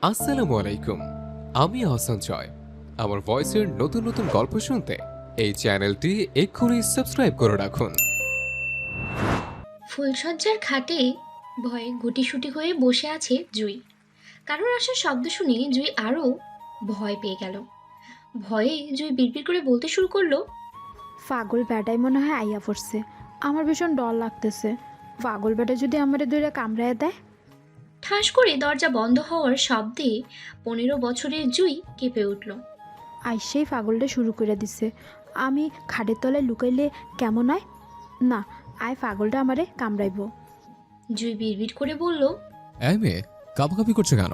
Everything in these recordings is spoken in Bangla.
আসসালামু আলাইকুম। আমি আহসান জয়। আমার ভয়েসের নতুন নতুন গল্প শুনতে এই চ্যানেলটি এক্ষুনি সাবস্ক্রাইব করে রাখুন। ফুলশয্যার খাটে ভয়ে গুটিসুটি হয়ে বসে আছে জুই। কারোর আসার শব্দ শুনে জুই আরো ভয় পেয়ে গেল। ভয়ে জুই বিড়বিড় করে বলতে শুরু করলো, পাগল বেটাই মনে হয় আইয়া পড়ছে। আমার ভীষণ ডর লাগতেছে। পাগল বেটা যদি আমারে ধরে কামড়ায় দেয়। ঠাস করে দরজা বন্ধ হওয়ার শব্দে 15 বছরের জুই কেঁপে উঠল। আইসেই পাগলটা শুরু করে দিছে। আমি খাটের তলায় লুকাইলে কেমন হয়? না, আয় পাগলটা আমারে কামড়াইব। জুই বিড়বিড় করে বলল, এই মেয়ে, কাঁপাকাঁপি করছে কেন?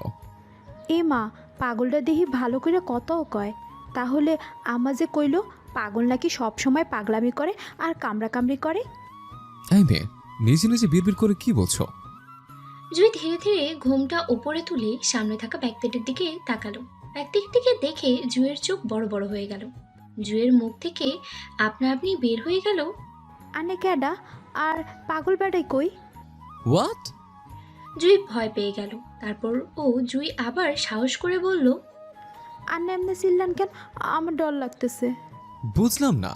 এ মা, পাগলটা দেখি ভালো করে কতও কয়। তাহলে আমা যে কইল পাগল নাকি সব সময় পাগলামি করে আর কামড়াকামড়ি করে। এই মেয়ে, নিজে নিজে বিড়বিড় করে কি বলছো? জুই ধীরে ধীরে ঘুমটা উপরে তুলে সামনে থাকা ব্যক্তিটির দিকে তাকালো। ব্যক্তিটিকে দেখে জুইয়ের চোখ বড় বড় হয়ে গেল। জুইয়ের মুখ থেকে আপনা আপনি বের হয়ে গেল, আনে ক্যাডা? আর পাগল বেটাই কই? হোয়াট? জুই ভয় পেয়ে গেল। তারপর জুই আবার সাহস করে বলল, আন্নে এমনি চিল্লান কেন? আমার ডর লাগতেছে। বুঝলাম না,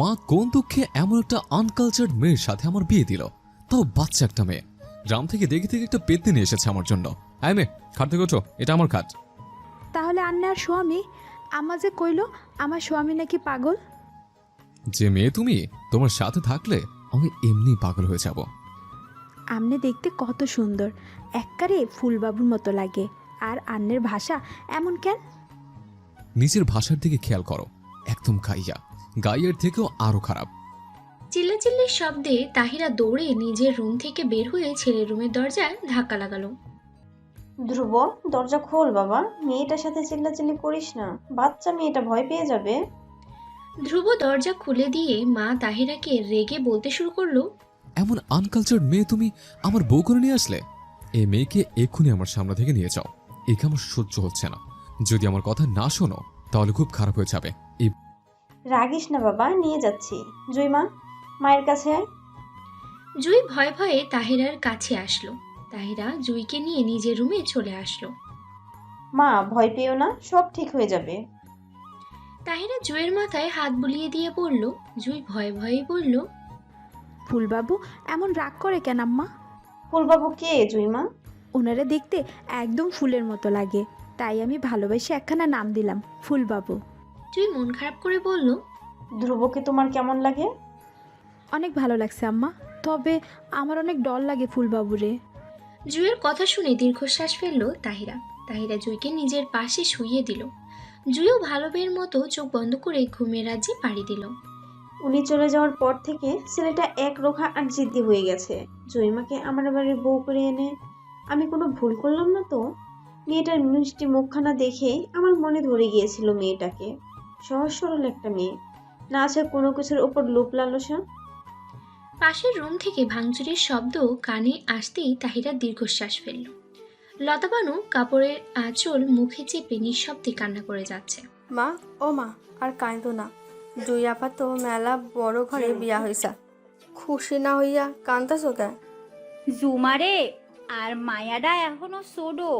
মা কোন দুঃখে এমন একটা আনকালচার্ড মেয়ের সাথে আমার বিয়ে দিল, তাও বাচ্চা একটা মেয়ে। গ্রাম থেকে দেখে থেকে একটা পেতনি নিয়ে এসেছে আমার জন্য। এই মেয়ে, খাট থেকে ওঠো, এটা আমার খাট। তাহলে আন্নে আর স্বামী? আমা যে কইল আমার স্বামী নাকি পাগল। যে মেয়ে তুমি, তোমার সাথে থাকলে আমি এমনি পাগল হয়ে যাব। আমনে দেখতে কত সুন্দর, এককারে ফুলবাবুর মতো লাগে। আর আন্নের ভাষা এমন কেন? নিজের ভাষার দিকে খেয়াল করো, একদম গাইয়া, গাইয়ের থেকেও আরো খারাপ। চিল্লাচিল্লির শব্দে তাহিরা দৌড়ে নিজের রুম থেকে বের হয়ে ছেলের রুমের দরজায় ধাক্কা লাগালো। ধ্রুব, দরজা খোল বাবা। মেয়েটার সাথে চিল্লাচিল্লি করিস না, বাচ্চা মেয়েটা ভয় পেয়ে যাবে। ধ্রুব দরজা খুলে দিয়ে মা তাহিরাকে রেগে বলতে শুরু করলো, এমন আনকালচার্ড মেয়ে তুমি আমার বউ করে নিয়ে আসলে? এই মেয়েকে এক্ষুনি আমার সামনে থেকে নিয়ে যাও। একে আমার সহ্য হচ্ছে না। যদি আমার কথা না শোনো তাহলে খুব খারাপ হয়ে যাবে। এই রাগিস না বাবা, নিয়ে যাচ্ছি। জয়মা, মায়ের কাছে আয়। জুই ভয়ে ভয়ে তাহিরার কাছে আসলো। তাহিরা জুইকে নিয়ে নিজের রুমে চলে আসলো। মা, ভয় পেও না, সব ঠিক হয়ে যাবে। তাহিরা জুইয়ের মাথায় হাত বুলিয়ে দিয়ে বলল। জুই ভয়ে ভয়ে বলল, ফুলবাবু এমন রাগ করে কেন আম্মা? ফুলবাবু কে জয়মা? ওনারা দেখতে একদম ফুলের মতো লাগে, তাই আমি ভালোবেসে একখানা নাম দিলাম ফুলবাবু। জুই মন খারাপ করে বলল, ধ্রুবকে তোমার কেমন লাগে? অনেক ভালো লাগছে আম্মা, তবে আমার অনেক ডর লাগে ফুলবাবুরে। জুইয়ের কথা শুনে দীর্ঘশ্বাস ফেললো তাহিরা। তাহিরা জুইকে নিজের পাশে শুইয়ে দিল। জুইও ভালো মেয়ের মতো চোখ বন্ধ করে ঘুমের রাজ্যে পাড়ি দিল। উনি চলে যাওয়ার পর থেকে ছেলেটা এক রোখা আর জিদ্দি হয়ে গেছে। জয়মাকে আমার বাড়ির বউ করে এনে আমি কোনো ভুল করলাম না তো? মেয়েটার মিষ্টি মুখখানা দেখেই আমার মনে ধরে গিয়েছিল মেয়েটাকে। সহজ সরল একটা মেয়ে, না আছে কোনো কিছুর ওপর লোভ লালসা। পাশের রুম থেকে ভাঙচুরের শব্দ কানে আসতেই তাহিরা দীর্ঘশ্বাস ফেলল। লতাবানু কাপড়ের আঁচল মুখে চেপে নিঃশব্দে কান্না করে যাচ্ছে। মা, ও মা, আর কাঁদো না। জুই আপা তো মেলা বড় ঘরে বিয়া হইসা, খুশি না হইয়া কান্দাছো কেন? জুমারে আর মায়াডা এখনো ছোটো।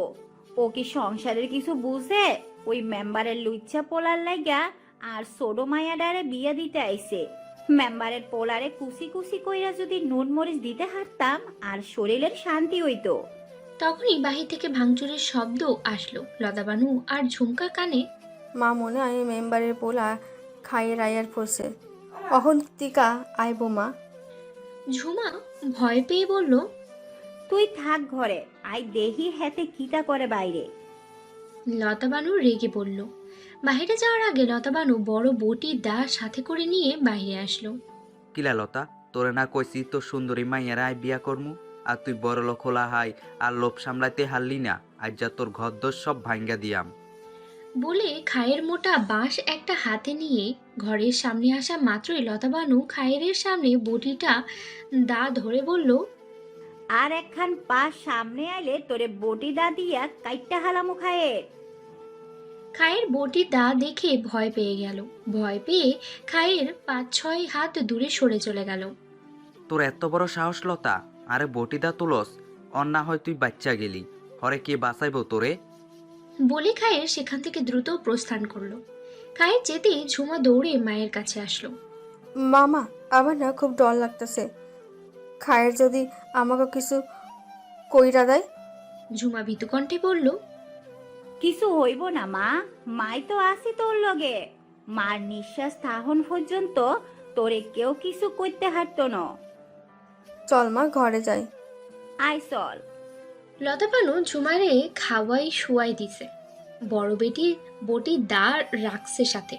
ও কি সংসারের কিছু বুঝে? ওই মেম্বারের লুচ্চা পোলার লাগা আর ছোটো মায়াডারে বিয়ে দিতে আইছে। মেম্বারের পোলারে কুসি কুসি কইরা যদি নুন মরিচ দিতে হারতাম আর শরীরের শান্তি হইতো। তখনই বাহির থেকে ভাঙচুরের শব্দ আসলো। লতাবানু আর ঝুমকা কানে, মা মনে হয় মেম্বারের পোলা খাইয়ে রাইয়ার পড়ছে। অহন্তিকা আইবো মা। ঝুমা ভয় পেয়ে বলল, তুই থাক ঘরে, আই দেহি হেতে কিটা করে বাইরে। লতাবানু রেগে বলল। বাইরে যাওয়ার আগে লতাবানু বড় বটির দা সাথে করে নিয়ে বাইরে আসলো। কিলা লতা, তোরে না কইছি তোর সুন্দরী মাইয়ারা আই বিয়া করমু, আর তুই বড় লোক হলা হাই আর লোভ সামলাইতে হারলি না। আজ যা তোর ঘরদোর সব ভাঙ্গা দিয়াম। বলে খায়ের মোটা বাঁশ একটা হাতে নিয়ে ঘরের সামনে আসা মাত্রই লতাবানু খায়ের সামনে বটিটা দা ধরে বলল, আর একখান পা সামনে আইলে তোরে বটি দা দিয়া কাইট্টা হালামু খায়ে। খায়ের বটির দা দেখে ভয় পেয়ে গেল। ভয় পেয়ে খায়ের 5-6 হাত দূরে সরে চলে গেল। তোর এত বড় সাহস লতা, আরে বটিদা তুলস? অন না হয় তুই বাচ্চা গেলি, হরে কে বাঁচাইব তোরে? বলে খায়ের সেখান থেকে দ্রুত প্রস্থান করলো। খায়ের যেতেই ঝুমা দৌড়ে মায়ের কাছে আসলো। মামা, আমার না খুব ডর লাগতেছে। খায়ের যদি আমাকে কিছু কইরা দেয়। ঝুমা ভীতু কণ্ঠে বলল, কিছু হইব না মা, মাই তো আছি তোর লগে। মার নিঃশ্বাস থাহন পর্যন্ত তোরে কেউ কিছু করতে হারতো না। চল মা, ঘরে যাই। আয় চল। লতা পানু ঝুমারে খাওয়াই শুয়াই দিছে। বড় বেটি বটি দা রাখছে সাথে,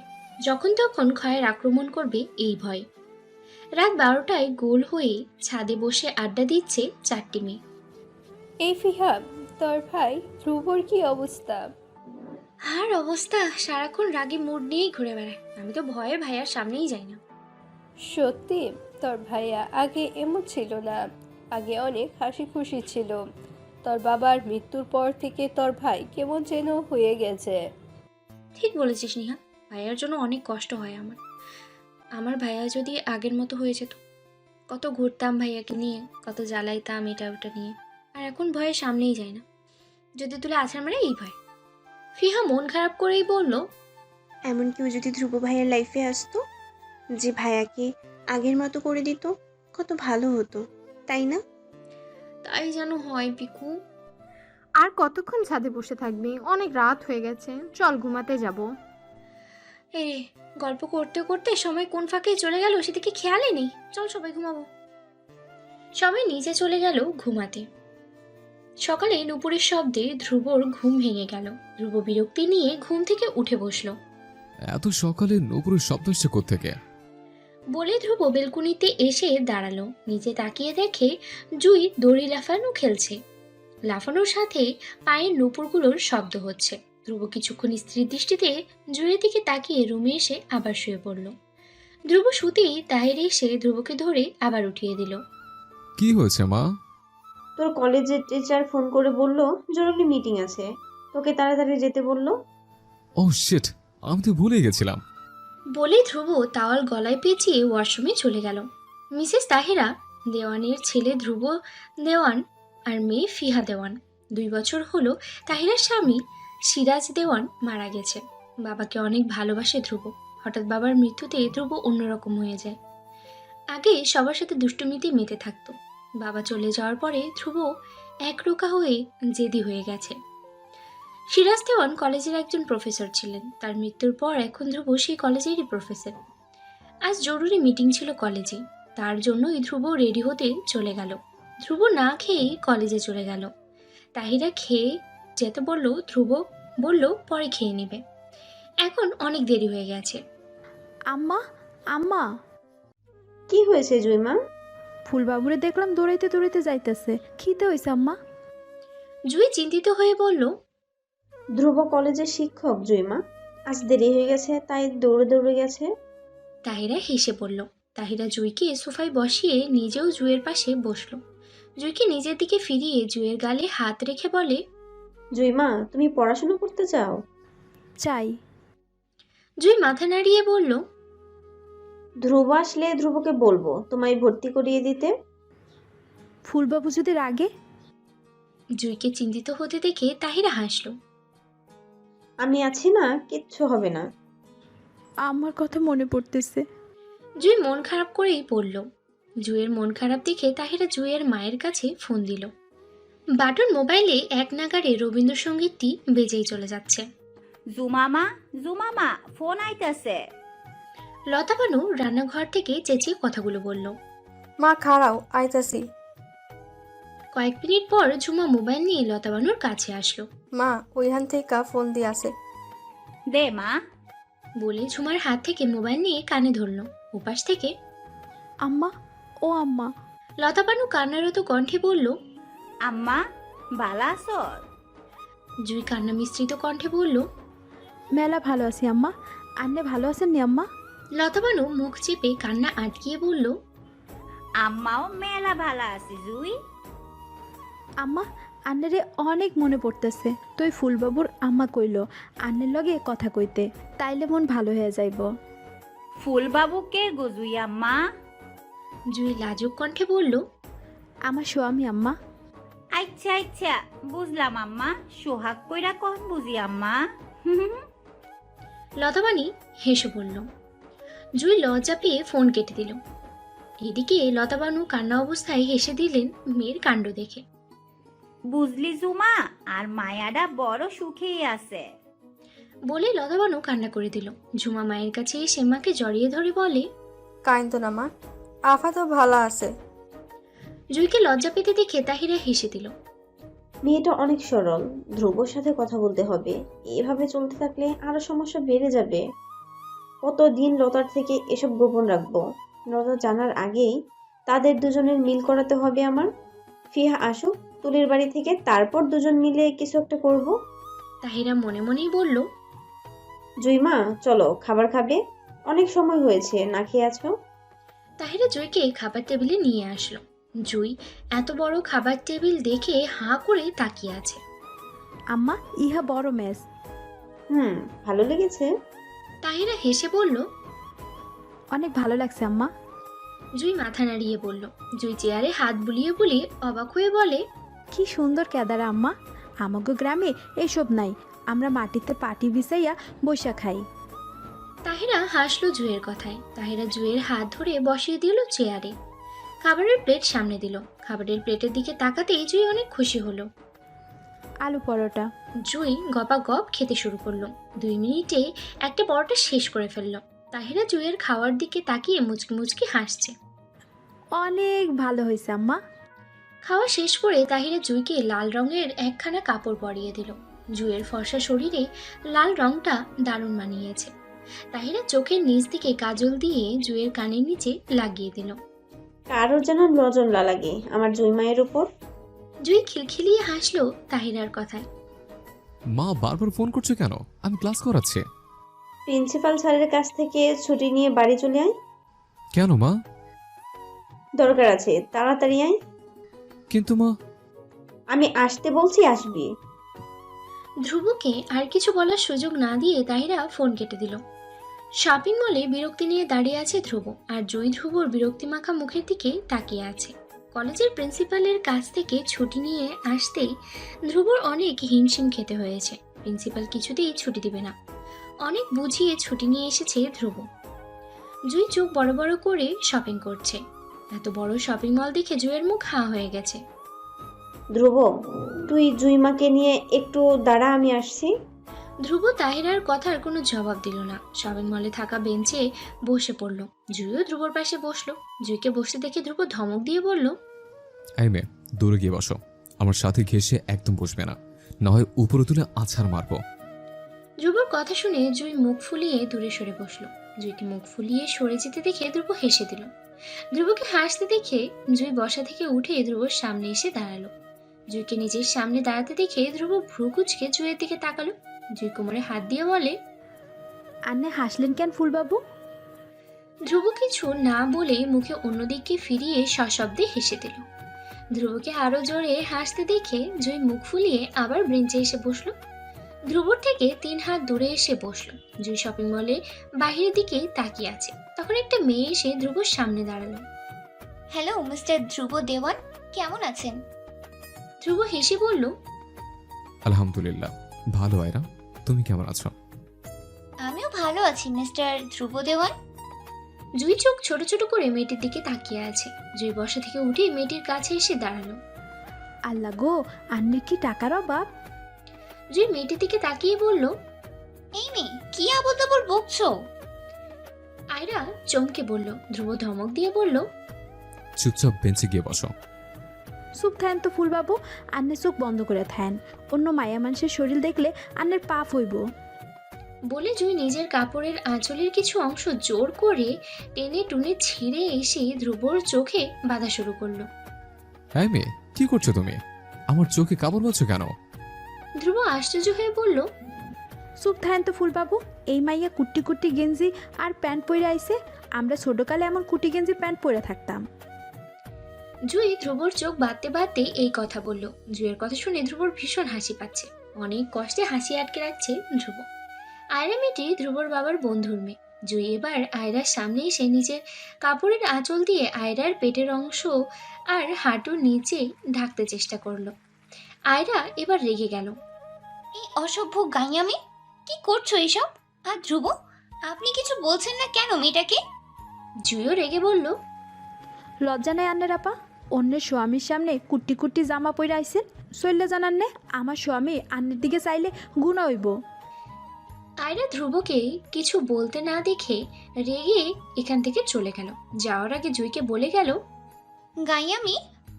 যখন তখন খয়ের আক্রমণ করবে এই ভয়। রাত 12টায় গোল হয়ে ছাদে বসে আড্ডা দিচ্ছে 4টি মেয়ে। এই ফিহাব, তোর ভাই ধ্রুবর কি অবস্থা? আর অবস্থা, সারাক্ষণ রাগে মুড নিয়েই ঘুরে বেড়ায়। আমি তো ভয়ে ভাইয়ার সামনেই যাই না। সত্যি তোর ভাইয়া আগে এমন ছিল না, আগে অনেক হাসি খুশি ছিল। তোর বাবার মৃত্যুর পর থেকে তোর ভাই কেমন যেন হয়ে গেছে। ঠিক বলেছিস নিহা, ভাইয়ার জন্য অনেক কষ্ট হয় আমার। আমার ভাইয়া যদি আগের মতো হয়ে যেত, কত ঘুরতাম ভাইয়াকে নিয়ে, কত জ্বালাইতাম এটা ওটা নিয়ে। আর এখন ভয়ের সামনেই যায় না, যদি তুলে আছাড় মারে এই ভয়। ফিহা মন খারাপ করেই বলল, এমন কেউ যদি ধ্রুব ভাইয়ের লাইফে আসতো, যে ভাইয়াকে আগের মতো করে দিত, কত ভালো হতো, তাই না? তাই যেন হয় পিকু। আর কতক্ষণ ছাদে বসে থাকবি? অনেক রাত হয়ে গেছে, চল ঘুমাতে যাব। এই রে, গল্প করতে করতে সময় কোন ফাঁকে চলে গেল সেদিকে খেয়ালই নেই। চল সবাই ঘুমাবো। সবাই নিচে চলে গেল ঘুমাতে। সকালে নুপুরের শব্দে ধ্রুবর ঘুম ভেঙে গেল। ধ্রুব বিরক্তি নিয়ে ঘুম থেকে উঠে বসলো। এত সকালে নপুরের শব্দ আসছে কোত্থেকে? বলে ধ্রুব বেলকুনিতে এসে দাঁড়ালো। নিচে তাকিয়ে দেখে জুই দড়ি লাফানো খেলছে। লাফানোর সাথে পায়ের নুপুরগুলোর শব্দ হচ্ছে। ধ্রুব কিছুক্ষণ স্থির দৃষ্টিতে জুইয়ের দিকে তাকিয়ে রুমে এসে আবার শুয়ে পড়ল। ধ্রুব শুতেই তাহির এসে ধ্রুবকে ধরে আবার উঠিয়ে দিল। কি হয়েছে মা? তোর কলেজের টিচার ফোন করে বলল জরুরি মিটিং আছে, তোকে তাড়াতাড়ি যেতে বলল। ও শিট, আমি তো ভুলে গেছিলাম। বলে ধ্রুব তাওয়াল গলায় পেঁচিয়ে ওয়াশরুমে চলে গেল। মিসেস তাহিরা দেওয়ানের ছেলে ধ্রুব দেওয়ান আর মেয়ে ফিহা দেওয়ান। 2 বছর হলো তাহিরার স্বামী সিরাজ দেওয়ান মারা গেছে। বাবাকে অনেক ভালোবাসে ধ্রুব। হঠাৎ বাবার মৃত্যুতে ধ্রুব অন্যরকম হয়ে যায়। আগে সবার সাথে দুষ্টুমিতে মেতে থাকতো। বাবা চলে যাওয়ার পরে ধ্রুব একরোখা হয়ে জেদি হয়ে গেছে। সিরাজ দেওয়ান কলেজের একজন প্রফেসর ছিলেন। তার মৃত্যুর পর এখন ধ্রুব সেই কলেজেরই প্রফেসর। আজ জরুরি মিটিং ছিল কলেজে, তার জন্যই ধ্রুব রেডি হতে চলে গেল। ধ্রুব না খেয়েই কলেজে চলে গেল। তাহিরা খেয়ে যেতে বলল, ধ্রুব বলল পরে খেয়ে নেবে। এখন অনেক দেরি হয়ে গেছে। আম্মা, আম্মা, কি হয়েছে জুইমা? ফুলবাবুরে দেখলাম দৌড়াইতে দৌড়াইতে যাইতেছে, খিদে হয়েছে আম্মা। জুই চিন্তিত হয়ে বলল, ধ্রুব কলেজের শিক্ষক জুইমা, আজ দেরি হয়ে গেছে তাই দৌড়ে দৌড়ে গেছে। তাহিরা হেসে পড়ল। তাহিরা জুইকে সোফায় বসিয়ে নিজেও জুইয়ের পাশে বসলো। জুইকে নিজের দিকে ফিরিয়ে জুইয়ের গালে হাত রেখে বলে, জুইমা, তুমি পড়াশোনা করতে চাও? চাই। জুই মাথা নাড়িয়ে বলল, ধ্রুব আসলে ধ্রুবকে বলবো তোমায় ভর্তি করিয়ে দিতে। ফুলবাবু যদি রাগে? জুইকে চিন্তিত হতে দেখে তাহিরা হাসল। আমি আছি না, কিচ্ছু হবে না। আমার কথা মনে পড়তেছে। জুই মন খারাপ করেই পড়ল। জুইয়ের মন খারাপ দেখে তাহিরা জুইয়ের মায়ের কাছে ফোন দিল। বাটন মোবাইলে এক নাগাড়ে রবীন্দ্রসঙ্গীতটি বেজেই চলে যাচ্ছে। জুমামা, জুমামা, ফোন আইতাছে। লতা বানু রান্নাঘর থেকে চেঁচিয়ে কথাগুলো বলল। মা খাড়াও, আইতাছি। কয়েক মিনিট পর ঝুমা মোবাইল নিয়ে লতা বানুর কাছে আসলো। মা, ওইখান থেকে ফোন দিয়ে আসে। দে মা। বলে ঝুমার হাত থেকে মোবাইল নিয়ে কানে ধরল। ওপাশ থেকে, আম্মা, ও আম্মা। লতা বানু কান্নারত কণ্ঠে বলল, আম্মা, বালা আছো? জুই কান্না মিশ্রিত কণ্ঠে বলল, মেলা ভালো আছি আম্মা, আন্নে ভালো আছেন নি আম্মা? লতা বানু মুখ চেপে কান্না আটকিয়ে বলল, আম্মাও মেলা ভালা আছে জুই। আম্মা, আন্নেরে অনেক মনে পড়তেছে। তুই ফুলবাবুর আম্মা কইল আন্নের লগে কথা কইতে, তাইলে মন ভালো হয়ে যাইব। ফুলবাবু কে গো জুই আম্মা? জুই লাজুক কণ্ঠে বলল, আমার স্বামী আম্মা। আচ্ছা আচ্ছা, বুঝলাম আম্মা। সোহাগ কইরা কন বুঝি আম্মা। লতাবানি হেসে বলল। জুই লজ্জা পেয়ে ফোন কেটে দিল। এদিকে লতাবানু কান্না অবস্থায় হেসে দিলেন মেয়ের কাণ্ড দেখে। বুঝলি জুমা, আর মায়াডা বড় সুখেই আছে। বলে লতাবানু কান্না করে দিল। ঝুমা মায়ের কাছে এসে মাকে জড়িয়ে ধরে বলে, কাইন্দো না মা, আফা তো ভালো আছে। জুইকে লজ্জা পেতে দেখে তাহিরা হেসে দিল। মেয়েটা অনেক সরল, ধ্রুবর সাথে কথা বলতে হবে। এভাবে চলতে থাকলে আরো সমস্যা বেড়ে যাবে। কতদিন লতার থেকে এসব গোপন রাখবো? লতা জানার আগেই তাদের দুজনের মিল করাতে হবে আমার। ফিহা আসুক তুলির বাড়ি থেকে, তারপর দুজন মিলে কিছু একটা করব। তাহিরা মনে মনেই বলল, জুইমা চলো খাবার খাবে, অনেক সময় হয়েছে না খেয়ে আছো। তাহিরা জুইকে খাবার টেবিলে নিয়ে আসলো। জুই এত বড় খাবার টেবিল দেখে হাঁ করে তাকিয়ে আছে। আম্মা, ইহা বড় মেস। ভালো লেগেছে? তাহিরা হেসে বলল। অনেক ভালো লাগছে আম্মা। জুই মাথা নাড়িয়ে বলল। জুই চেয়ারে হাত বুলিয়ে বুলিয়ে অবাক হয়ে বলে, কি সুন্দর কেদারা আম্মা, আমাগো গ্রামে এসব নাই। আমরা মাটিতে পাটি বিছাইয়া বৈশা খাই। তাহিরা হাসলো জুয়ের কথায়। তাহিরা জুয়ের হাত ধরে বসিয়ে দিল চেয়ারে। খাবারের প্লেট সামনে দিল। খাবারের প্লেটের দিকে তাকাতেই জুই অনেক খুশি হলো। আলু পরোটা। জুই গপা গপ খেতে শুরু করলো। 2 মিনিটে একটা পরোটা শেষ করে ফেললো। তাহিরা জুয়ের খাওয়ার দিকে তাকিয়ে মুচকি মুচকি হাসছে। অনেক ভালো হয়েছে আম্মা। খাওয়া শেষ করে তাহিরা জুইকে লাল রঙের একখানা কাপড় পরিয়ে দিল। জুয়ের ফর্সা শরীরে লাল রংটা দারুণ মানিয়েছে। তাহিরা চোখের নিচ দিকে কাজল দিয়ে জুয়ের কানের নিচে লাগিয়ে দিল। কারোর যেন নজর না লাগে আমার জুইমায়ের উপর। জুই খিলখিলিয়ে হাসলো তাহিরার কথায়। মা বারবার ফোন করছে কেন? আমি ক্লাস করাচ্ছি। প্রিন্সিপাল স্যারের কাছ থেকে ছুটি নিয়ে বাড়ি চলে আয়। কেন মা? দরকার আছে, তাড়াতাড়ি আয়। কিন্তু মা। আমি আসতে বলছি, আসবি। ধ্রুবকে আর কিছু বলার সুযোগ না দিয়ে তাহিরা ফোন কেটে দিল। শপিং মলে বিরক্তি নিয়ে দাঁড়িয়ে আছে ধ্রুব, আর জুই ধ্রুবর বিরক্তি মাখা মুখের দিকে তাকিয়ে আছে। কলেজের প্রিন্সিপালের কাছ থেকে ছুটি নিয়ে আসতেই ধ্রুবর অনেক হিমশিম খেতে হয়েছে। প্রিন্সিপাল কিছুতেই ছুটি দিবে না। অনেক বুঝিয়ে ছুটি নিয়ে এসেছে ধ্রুব। জুই চোখ বড় বড় করে শপিং করছে। এত বড় শপিং মল দেখে জুয়ের মুখ হাঁ হয়ে গেছে। ধ্রুব, তুই জুইমাকে নিয়ে একটু দাঁড়া, আমি আসছি। ধ্রুব তাহিরার কথার কোনো জবাব দিল না। শপিং মলে থাকা বেঞ্চে বসে পড়ল। জুইও ধ্রুবর পাশে বসলো। জুইকে বসতে দেখে ধ্রুব ধমক দিয়ে বলল, এই মেয়ে, দূরে গিয়ে বসো। আমার সাথে ঘেসে একদম বসবে না, না হয় উপরে তুলে আছাড় মারবো। ধ্রুবর কথা শুনে জুই মুখ ফুলিয়ে দূরে সরে বসলো। জুইকে মুখ ফুলিয়ে সরে যেতে দেখে ধ্রুব হেসে দিল। ধ্রুবকে হাসতে দেখে জুই বসা থেকে উঠে ধ্রুবর সামনে এসে দাঁড়ালো। জুইকে নিজের সামনে দাঁড়াতে দেখে ধ্রুব ভ্রু কুঁচকে জুইয়ের দিকে তাকালো। জুই কোমরে হাত দিয়ে বলে, আন্নে হাসলেন কেন ফুলবাবু? ধ্রুব কিছু না বলে মুখে অন্যদিকে ফিরিয়ে সশব্দে হেসে দিল। ধ্রুবকে আরো জোরে হাসতে দেখে জুই মুখ ফুলিয়ে আবার বেঞ্চে এসে বসলো। ধ্রুবর থেকে 3 হাত দূরে এসে বসলো। জুই শপিং মলে বাহিরের দিকে তাকিয়ে আছে। তখন একটা মেয়ে এসে ধ্রুবর সামনে দাঁড়ালো। হ্যালো মিস্টার ধ্রুব দেওয়ান, কেমন আছেন? ধ্রুব হেসে বলল, আলহামদুলিল্লাহ ভালো। আয়রা, তুমি কেমন আছো? আমিও ভালো আছি মিস্টার ধ্রুব দেওয়ান। জুই চোখ ছোট ছোট করে মেয়েটির দিকে তাকিয়ে আছে। জুই বসা থেকে উঠে মেয়েটির কাছে এসে দাঁড়ালো। আল্লাহ গো, আন্নের কি টাকার অভাব? জুই মেয়েটির দিকে তাকিয়ে বলল, এই মেয়ে কি আবল তাবল বকছো? আয়রা চমকে বলল। ধ্রুব ধমক দিয়ে বলল, চুপচাপ বেঞ্চে গিয়ে বসো। চুপ থাকেন তো ফুলবাবু, আন্নের চোখ বন্ধ করে থাকেন। অন্য মায়া মানুষের শরীর দেখলে আন্নের পাপ হইব। বলে জুই নিজের কাপড়ের আঁচলের কিছু অংশ জোর করে টেনে টুনে ছিঁড়ে এসে ধ্রুবর চোখে বাঁধা শুরু করলো। হ্যাঁ মেয়ে, কি করছো তুমি? আমার চোখে কাপড় বাঁধছো কেন? ধ্রুব আশ্চর্য হয়ে বলল, চুপ থাকেন তো ফুলবাবু, এই মাইয়া কুটি কুটি গেঞ্জি আর প্যান্ট পরে আইছে। আমরা ছোটকালে এমন কুটি গেঞ্জি প্যান্ট পরে থাকতাম। জুই ধ্রুবর চোখ বাঁধতে বাঁধতে এই কথা বলল। জুইয়ের কথা শুনে ধ্রুবর ভীষণ হাসি পাচ্ছে। অনেক কষ্টে হাসি আটকে রাখছে ধ্রুব। আয়রা মেয়েটি ধ্রুবর বাবার বন্ধুর মেয়ে। জুই এবার আয়রার সামনে এসে নিজের কাপড়ের আঁচল দিয়ে আয়রার পেটের অংশ আর হাঁটুর নিচে ঢাকতে চেষ্টা করলো। আয়রা এবার রেগে গেল। এই অসভ্য গাইয়ামি, কি করছো এসব? আর ধ্রুব, আপনি কিছু বলছেন না কেন মেয়েটাকে? জুইও রেগে বলল, লজ্জা নাই আন্নের আপা? অন্যের স্বামীর সামনে কুট্টি কুট্টি জামা পরে আইসেন, শৈলে জানান নে আমার স্বামী আন্নের দিকে চাইলে গুণা হইব। আয়রা ধ্রুবকে কিছু বলতে না দেখে রেগে এখান থেকে চলে গেল। যাওয়ার আগে জুইকে বলে গেল, গাইয়ামি,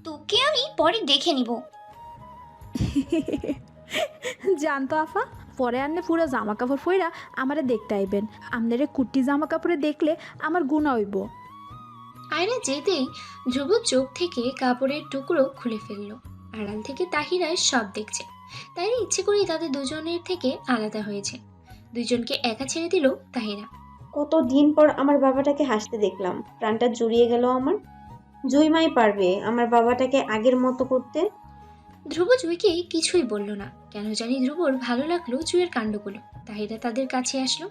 তোকে আমি পরে দেখে নিব। জানতো আফা, পরে আন্নে পুরো জামা কাপড় পইরা আমারে দেখতে আইবেন। আপনারে কুট্টি জামা কাপড়ে দেখলে আমার গুণা হইব। আয়রা যেতেই ধ্রুব চোখ থেকে কাপড়ের টুকরো খুলে ফেলল। আড়াল থেকে তাহিরা সব দেখছে। তাই ইচ্ছে করেই তাদের দুজনের থেকে আলাদা হয়েছে। দুইজনকে একা ছেড়ে দিল তাহিরা। কতদিন পর আমার বাবাটাকে হাসতে দেখলাম, প্রাণটা জুড়িয়ে গেল আমার। জুইমাই পারবে আমার বাবাটাকে আগের মতো করতে। ধ্রুব জুইকে কিছুই বলল না। কেন জানি ধ্রুবর ভালো লাগলো জুইয়ের কাণ্ডগুলো। তাহিরা তাদের কাছে আসলো।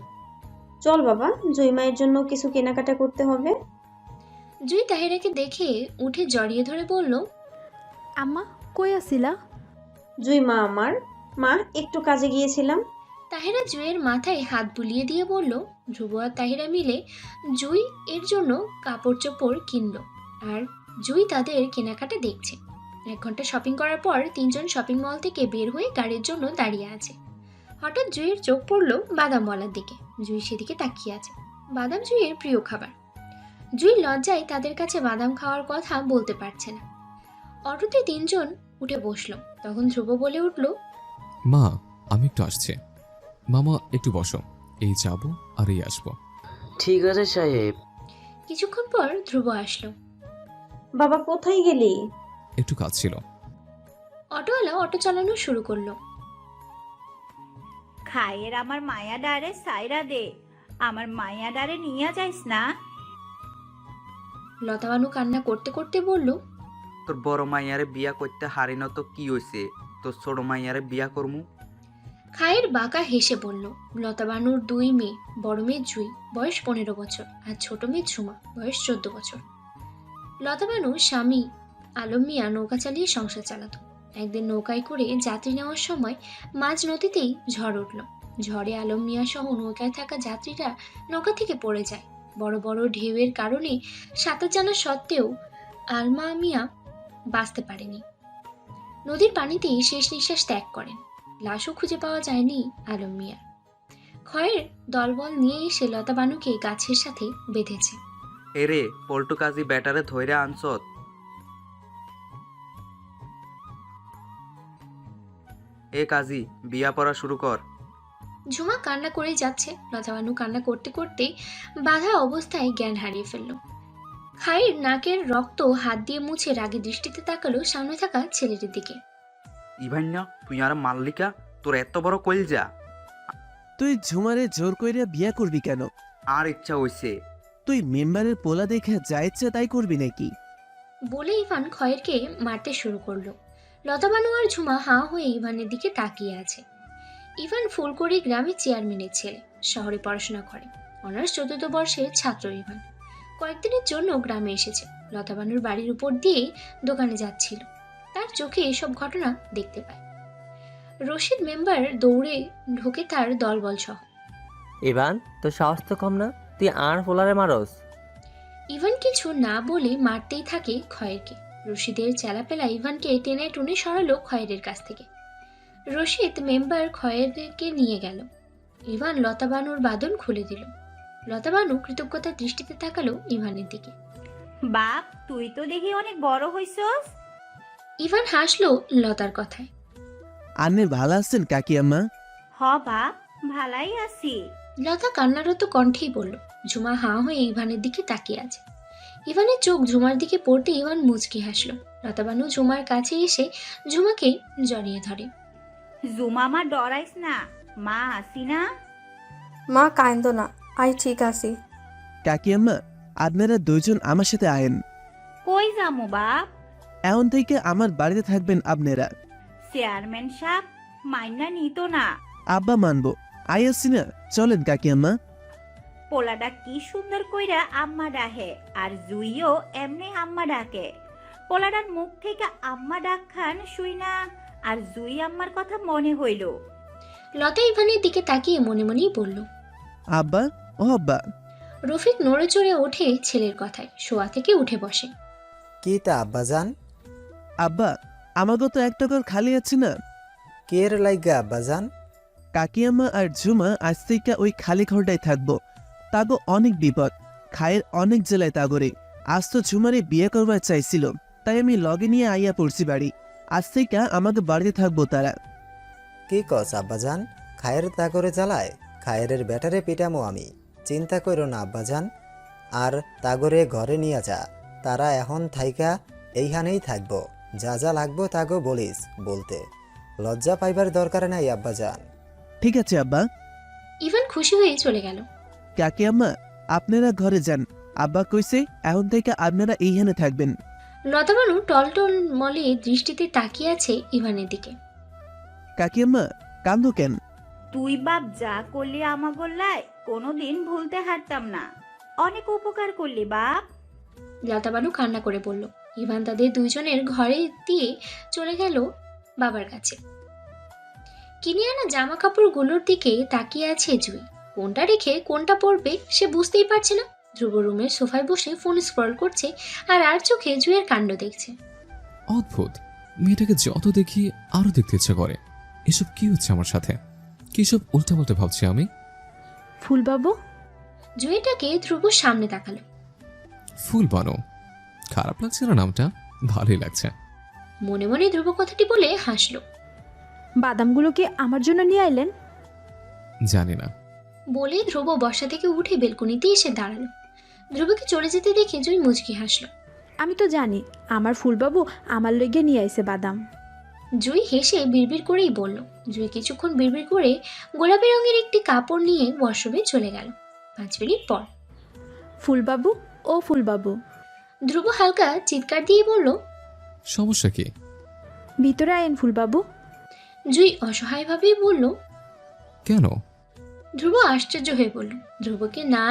চল বাবা, জুইমায়ের জন্য কিছু কেনাকাটা করতে হবে। জুই তাহিরাকে দেখে উঠে জড়িয়ে ধরে বলল, আম্মা কই আসিলা? জুইমা আমার মা, একটু কাজে গিয়েছিলাম। তাহিরা জুইয়ের মাথায় হাত বুলিয়ে দিয়ে বলল। ধ্রুব আর তাহিরা মিলে জুই এর জন্য কাপড় চোপড় কিনলো, আর জুই তাদের কেনাকাটা দেখছে। 1 ঘন্টা শপিং করার পর তিনজন শপিং মল থেকে বের হয়ে গাড়ির জন্য দাঁড়িয়ে আছে। হঠাৎ জুইয়ের চোখ পড়লো বাদামওয়ালার দিকে। জুই সেদিকে তাকিয়ে আছে। বাদাম জুইয়ের প্রিয় খাবার। জুই লজ্জায় তাদের কাছে বাদাম খাওয়ার কথা বলতে পারছে না। অটোতে তিনজন উঠে বসলো। তখন ধ্রুব বলে উঠল, মা আমি একটু আসছি। মামা একটু বসো, এই যাবো আর এই আসবো। ঠিক আছে সাহেব। কিছুক্ষণ পর ধ্রুব আসলো। বাবা কোথায় গেলি? একটু কাজ ছিল। অটোওয়ালা অটো চালানো শুরু করলো। খায়ের আমার মায়া ডারে সাইরা দে, আমার মায়া ডারে নিয়ে যাইস না। লতাবানু কান্না করতে করতে বলল, তোর বড় মাইয়ারে বিয়া করতে হারি না তো কি হয়েছে, তোর ছোট মাইয়ারে বিয়া করমু। খায়ের বাঁকা হেসে বলল। লতাবানুর 2 মেয়ে, বড় মেয়ে জুই বয়স 15 বছর আর ছোট মেয়ে ঝুমা বয়স 14 বছর। লতাবানু স্বামী আলম মিয়া নৌকা চালিয়ে সংসার চালাতো। একদিন নৌকায় করে যাত্রী নেওয়ার সময় মাঝ নদীতেই ঝড় উঠল। ঝড়ে আলম মিয়া সহ নৌকায় থাকা যাত্রীরা নৌকা থেকে পড়ে যায়। বড় বড় ঢেউয়ের কারণে সাঁতার জানা সত্ত্বেও আলমা মিয়া বাঁচতে পারেনি। নদীর পানিতেই শেষ নিঃশ্বাস ত্যাগ করেন। লাশও খুঁজে পাওয়া যায়নি আলম মিয়ার। খয়ের দলবল নিয়ে এসে লতাবানুকে গাছের সাথে বেঁধেছে। এরে পল্টু কাজী ব্যাটারে ধইরে আনছত। এ কাজী, বিয়া পড়া শুরু কর। ঝুমা কান্না করেই যাচ্ছে। লতাবানু কান্না করতে করতে বাধা অবস্থায় জ্ঞান হারিয়ে ফেলল। খায়ের নাকের রক্ত হাত দিয়ে মুছে রাগী দৃষ্টিতে তাকালো সামনে থাকা ছেলেটির দিকে। ইভান্না, তুই আর মাল্লিকা, তোর এত বড় কইলজা। তুই ঝুমারে জোর কইরা বিয়া করবি কেন? আর ইচ্ছা হইছে। তুই মেম্বারের পোলা দেখে যা ইচ্ছা তাই করবি নাকি? বলে ইভান খয়েরকে মারতে শুরু করলো। লতাবানু আর ঝুমা হাঁ হয়ে ইভানের দিকে তাকিয়ে আছে। ইভান ফুলকড়ি গ্রামের চেয়ারম্যানের ছেলে, শহরে পড়াশোনা করে। অনার্স 4th বর্ষের ছাত্র ইভান। কয়েকদিনের জন্য গ্রামে এসেছে। লতাবানুর বাড়ির উপর দিয়ে দোকানে যাচ্ছিল। তার চোখে এসব ঘটনা দেখতে পায়। রশিদ মেম্বার দৌড়ে ঢোকে তার দলবল সহ। ইভান, তোর সাহস তো কম না, তুই আর পোলারে মারস? ইভান কিছু না বলে মারতেই থাকে খয়েরকে। রশিদের চেলাপেলা ইভানকে টেনে টুনে সরালো খয়েরের কাছ থেকে। রশিদ মেম্বার খয়েরকে নিয়ে গেল। ইভান লতাবানুর বাঁধন খুলে দিল। লতাবানু কৃতজ্ঞতার দৃষ্টিতে তাকালো ইভানের দিকে। বাপ, তুই তো দেখি অনেক বড় হইছস। ইভান হাসলো লতার কথায়। আনে ভালো আছেন কাকি আম্মা? হ বাপ, ভালাই আছি। লতা কান্নারত কণ্ঠেই বলল। ঝুমা হাঁ হয়ে ইভানের দিকে তাকিয়ে আছে। ইভানের চোখ ঝুমার দিকে পড়তে ইভান মুচকি হাসলো। লতাবানু ঝুমার কাছে এসে ঝুমাকে জড়িয়ে ধরে। জুমা মা ডরাইস না, মা আসি না। মা কাইন্দ না, আই ঠিক আছি। কাকি আম্মা, আপনারা দুইজন আমার সাথে আয়েন। কই যামু বাপ? এখন থেকে আমার বাড়িতে থাকবেন আপনারা। চেয়ারম্যান সাহেব মাইনা নিত না। আব্বা মানবো, আই আসছি না, চলেন কাকি আম্মা। পোলাটা কি সুন্দর কইরা আম্মা ডাহে, আর জুইও এমনি আম্মা ডাকে। পোলাটার মুখ থেকে আম্মা ডাক খান শুই না আর জুই আম্মার কথা মনে হইল। লতা ইভানের দিকে তাকিয়ে মনে মনেই বলল। আব্বা, ও আব্বা। রফিক নড়ে চড়ে ওঠে ছেলের কথায়, শোয়া থেকে উঠে বসে। কি তা আব্বাজান? আব্বা, আমাকে তো একটা ঘর খালি আছে না? কের লাইগা আব্বাজান? কাকিয়াম্মা আর ঝুমা আজ থেকে ওই খালি ঘরটাই থাকবো। তাগো অনেক বিপদ, খায়ের অনেক জেলায় তাগরে। আজ তো ঝুমারে বিয়ে করবার চাইছিল, তাই আমি লগে নিয়ে আইয়া পড়ছি বাড়ি। আজ থেকে আমাকে বাড়িতে থাকবো তারা। কি কস আব্বাজান? খায়ের তা করে জ্বালায়? খায়ের ব্যাটারে পিটামো আমি, চিন্তা করো না আব্বাজান। আর তাগরে ঘরে নিয়ে যা, তারা এখন থাইকা এইখানেই থাকবো। যা যা লাগবো তাগো বলিস বলতে, লজ্জা পাইবার দরকার নাই আব্বাজান। ঠিক আছে আব্বা। ইভান খুশি হয়ে চলে গেল। কাকিয়াম্মা, আপনারা ঘরে যান। আব্বা কইছে এখন থেকে আপনারা এইখানে থাকবেন। লতাবানু টলটল মলে দৃষ্টিতে তাকিয়ে আছে ইভানের দিকে। কাকিয়াম্মা, কান্দো কেন? তুই বাপ যা করলি আমাগোল্লায় কোনোদিন ভুলতে হারতাম না। অনেক উপকার করলি বাপ। লতাবানু কান্না করে বলল। ইভান তাদের দুইজনের ঘরে দিয়ে চলে গেল বাবার কাছে। কিনে আনা জামা কাপড়গুলোর দিকে তাকিয়ে আছে জুই। কোনটা রেখে কোনটা পরবে সে বুঝতেই পারছে না। ধ্রুব রুমের সোফায় বসে ফোন স্ক্রল করছে আর চোখে জুয়ের কাণ্ড দেখছে। অদ্ভুত, মেয়েটাকে যত দেখি আরো দেখতে ইচ্ছা করে। এসব কি হচ্ছে আমার সাথে? কি সব উল্টাপাল্টা ভাবছি আমি? ফুলবাবু। জুয়েটাকে ধ্রুব সামনে তাকালো। ফুল বানো, খারাপ লাগছে না নামটা? ভালোই লাগছে। মনে মনে ধ্রুব কথাটি বলে হাসলো। বাদামগুলো কি আমার জন্য নিয়ে আইলেন? জানি না। বলে ধ্রুব বসা থেকে উঠে বেলকনিতে এসে দাঁড়ালো। ধ্রুবকে চলে যেতে দেখে জুই মুচকি হাসলো। আমি তো জানি আমার ফুলবাবু আমার লইগে নিয়ে আইছে বাদাম। জুই হেসে বিড়বিড় করেই বলল। জুই কিছুক্ষণ বিড়বিড় করে গোলাপি রঙের একটি কাপড় নিয়ে ওয়াশরুমে চলে গেল। 5 মিনিট পর ফুলবাবু, ও ফুলবাবু। ধ্রুব হালকা চিৎকার দিয়ে বলল, সমস্যা কি? ভিতরে আইন ফুলবাবু। জুই অসহায়ভাবেই বলল, কেন? ধ্রুব আশ্চর্য হয়ে বলল। ধ্রুবকে না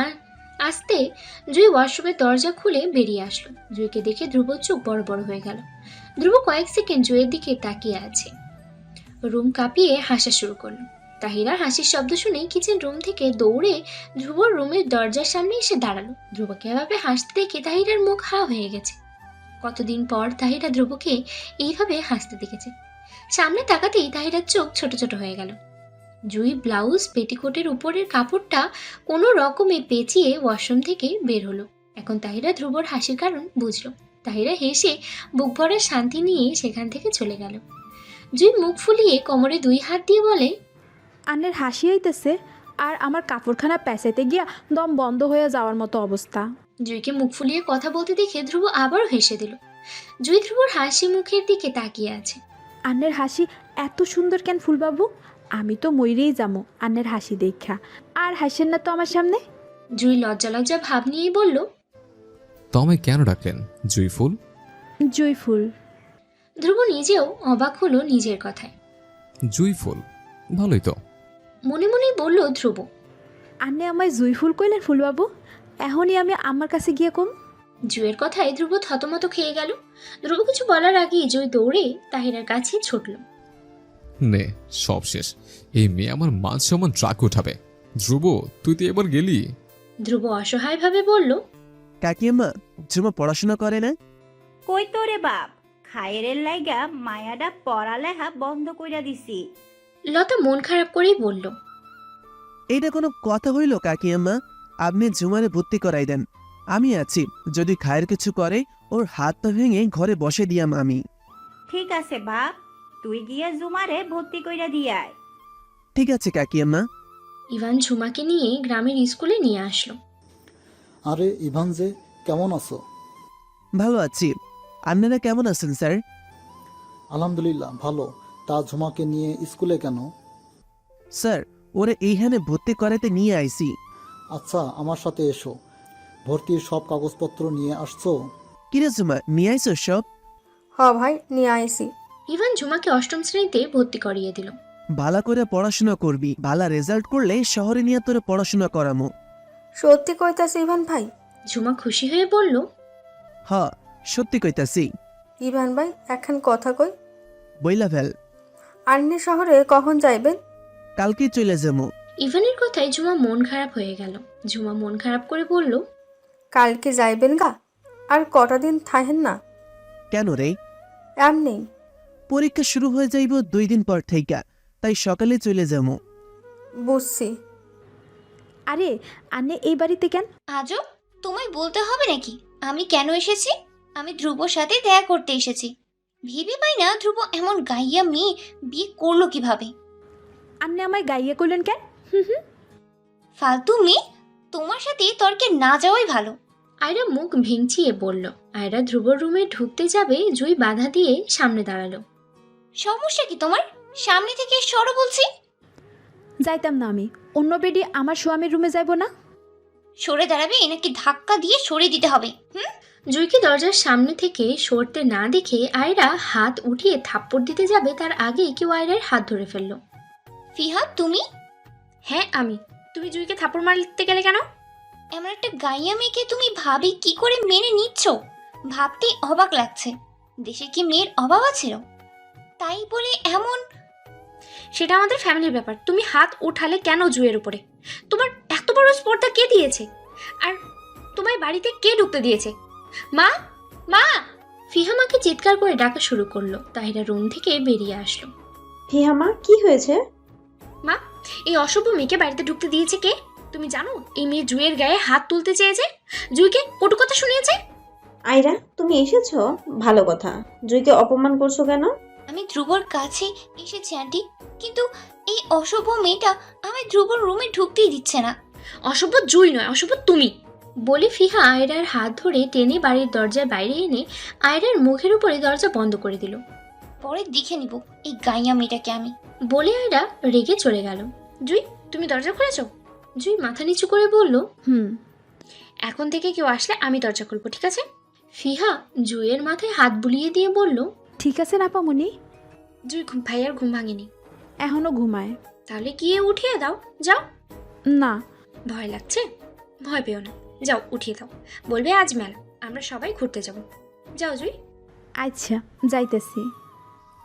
আসতে জুই ওয়াশরুমের দরজা খুলে বেরিয়ে আসলো। জুইকে দেখে ধ্রুবর চোখ বড় বড় হয়ে গেল। ধ্রুব কয়েক সেকেন্ড জুইয়ের দিকে তাকিয়ে আছে। রুম কাঁপিয়ে হাসা শুরু করলো। তাহিরা হাসির শব্দ শুনে কিচেন রুম থেকে দৌড়ে ধ্রুবর রুমের দরজার সামনে এসে দাঁড়ালো। ধ্রুবকে এভাবে হাসতে দেখে তাহিরার মুখ হা হয়ে গেছে। কতদিন পর তাহিরা ধ্রুবকে এইভাবে হাসতে দেখেছে। সামনে তাকাতেই তাহিরার চোখ ছোট ছোট হয়ে গেল। জুই ব্লাউজ পেটিকোটের উপরের কাপড়টা কোনো রকমে পেঁচিয়ে ওয়াশরুম থেকে বের হলো। এখন তাহিরা ধ্রুবর হাসির কারণ বুঝলো। তাহিরা হেসে বুক ভরা শান্তি নিয়ে সেখান থেকে চলে গেল। জুই মুখ ফুলিয়ে কোমরে 2 হাত দিয়ে বলে, আন্নের হাসি আইতেছে আর আমার কাপড়খানা পেঁচাইতে গিয়া দম বন্ধ হয়ে যাওয়ার মতো অবস্থা। জুইকে মুখ ফুলিয়ে কথা বলতে দেখে ধ্রুব আবারও হেসে দিল। জুই ধ্রুবর হাসি মুখের দিকে তাকিয়ে আছে। আন্নের হাসি এত সুন্দর কেন ফুলবাবু? আমি তো মইরেই যাবো আন্নের হাসি দেখা। আর হাসেন না তো আমার সামনে। জুই লজ্জা লজ্জা ভাব নিয়েই বলল, তোমায় কেন ডাকলেন জুই ফুল? জুই ফুল। ধ্রুব নিজেও অবাক হলো নিজের কথায়। জুই ফুল, ভালোই তো। মনে মনেই বলল ধ্রুব। আন্নে আমায় জুই ফুল কইলেন ফুলবাবু? এখনই আমি আমার কাছে গিয়ে কম। জুয়ের কথায় ধ্রুব থতমত খেয়ে গেল। ধ্রুব কিছু বলার আগেই জুই দৌড়ে তাহিরার কাছে ছুটল। নে, সব শেষ। এই মেয়ে আমার মান সম্মান ট্রাক উঠাবে। ধ্রুব, তুই তো এবার গেলি। ধ্রুব অসহায়ভাবে বলল, কাকিয়াম্মা, ঝুমা পড়াশোনা করে না? কই তোরে বাপ, খায়ের লাইগা মায়াডা পড়ালেখা বন্ধ কইরা দিছি। লতা মন খারাপ করেই বলল, এইটা কোনো কথা হইল কাকিয়াম্মা? আপনি ঝুমারে ভর্তি করাই দেন, আমি আছি। যদি খায়ের কিছু করে ওর হাত পা ভেঙে ঘরে বসে দিয়াম আমি। ঠিক আছে বাপ, তুই গিয়ে জুমারে ভর্তি কইরা দিয়ায়। ঠিক আছে কাকিয়াম্মা। ইভান ঝুমাকে নিয়ে গ্রামের স্কুলে নিয়ে আসলো। আরে ইভান যে, কেমন আছো? ভালো আছি, আপনারা কেমন আছেন স্যার? আলহামদুলিল্লাহ ভালো। তা ঝুমাকে নিয়ে স্কুলে কেন? স্যার, ওরে এইখানে ভর্তি করাতে নিয়ে আইছি। আচ্ছা, আমার সাথে এসো। ভর্তির সব কাগজপত্র নিয়ে আসছো? কিরে ঝুমা, নিয়ে আইছো সব? হ ভাই, নিয়ে আইছি। ইভান ঝুমাকে 8ম শ্রেণীতে ভর্তি করিয়ে দিল। ভালো করে পড়াশোনা করবি, ভালো রেজাল্ট করলে শহরে নিয়ে তোরে পড়াশোনা করামো। সত্যি কইতাছে ইভান ভাই? ঝুমা খুশি হয়ে বলল, হ, সত্যি কইতাছি। ইভান ভাই, এখন কথা কই। বইলা ফেল। আন্নে শহরে কখন যাইবেন? কালকেই চলে যাবো। ইভানের কথায় ঝুমা মন খারাপ হয়ে গেল। ঝুমা মন খারাপ করে বলল, কালকে যাইবেন গা? আর কটা দিন থাকেন না? কেন রে? এমনি। পরীক্ষা শুরু হয়ে যাইব 2 দিন পর থেকে, তাই সকালে চলে যাবো। বুঝছি। আরে আন্নে এই বাড়িতে কেন? আজও তোমায় বলতে হবে নাকি আমি কেন এসেছি? আমি ধ্রুবর সাথে দেখা করতে এসেছি। ভেবে পাই না ধ্রুব এমন গাইয়া মেয়ে বিয়ে করলো কিভাবে। আন্নে আমায় গাইয়ে করলেন কেন? ফালতু মেয়ে, তোমার সাথে তর্কে না যাওয়াই ভালো। আয়রা মুখ ভেঙচিয়ে বলল। আয়রা ধ্রুবর রুমে ঢুকতে যাবে, জুই বাধা দিয়ে সামনে দাঁড়ালো। সমস্যা কি তোমার? সামনে থেকে সরো বলছি। যাইতাম না আমি। অন্য বেডি আমার স্বামীর রুমে যাইব না? সরে দাঁড়াবে নাকি ধাক্কা দিয়ে সরে দিতে হবে? জুইকে দরজার সামনে থেকে সরতে না দেখে আয়রা হাত উঠিয়ে থাপ্পড় দিতে যাবে, তার আগেই কেউ আয়রার হাত ধরে ফেলল। ফিহাদ তুমি? হ্যাঁ আমি। তুমি জুইকে থাপ্পড় মারতে গেলে কেন? এমন একটা গাইয়া মেয়েকে তুমি ভাবি কি করে মেনে নিচ্ছ? ভাবতেই অবাক লাগছে। দেশে কি মেয়ের অভাব আছে? তাই বলে এমন। সেটা আমাদের ফ্যামিলির ব্যাপার। তুমি হাত উঠালে কেন জুয়ের উপরে? তোমার এত বড় স্পর্ধা কে দিয়েছে? আর তোমার বাড়িতে কে ঢুকতে দিয়েছে? মা, মা! ফিহামাকে চিৎকার করে ডাকা শুরু করলো। তাহিরা রুম থেকে বেরিয়ে আসলো। ফিহামা, কি হয়েছে? মা, এই অসভ্য মেয়েকে বাড়িতে ঢুকতে দিয়েছে কে? তুমি জানো এই মেয়ে জুয়ের গায়ে হাত তুলতে চেয়েছে, জুইকে কটু কথা শুনিয়েছে। আয়রা, তুমি এসেছো, ভালো কথা। জুইকে অপমান করছো কেন? আমি ধ্রুবর কাছে এসেছি আন্টি, কিন্তু এই অসভ্য মেয়েটা আমায় ধ্রুবর রুমে ঢুকতেই দিচ্ছে না। অসভ্য জুই নয়, অসভ্য তুমি। বলে ফিহা আয়রার হাত ধরে টেনে বাড়ির দরজার বাইরে এনে আয়রার মুখের উপরে দরজা বন্ধ করে দিল। পরে দেখে নিব এই গাইয়া মেয়েটাকে আমি। বলে আয়রা রেগে চলে গেল। জুই, তুমি দরজা খুলেছ? জুই মাথা নিচু করে বলল, এখন থেকে কেউ আসলে আমি দরজা খুলবো, ঠিক আছে? ফিহা জুইয়ের মাথায় হাত বুলিয়ে দিয়ে বলল, ঠিক আছে আপামনি। জুই ভাইয়ার ঘুম ভাঙেনি, এখনো ঘুমায়। তাহলে গিয়ে উঠিয়ে দাও, যাও। না। ভয় লাগছে? ভয় পেও না, যাও উঠিয়ে দাও। বলবে আজ মেলা, আমরা সবাই ঘুরতে যাব। যাও জুই। আচ্ছা, যাইতেছি।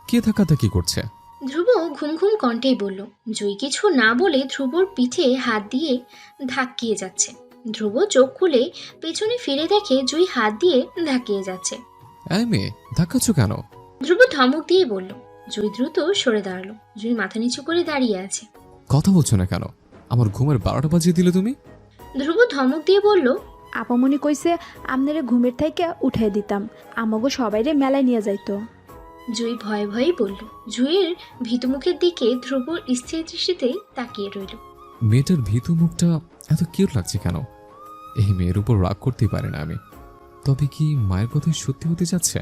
কে ধাক্কাধাক্কি করছে? ধ্রুব ঘুম ঘুম কণ্ঠেই বলল। জুই কিছু না বলে ধ্রুবর পিঠে হাত দিয়ে ধাক্কিয়ে যাচ্ছে। ধ্রুব চোখ খুলে পেছনে ফিরে দেখে জুই হাত দিয়ে ধাক্কিয়ে যাচ্ছে। এই মেয়ে, ধাক্কাচ্ছ কেন? ধ্রুব ধমক দিয়ে বলল। জুই দ্রুত সরে দাঁড়ালো। জুই মাথা নিচু করে দাঁড়িয়ে আছে। কথা বলছো না কেন? আমার ঘুমের 12টা বাজিয়ে দিলে তুমি। ধ্রুব ধমক দিয়ে বলল, আপামনি কইছে আপনারে ঘুমের থেকে উঠাই দিতাম, আমাগো সবাইরে মেলায় নিয়ে যাইতো। জুই ভয়ে ভয়েই বলল। জুইয়ের ভীতু মুখের দিকে ধ্রুব স্থির দৃষ্টিতে তাকিয়ে রইল। মেয়েটার ভীতু মুখটা এত কিউট লাগছে কেন? এই মেয়ের উপর রাগ করতেই পারি না আমি। তবে কি মায়ের কথাই সত্যি হতে যাচ্ছে?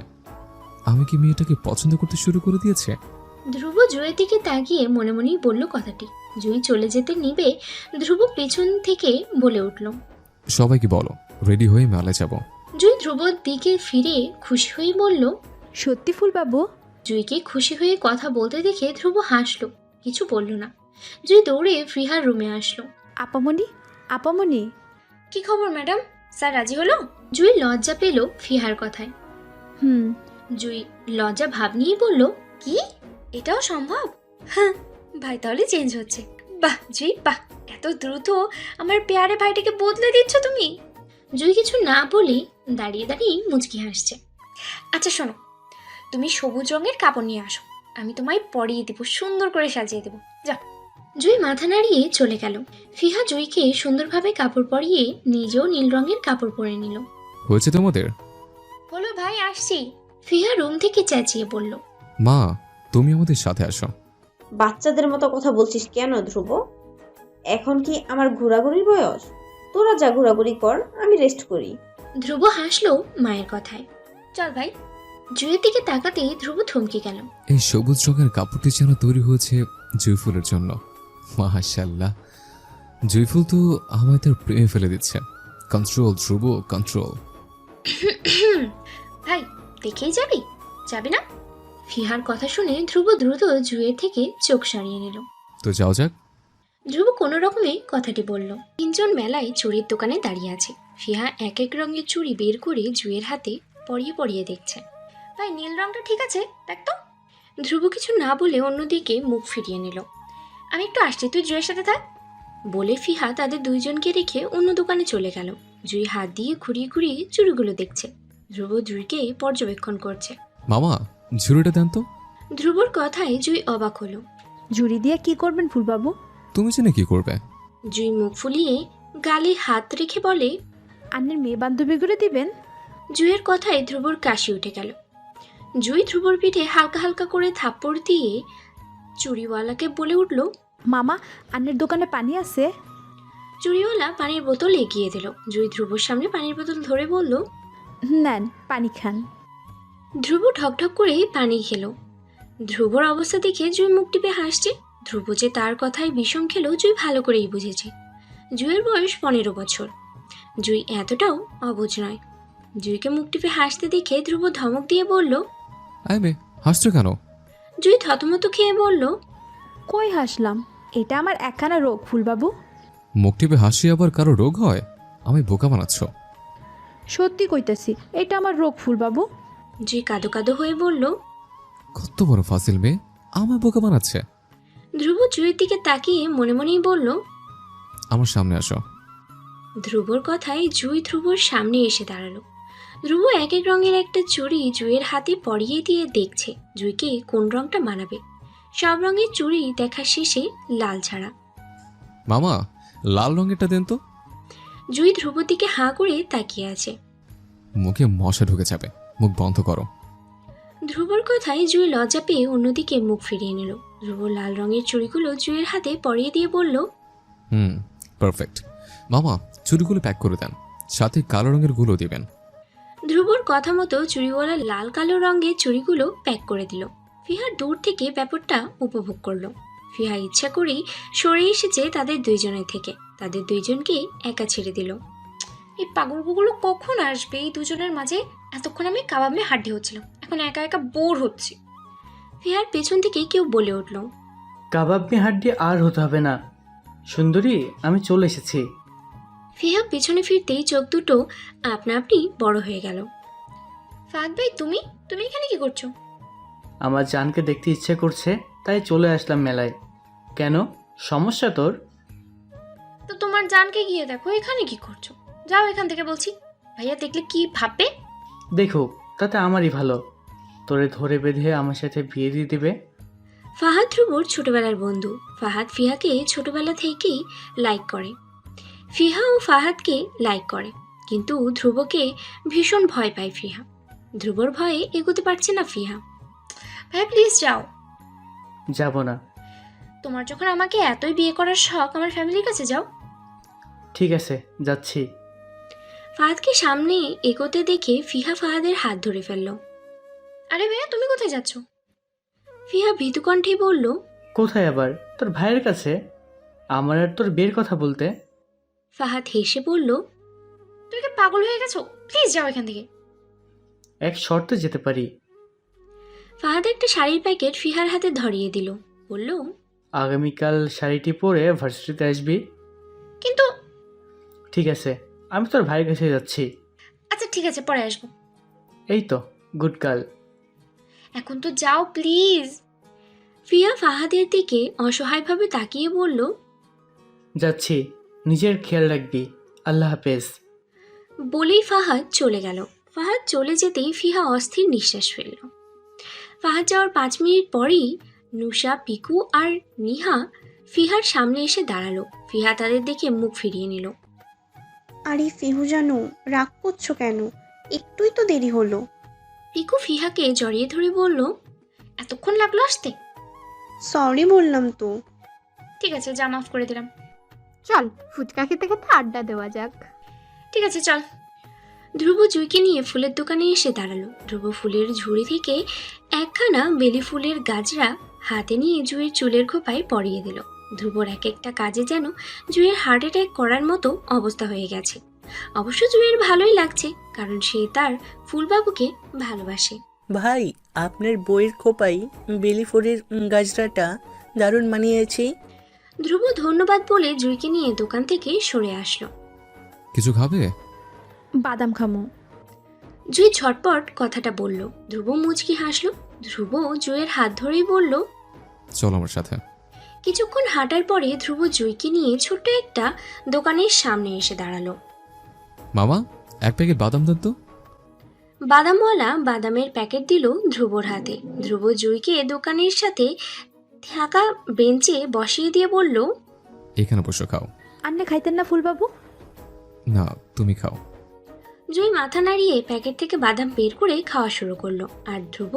আমি কি মেয়েটাকে পছন্দ করতে শুরু করে দিয়েছে? ধ্রুব জুয়ের দিকে তাকিয়ে মনে মনেই বলল কথাটি। জুই চলে যেতে নিবে, ধ্রুব পেছন থেকে বলে উঠল, সবাইকে বলো রেডি হয়ে মেলায় যাব। জুই ধ্রুবর দিকে ফিরে খুশি হয়ে বলল, সত্যি ফুলবাবু? জুইকে খুশি হয়ে কথা বলতে দেখে ধ্রুব হাসলো, কিছু বলল না। জুই দৌড়ে ফিহার রুমে আসলো। আপামনি, আপামনি। কি খবর ম্যাডাম? স্যার রাজি হলো? জুই লজ্জা পেল ফিহার কথায়। জুই লজ্জা ভাব নিয়ে বলল, কি এটাও সম্ভব? হ্যাঁ ভাই, তাহলে চেঞ্জ হচ্ছে। বাহ জুই বাহ, এত দ্রুত আমার পেয়ারে ভাইটাকে বদলে দিচ্ছ তুমি। জুই কিছু না বলে দাঁড়িয়ে দাঁড়িয়ে মুচকি হাসছে। আচ্ছা শোনো, তুমি সবুজ রঙের কাপড় নিয়ে আসো, আমি তোমায় পরিয়ে দেবো, সুন্দর করে সাজিয়ে দেবো। যাও। জুই মাথা নাড়িয়ে চলে গেল। ফিহা জুইকে সুন্দরভাবে কাপড় পরিয়ে নিজেও নীল রঙের কাপড় পরে নিল। হয়েছে তোমাদের? বলো ভাই, আসছি। ফিহা রুম থেকে চেঁচিয়ে বলল, মা তুমি আমাদের সাথে আসো। বাচ্চাদের মতো কথা বলছিস কেন ধ্রুব? এখন কি আমার ঘোরাঘুরির বয়স? তোরা যা ঘোরাঘুরি কর, আমি রেস্ট করি। ধ্রুব হাসলো মায়ের কথায়। চল ভাই। জুয়ের দিকে তাকাতেই ধ্রুব থমকে গেল। এই সবুজ রঙের কাপড়টি যেন তৈরি হয়েছে জুইফুলের জন্য। মাশাআল্লাহ, জুইফুল তো আমায় তার প্রেমে ফেলে দিচ্ছে। কন্ট্রোল ধ্রুব, কন্ট্রোল। ভাই দেখেই যাবি? যাবি না? ফিহার কথা শুনে ধ্রুব দ্রুত জুয়ের থেকে চোখ সরিয়ে নিল। তো যাও যাক। ধ্রুব কোনো রকমে কথাটি বলল। তিনজন মেলায় চুড়ির দোকানে দাঁড়িয়ে আছে। ফিহা এক এক রঙের চুড়ি বের করে জুয়ের হাতে পরিয়ে পরিয়ে দেখছে। ভাই নীল রংটা ঠিক আছে, দেখ তো। ধ্রুব কিছু না বলে অন্যদিকে মুখ ফিরিয়ে নিল। আমি একটু আসছি, তুই জুয়ের সাথে থাক বলে ফিহা তাদের দুইজনকে রেখে অন্য দোকানে চলে গেল। জুই হাত দিয়ে ঘুরিয়ে ঘুরিয়ে চুড়িগুলো দেখছে। ধ্রুব জুইকে পর্যবেক্ষণ করছে। মামা ঝুড়িটা দেন তো। ধ্রুবর কথায় জুই অবাক হলো। ঝুড়ি দিয়ে কি করবেন ফুলবাবু? তুমি জেনে কি করবে? জুই মুখ ফুলিয়ে গালে হাত রেখে বলে, আন্নের মেয়ে বান্ধবীগুলো দিবেন। জুইয়ের কথায় ধ্রুবর কাশি উঠে গেল। জুই ধ্রুবর পিঠে হালকা হালকা করে থাপ্পড় দিয়ে চুড়িওয়ালাকে বলে উঠল, মামা আন্নের দোকানে পানি আছে? চুড়িওয়ালা পানির বোতল এগিয়ে দিল। জুই ধ্রুবর সামনে পানির বোতল ধরে বলল, নেন পানি খান। ধ্রুব ঠকঠক করে পানি খেলো। ধ্রুবর অবস্থা দেখে জুই মুখ টিপে হাসছে। ধ্রুব যে তার কথায় বিষম খেলো জুই ভালো করেই বুঝেছে। জুইয়ের বয়স 15 বছর। জুই এতটাও অবুঝ নয়। জুইকে মুখ টিপে হাসতে দেখে ধ্রুব ধমক দিয়ে বলল, আয় মে, হাসছো কেন? জুই থতমত খেয়ে বলল, কই হাসলাম? এটা আমার একখানা রোগ ফুলবাবু। মুখ টিপে হাসি আবার কারো রোগ হয়? আমি বোকা বানাচ্ছ? সত্যি কইতেছি, এটা আমার রোগ ফুলবাবু। জুই কাঁদো কাঁদো হয়ে বলল। কত বড় ফাসিল মেয়ে, আমায় বোকা বানাচ্ছে। ধ্রুব জুইয়ের দিকে তাকিয়ে মনে মনেই বলল, আমার সামনে আসো। ধ্রুবর কথায় জুই ধ্রুবর সামনে এসে দাঁড়ালো। ধ্রুব এক এক রঙের একটা চুড়ি জুইয়ের হাতে পরিয়ে দিয়ে দেখছে জুইকে কোন রংটা মানাবে। সব রঙের চুড়ি দেখা শেষে লাল ছাড়া। মামা লাল রঙেরটা দেন তো। জুই ধ্রুবর দিকে হাঁ করে তাকিয়ে আছে। মুখে মশা ঢুকে যাবে, মুখ বন্ধ করো। ধ্রুবর কথায় জুই লজ্জা পেয়ে অন্যদিকে মুখ ফিরিয়ে নিল। ধ্রুব লাল রঙের চুড়িগুলো জুইয়ের হাতে পরিয়ে দিয়ে বলল, পারফেক্ট। মামা চুড়িগুলো প্যাক করে দেন, সাথে কালো রঙের গুলো দিবেন। ধ্রুবর কথা মতো চুড়িওয়ালা লাল কালো রঙের চুড়িগুলো প্যাক করে দিল। ফিহা দূর থেকে ব্যাপারটা উপভোগ করলো। ফিহা ইচ্ছা করেই সরে এসেছে তাদের দুইজনের থেকে। তাদের দুইজনকে একা ছেড়ে দিল। এই পাগলগুলো কখন আসবে এই দুজনের মাঝে? এতক্ষণ আমি কাবাব মে হাড্ডি হচ্ছিলাম, এখন একা একা বোর হচ্ছি। ফিহার পেছন থেকে কেউ বলে উঠল, কাবাব মে হাড্ডি আর হতে হবে না সুন্দরী, আমি চলে এসেছি। ফিহা পেছনে ফিরতেই চোখ দুটো আপনা আপনি বড় হয়ে গেল। ফাহাদ ভাই, তুমি তুমি এখানে কি করছো? আমার জানকে দেখতে ইচ্ছে করছে, তাই চলে আসলাম মেলায়। কেন, সমস্যা তোর? তো তোমার জানকে গিয়ে দেখো, এখানে কি করছো? যাও এখান থেকে বলছি, ভাইয়া দেখলে কি ভাববে? দেখুক, তাতে আমারই ভালো। তোরে ধরে বেঁধে আমার সাথে বিয়ে দিয়ে দেবে। ফাহাদ ধ্রুবর ছোটবেলার বন্ধু। ফাহাদ ফিহাকে ছোটবেলা থেকেই লাইক করে। ফিহাও ফাহাদকে লাইক করে, কিন্তু ধ্রুবকে ভীষণ ভয় পায় ফিহা। ধ্রুবর ভয়ে এগোতে পারছে না ফিহা। ভাইয়া প্লিজ যাও। যাব না। তোমার যখন আমাকে এতই বিয়ে করার শখ, আমার ফ্যামিলির কাছে যাও। ঠিক আছে, যাচ্ছি। ফাহাদকে সামনে এগোতে দেখে ফিহা ফাহাদের হাত ধরে ফেলল। আরে ভাইয়া, তুমি কোথায় যাচ্ছ? ফিহা ভীতু কণ্ঠে বলল, কোথায় আবার? তোর ভাইয়ের কাছে। আমার আর তোর বিয়ের কথা বলতে। ফাহাদ হেসে বলল, তুমি কি পাগল হয়ে গেছো? প্লিজ যাও এখান থেকে। এক শর্তে যেতে পারি। ফাহাদ একটা শাড়ির প্যাকেট ফিহার হাতে ধরিয়ে দিল। বলল, আগামীকাল শাড়িটি পরে ভার্সিটিতে আসবি। কিন্তু ঠিক আছে, আমি তোর ভাইয়ের কাছে যাচ্ছি। আচ্ছা ঠিক আছে, পরে আসবো। এই তো, গুড গার্ল। এখন তো যাও প্লিজ। ফিয়া ফাহাদের দিকে অসহায়ভাবে তাকিয়ে বলল, যাচ্ছি, নিজের খেয়াল রাখবি। আল্লাহ হাফেজ। বলেই ফাহাদ চলে গেল। ফাহাদ চলে যেতেই ফিহা অস্থির নিঃশ্বাস ফেলল। ফাহাদ যাওয়ার 5 মিনিট পরেই নুসা, পিকু আর নিহা ফিহার সামনে এসে দাঁড়ালো। ফিহা তাদের দেখে মুখ ফিরিয়ে নিল। আরে ফিহু জানো, রাগ করছো কেন? একটুই তো দেরি হলো। পিকু ফিহাকে জড়িয়ে ধরে বলল, এতক্ষণ লাগলো আসতে? সরি বললাম তো। ঠিক আছে, যা, মাফ করে দিলাম। চল ফুচকা খেতে খেতে আড্ডা দেওয়া যাক। ঠিক আছে চল। ধ্রুব জুইকে নিয়ে ফুলের দোকানে এসে দাঁড়ালো। ধ্রুব ফুলের ঝুড়ি থেকে একখানা বেলি ফুলের গাজরা হাতে নিয়ে জুইয়ের চুলের খোপায় পরিয়ে দিল। ধ্রুবর এক একটা কাজে যেন জুইয়ের হার্ট অ্যাটাক করার মতো অবস্থা হয়ে গেছে। অবশ্য জুইয়ের ভালোই লাগছে, কারণ সে তার ফুলবাবুকে ভালোবাসে। ভাই, আপনার বইয়ের খোপায় বেলি ফুলের গাজরাটা দারুণ মানিয়েছে। ধ্রুব ধন্যবাদ বলে জুইকে নিয়ে দোকান থেকে সরে আসলো। কিছু খাবে? বাদাম খামো। জুই ঝটপট কথাটা বলল। ধ্রুব মুচকি হাসলো। ধ্রুব জুঁয়ের হাত ধরেই বলল, চল আমার সাথে। কিছুক্ষণ হাঁটার পরে ধ্রুব জুঁইকে নিয়ে ছোট্ট একটা দোকানের সামনে এসে দাঁড়ালো। মামা, এক প্যাকেট বাদাম দেন তো। বাদামওয়ালা বাদামের প্যাকেট দিল ধ্রুবর হাতে। ধ্রুব জুঁইকে দোকানের সাথে থাকা বেঞ্চে বসিয়ে দিয়ে বলল, এখানে বসে খাও। আন্নে খাইতেন না ফুলবাবু? না, তুমি খাও। জুঁই মাথা নাড়িয়ে প্যাকেট থেকে বাদাম বের করে খাওয়া শুরু করলো, আর ধ্রুব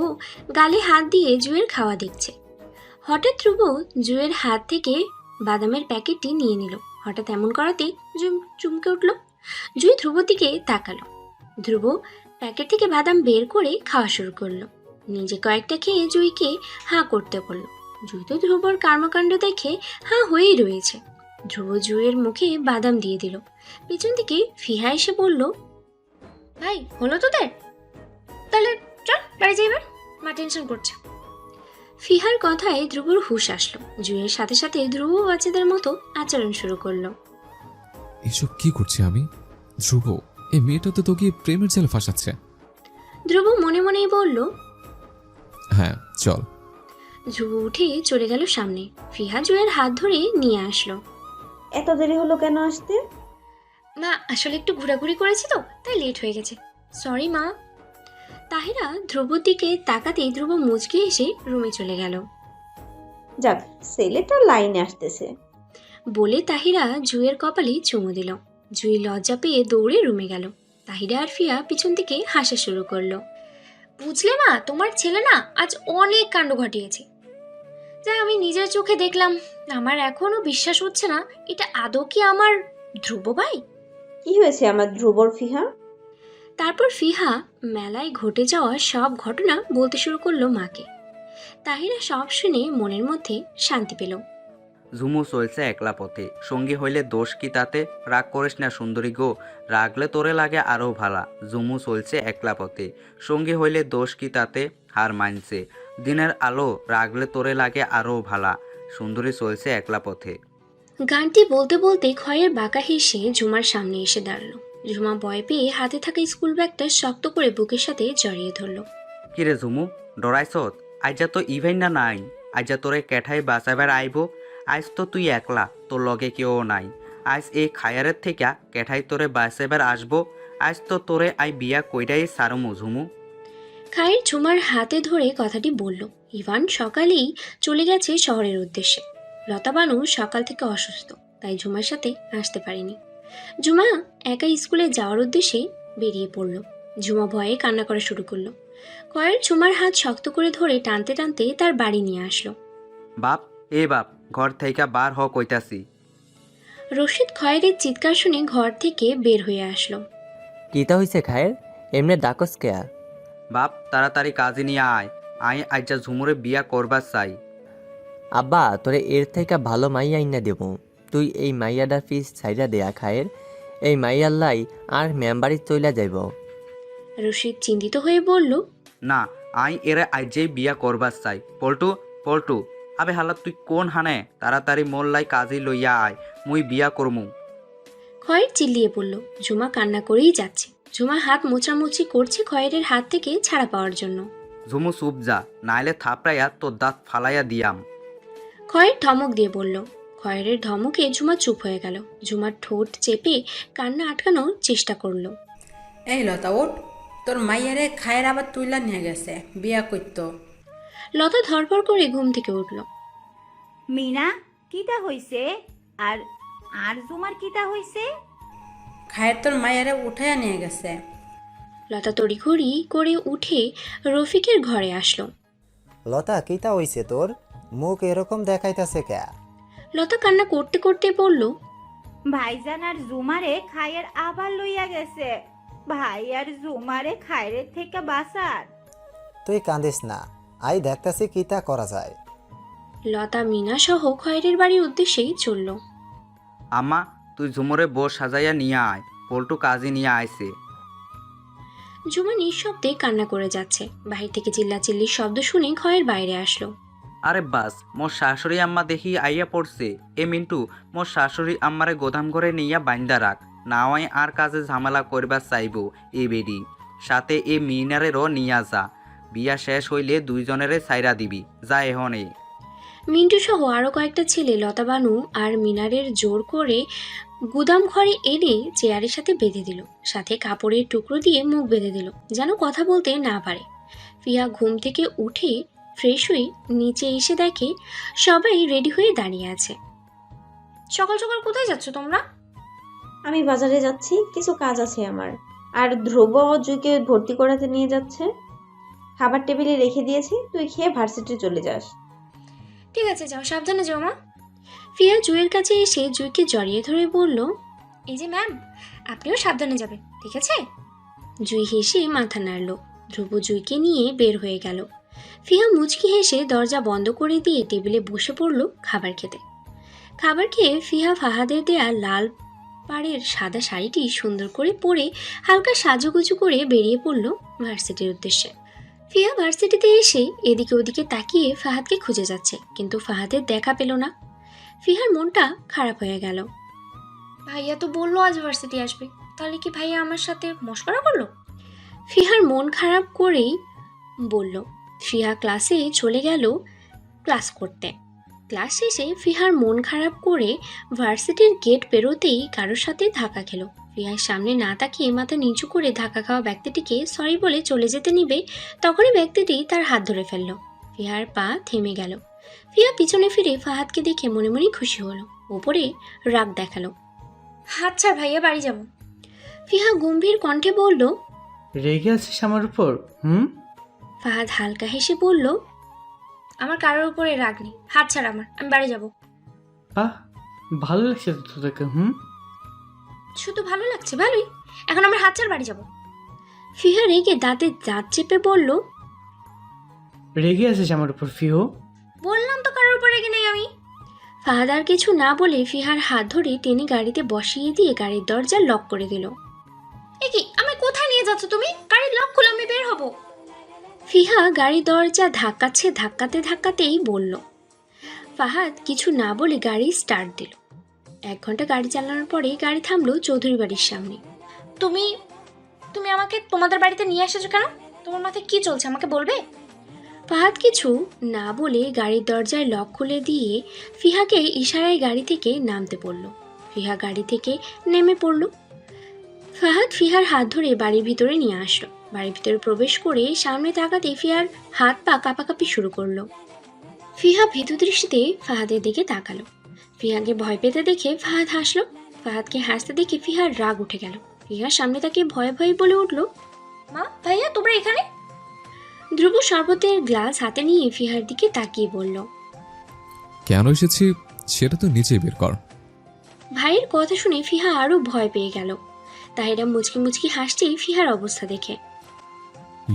গালে হাত দিয়ে জুঁয়ের খাওয়া দেখছে। হঠাৎ ধ্রুব জুঁয়ের হাত থেকে বাদামের প্যাকেটটি নিয়ে নিল। হঠাৎ এমন করাতে চমকে উঠল। জুঁই ধ্রুবর দিকে তাকালো। ধ্রুব প্যাকেট থেকে বাদাম বের করে খাওয়া শুরু করলো। নিজে কয়েকটা খেয়ে জুঁইকে হাঁ করতে বলল। জুঁই তো ধ্রুবর কর্মকাণ্ড দেখে হাঁ হয়েই রয়েছে। ধ্রুব জুঁইয়ের মুখে বাদাম দিয়ে দিল। পিছন থেকে ফিহা এসে বলল, ভাই হলো তোদের? তাহলে চল বাড়ি যাই, এবার মা টেনশন করছে। ফিহার কথায় ধ্রুবর হুঁশ আসলো। জুঁইয়ের সাথে সাথে ধ্রুব বাচ্চাদের মতো আচরণ শুরু করলো। এসব কি করছি আমি? ধ্রুব, এই মেয়েটা তো তোকে প্রেমের জালে ফাঁসাচ্ছে। ধ্রুব মনে মনেই বলল, হ্যাঁ চল। ধ্রুব উঠে চলে গেল সামনে। ফিহা জুঁইয়ের হাত ধরে নিয়ে আসলো। এত দেরি হলো কেন আসতে? মা, আসলে একটু ঘোরাঘুরি করেছি তো, তাই লেট হয়ে গেছে। সরি মা। তাহিরা ধ্রুবর দিকে তাকাতেই ধ্রুব মুচকে এসে রুমে চলে গেল। যাক, ছেলেটা লাইনে আসতেছে। বলে তাহিরা জুঁইয়ের কপালে চুমু দিল। জুঁই লজ্জা পেয়ে দৌড়ে রুমে গেল। তাহিরা আর ফিয়া পিছন থেকে হাসা শুরু করলো। বুঝলে মা, তোমার ছেলে না আজ অনেক কাণ্ড ঘটিয়েছে, যা আমি নিজের চোখে দেখলাম। আমার এখনো বিশ্বাস হচ্ছে না এটা আদৌ কি আমার ধ্রুব ভাই। কি হয়েছে আমার ধ্রুবর, ফিহা? তারপর ফিহা মেলায় ঘটে যাওয়া সব ঘটনা বলতে শুরু করলো মাকে। তাহিরা সব শুনে মনের মধ্যে শান্তি পেল। ঝুমু চলছে একলা পথে, সঙ্গী হইলে দোষ কি তাতে? রাগ করিস না সুন্দরী গো, রাগলে তোরে লাগে আরও ভালা। ঝুমু চলছে একলা পথে, সঙ্গী হইলে দোষ কি তাতে? হার মানছে দিনের আলো, রাগলে তোরে লাগে আরও ভালা। সুন্দরী চলছে একলা পথে। গানটি বলতে বলতে খয়ের বাঁকা হেসে ঝুমার সামনে এসে দাঁড়ালো। ঝুমা ভয় পেয়ে হাতে থাকা স্কুল ব্যাগটা শক্ত করে বুকের সাথে জড়িয়ে ধরলো। কিরে ঝুমু, ডরাইছত? আইজা তো ইভেন না নাই, আইজা তোরে কেঠাই বাঁচাবার আইব। আজ তো তুই একলা, তোর লগে কেউ নাই। আজ এই খায়ারের থেকে কেঠাই তোরে বাঁচাবার আসবো। আজ তো তোরে আই বিয়া কইরাই সারমু ঝুমু। খায়ের ঝুমার হাতে ধরে কথাটি বলল। ইভান সকালেই চলে গেছে শহরের উদ্দেশ্যে। লতা বানু সকাল থেকে অসুস্থ, তাই ঝুমার সাথে আসতে পারেনি। ঝুমা একা স্কুলে যাওয়ার উদ্দেশ্যে বেরিয়ে পড়ল। ঝুমা ভয়ে কান্না করা শুরু করলো। খয়ের ঝুমার হাত শক্ত করে ধরে টানতে টানতে তার বাড়ি নিয়ে আসলো। বাপ, এ বাপ, ঘর থেকে বার হ কইতাছি। রশিদ খয়েরের চিৎকার শুনে ঘর থেকে বের হয়ে আসলো। কিতা হইছে খায়ের? এমনি ডাকস কেয়া? বাপ, তাড়াতাড়ি কাজে নিয়ে আয়। আইজা ঝুমুরে বিয়া করবার চাই। আব্বা, তোরে এর থেকে ভালো মাইয়া আইনা দেব। তুই এই মাইয়াটার ফিস ছাইরা দেয়া খায়ের। এই মাইয়াল্লাই আর মেম্বারি চইলা যাইব। রশিদ চিন্তিত হয়ে বলল, না, এরে আইজেই বিয়া করবার চাই। পল্টু, পল্টু, আবে হালা তুই কোন হানে? তাড়াতাড়ি মোল্লাই কাজে লইয়া আয়, মুই বিয়া করমু। খয়ের চিল্লিয়ে পড়ল। ঝুমা কান্না করেই যাচ্ছে। ঝুমা হাত মোচামুচি করছে খয়েরের হাত থেকে ছাড়া পাওয়ার জন্য। ঝুমু চুপ যা, নাইলে থাপড়াইয়া তোর দাঁত ফালাইয়া দিয়াম। খয়ের ধমক দিয়ে বলল। খয়েরের ধমকে ঝুমা চুপ হয়ে গেল। ঝুমার ঠোঁট চেপে কান্না আটকানোর চেষ্টা করলো। এই লতা, ওঠ, তোর মাইয়ারে খায়ের আবার তুইলা নিয়ে গেছে বিয়া করত। লতা ধরপড় করে ঘুম থেকে উঠল। মিনা, কিটা হইছে? আর আর জুমার কিটা হইছে? খায়ের তোর মাইয়ারে উঠাইয়া নিয়ে গেছে। লতা তড়িঘড়ি করে উঠে রফিকের ঘরে আসলো। লতা, কিতা হইছে তোর? মুখ এরকম দেখাইতাছে কে? লতা কান্না করতে করতে বলল, ভাইজান আর জুমারে খায়ের আবার লইয়া গেছে। ভাই আর জুমারে খায়ের থেকে বাঁচার। তুই কাঁদিস না, আই দেখতাছি কিতা করা যায়। লতা মিনা সহ খয়েরের বাড়ির উদ্দেশ্যেই চলল। আম্মা, তুই ঝুমুরে বোস সাজাইয়া নিয়ে আয়, পল্টু কাজে নিয়ে আইছে। ঝুমা নিঃশব্দে কান্না করে যাচ্ছে। বাহির থেকে চিল্লাচিল্লির শব্দ শুনে খয়ের বাইরে আসলো। আরে বাস, মোর শাশুড়ি আম্মা দেখি আইয়া পড়ছে। এ মিন্টু, মোর শাশুড়ি আম্মারে গোদাম ঘরে নিয়া বাইন্দা রাখ, নাওয়াই আর কাজে ঝামেলা করবার চাইব। এ বেডি সাথে এ মিনারেরও নিয়া যা। বিয়া শেষ হইলে দুইজনেরে সাইরা দিবি, যা এহনে। মিন্টু সহ আরও কয়েকটা ছেলে লতাবানু আর মিনারের জোর করে গুদাম ঘরে এনে চেয়ারের সাথে বেঁধে দিল, সাথে কাপড়ের টুকরো দিয়ে মুখ বেঁধে দিল যেন কথা বলতে না পারে। ফিয়া ঘুম থেকে উঠে ফ্রেশ হয়ে নিচে এসে দেখে সবাই রেডি হয়ে দাঁড়িয়ে আছে। সকাল সকাল কোথায় যাচ্ছ তোমরা? আমি বাজারে যাচ্ছি, কিছু কাজ আছে আমার। আর ধ্রুব জুইকে ভর্তি করাতে নিয়ে যাচ্ছে। খাবার টেবিলে রেখে দিয়েছি, তুই খেয়ে ভার্সিটি চলে যাস। ঠিক আছে, যাও, সাবধানে যাও মা। ফিয়া জুয়ের কাছে এসে জুইকে জড়িয়ে ধরে বলল, এই যে ম্যাম, আপনিও সাবধানে যাবেন, ঠিক আছে? জুই হেসে মাথা নাড়ল। ধ্রুব জুইকে নিয়ে বের হয়ে গেল। ফিয়া মুচকি হেসে দরজা বন্ধ করে দিয়ে টেবিলে বসে পড়ল খাবার খেতে। খাবার খেয়ে ফিয়া ফাহাদের দেয়া লাল পাড়ের সাদা শাড়িটি সুন্দর করে পরে হালকা সাজুগুজু করে বেরিয়ে পড়ল ভার্সিটির উদ্দেশ্যে। ফিয়া ভার্সিটিতে এসে এদিকে ওদিকে তাকিয়ে ফাহাদকে খুঁজে যাচ্ছে, কিন্তু ফাহাদের দেখা পেল না। ফিহার মনটা খারাপ হয়ে গেল। ভাইয়া তো বললো আজ ভার্সিটি আসবে, তাহলে কি ভাইয়া আমার সাথে মশকরা করলো? ফিহার মন খারাপ করেই বলল। ফিহা ক্লাসে চলে গেল ক্লাস করতে। ক্লাস শেষে ফিহার মন খারাপ করে ভার্সিটির গেট পেরোতেই কারোর সাথে ধাক্কা খেল। ফিহার সামনে না তাকিয়ে মাথা নিচু করে ধাক্কা খাওয়া ব্যক্তিটিকে সরি বলে চলে যেতে নিবে, তখনই ব্যক্তিটি তার হাত ধরে ফেলল। ফিহার পা থেমে গেল। ফিহা পিছনে ফিরে ফাহাদকে দেখে মনে মনে খুশি হলো, ওপরে রাগ দেখালো। হাত ছাড় ভাইয়া, বাড়ি যাবো। ফিহা গম্ভীর কণ্ঠে বলল, রেগে আছিস আমার উপর? ফাহাদ হালকা হেসে বলল, আমার কারোর উপরে রাগ নেই, হাত ছাড় আমার, আমি বাড়ি যাবো। আহ, ভালো লাগছে তো তোদেরকে? শুধু ভালো লাগছে? ভালোই, এখন আমার হাত ছাড়, বাড়ি যাবো। ফিহা রেগে দাঁতে দাঁত চেপে বলল, রেগে আছিস আমার উপর ফিহো? বললাম তো কারোর উপর রেগে নেই আমি। ফাহাদ আর কিছু না বলে ফিহার হাত ধরে টেনে গাড়িতে বসিয়ে দিয়ে গাড়ির দরজা লক করে দিল। এ কি, আমি কোথায় নিয়ে যাচ্ছ তুমি? গাড়ির লক খুলে আমি বের হবো। ফিহা গাড়ির দরজা ধাক্কাতেই বলল। ফাহাদ কিছু না বলে গাড়ি স্টার্ট দিল। 1 ঘন্টা গাড়ি চালানোর পরে গাড়ি থামলো চৌধুরী বাড়ির সামনে। তুমি তুমি আমাকে তোমাদের বাড়িতে নিয়ে এসেছো কেন? তোমার মাথায় কি চলছে আমাকে বলবে? ফাহাদ কিছু না বলে গাড়ির দরজায় লক খুলে দিয়ে ফিহাকে ইশারায় গাড়ি থেকে নামতে বলল। ফিহা গাড়ি থেকে নেমে পড়ল। ফাহাদ ফিহার হাত ধরে বাড়ির ভিতরে নিয়ে আসলো। বাড়ির ভিতরে প্রবেশ করে সামনে তাকাতে ফিহার হাত পা কাঁপাকাঁপি শুরু করলো। ফিহা ভীতু দৃষ্টিতে ফাহাদের দিকে তাকালো। ফিহাকে ভয় পেতে দেখে ফাহাদ হাসলো। ফাহাদকে হাসতে দেখে ফিহার রাগ উঠে গেল। ফিহার সামনে তাকে ভয়ে ভয়ে বলে উঠল, মা, ভাইয়া তোমরা এখানে? ধ্রুব শরবতের গ্লাস হাতে নিয়ে ফিহার দিকে তাকিয়ে বলল, কেন এসেছি সেটা তো নিজেই বের কর। ভাইয়ের কথা শুনে ফিহা আরো ভয় পেয়ে গেল। তাহিরা মুচকি মুচকি হাসছেই ফিহার অবস্থা দেখে।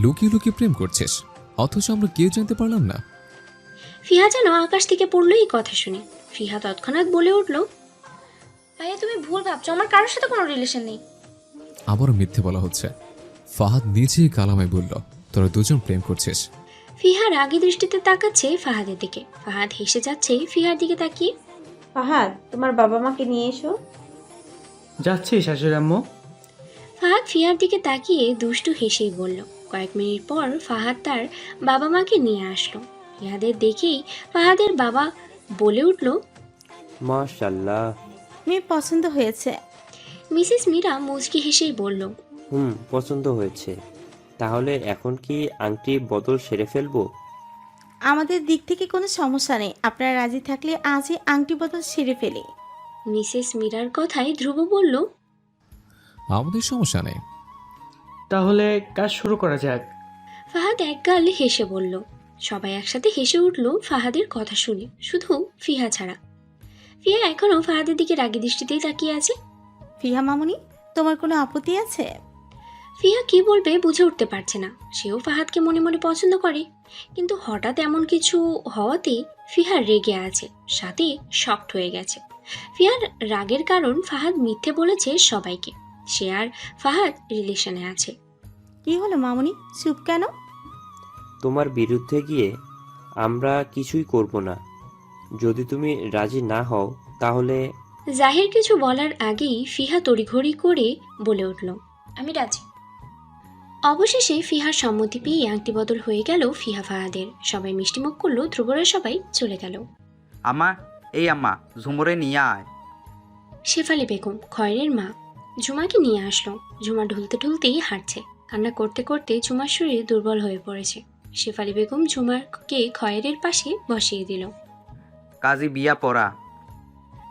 লুকিয়ে লুকিয়ে প্রেম করছিস, অথচ আমরা কেউ জানতে পারলাম না। ফিহা যেন আকাশ থেকে পড়লো এই কথা শুনে। ফিহা তৎক্ষণাৎ বলে উঠল, ভাইয়া তুমি ভুল ভাবছো, আমার কারোর সাথে কোনো রিলেশন নেই। আবারও মিথ্যে বলা হচ্ছে। ফাহাদ নিজেই কালামায় বলল, তোরা দুজন প্রেম করছিস। ফিহা রাগী দৃষ্টিতে তাকাচ্ছে ফাহাদের দিকে। ফাহাদ হেসে যাচ্ছে ফিহার দিকে তাকিয়ে। ফাহাদ, তোমার বাবা মাকে নিয়ে এসো। যাচ্ছি শাশুড়ি আম্মু। ফাহাদ ফিহার দিকে তাকিয়ে দুষ্টু হেসেই বলল। কয়েক মিনিট পর ফাহাদ তার বাবা মাকে নিয়ে আসলো। ফিহাদের দেখেই ফাহাদের বাবা বলে উঠল, মাশাআল্লাহ, মেয়ে পছন্দ হয়েছে। মিসেস মীরা মুচকি হেসেই বলল, পছন্দ হয়েছে। তাহলে এখন কি আংটি বদল সেরে ফেলবো? আমাদের দিক থেকে কোনো সমস্যা নেই, আপনারা রাজি থাকলে আজই আংটি বদল সেরে ফেলি। মিসেস মীরার কথায় ধ্রুব বলল, আমাদের সমস্যা নেই। তাহলে কাজ শুরু করা যাক। ফাহাদ একগাল হেসে বলল। সবাই একসাথে হেসে উঠল ফাহাদের কথা শুনে, শুধু ফিহা ছাড়া। ফিহা এখনো ফাহাদের দিকে রাগী দৃষ্টিতেই তাকিয়ে আছে। ফিহা মামুনি, তোমার কোনো আপত্তি আছে? ফিহা কি বলবে বুঝে উঠতে পারছে না। সেও ফাহাদকে মনে মনে পছন্দ করে, কিন্তু হঠাৎ এমন কিছু হওয়াতে ফিহা রেগে আছে, সাথে শকড হয়ে গেছে। ফিহার রাগের কারণ ফাহাদ মিথ্যে বলেছে সবাইকে, সে আর ফাহাদ রিলেশনে আছে। কি হলো মামুনি, চুপ কেন? তোমার বিরুদ্ধে গিয়ে আমরা কিছুই করব না। যদি তুমি রাজি না হও তাহলে। জাহির কিছু বলার আগেই ফিহা তড়িঘড়ি করে বলে উঠল, আমি রাজি। অবশেষে ফিহার সম্মতি পেয়ে আংটি বদল হয়ে গেল ফিহা ফাহাদের। সবাই মিষ্টিমুখ করলো, ধ্রুবরা সবাই চলে গেল। আম্মা, এই আম্মা, ঝুমুরে নিয়ে আয়। শেফালি বেগম, খয়েরের মা, ঝুমাকে নিয়ে আসলো। ঝুমা ঢুলতে ঢুলতেই হাঁটছে। কান্না করতে করতে ঝুমার শরীর দুর্বল হয়ে পড়েছে। শেফালি বেগম ঝুমাকে খয়েরের পাশে বসিয়ে দিল। কাজী বিয়া পড়া।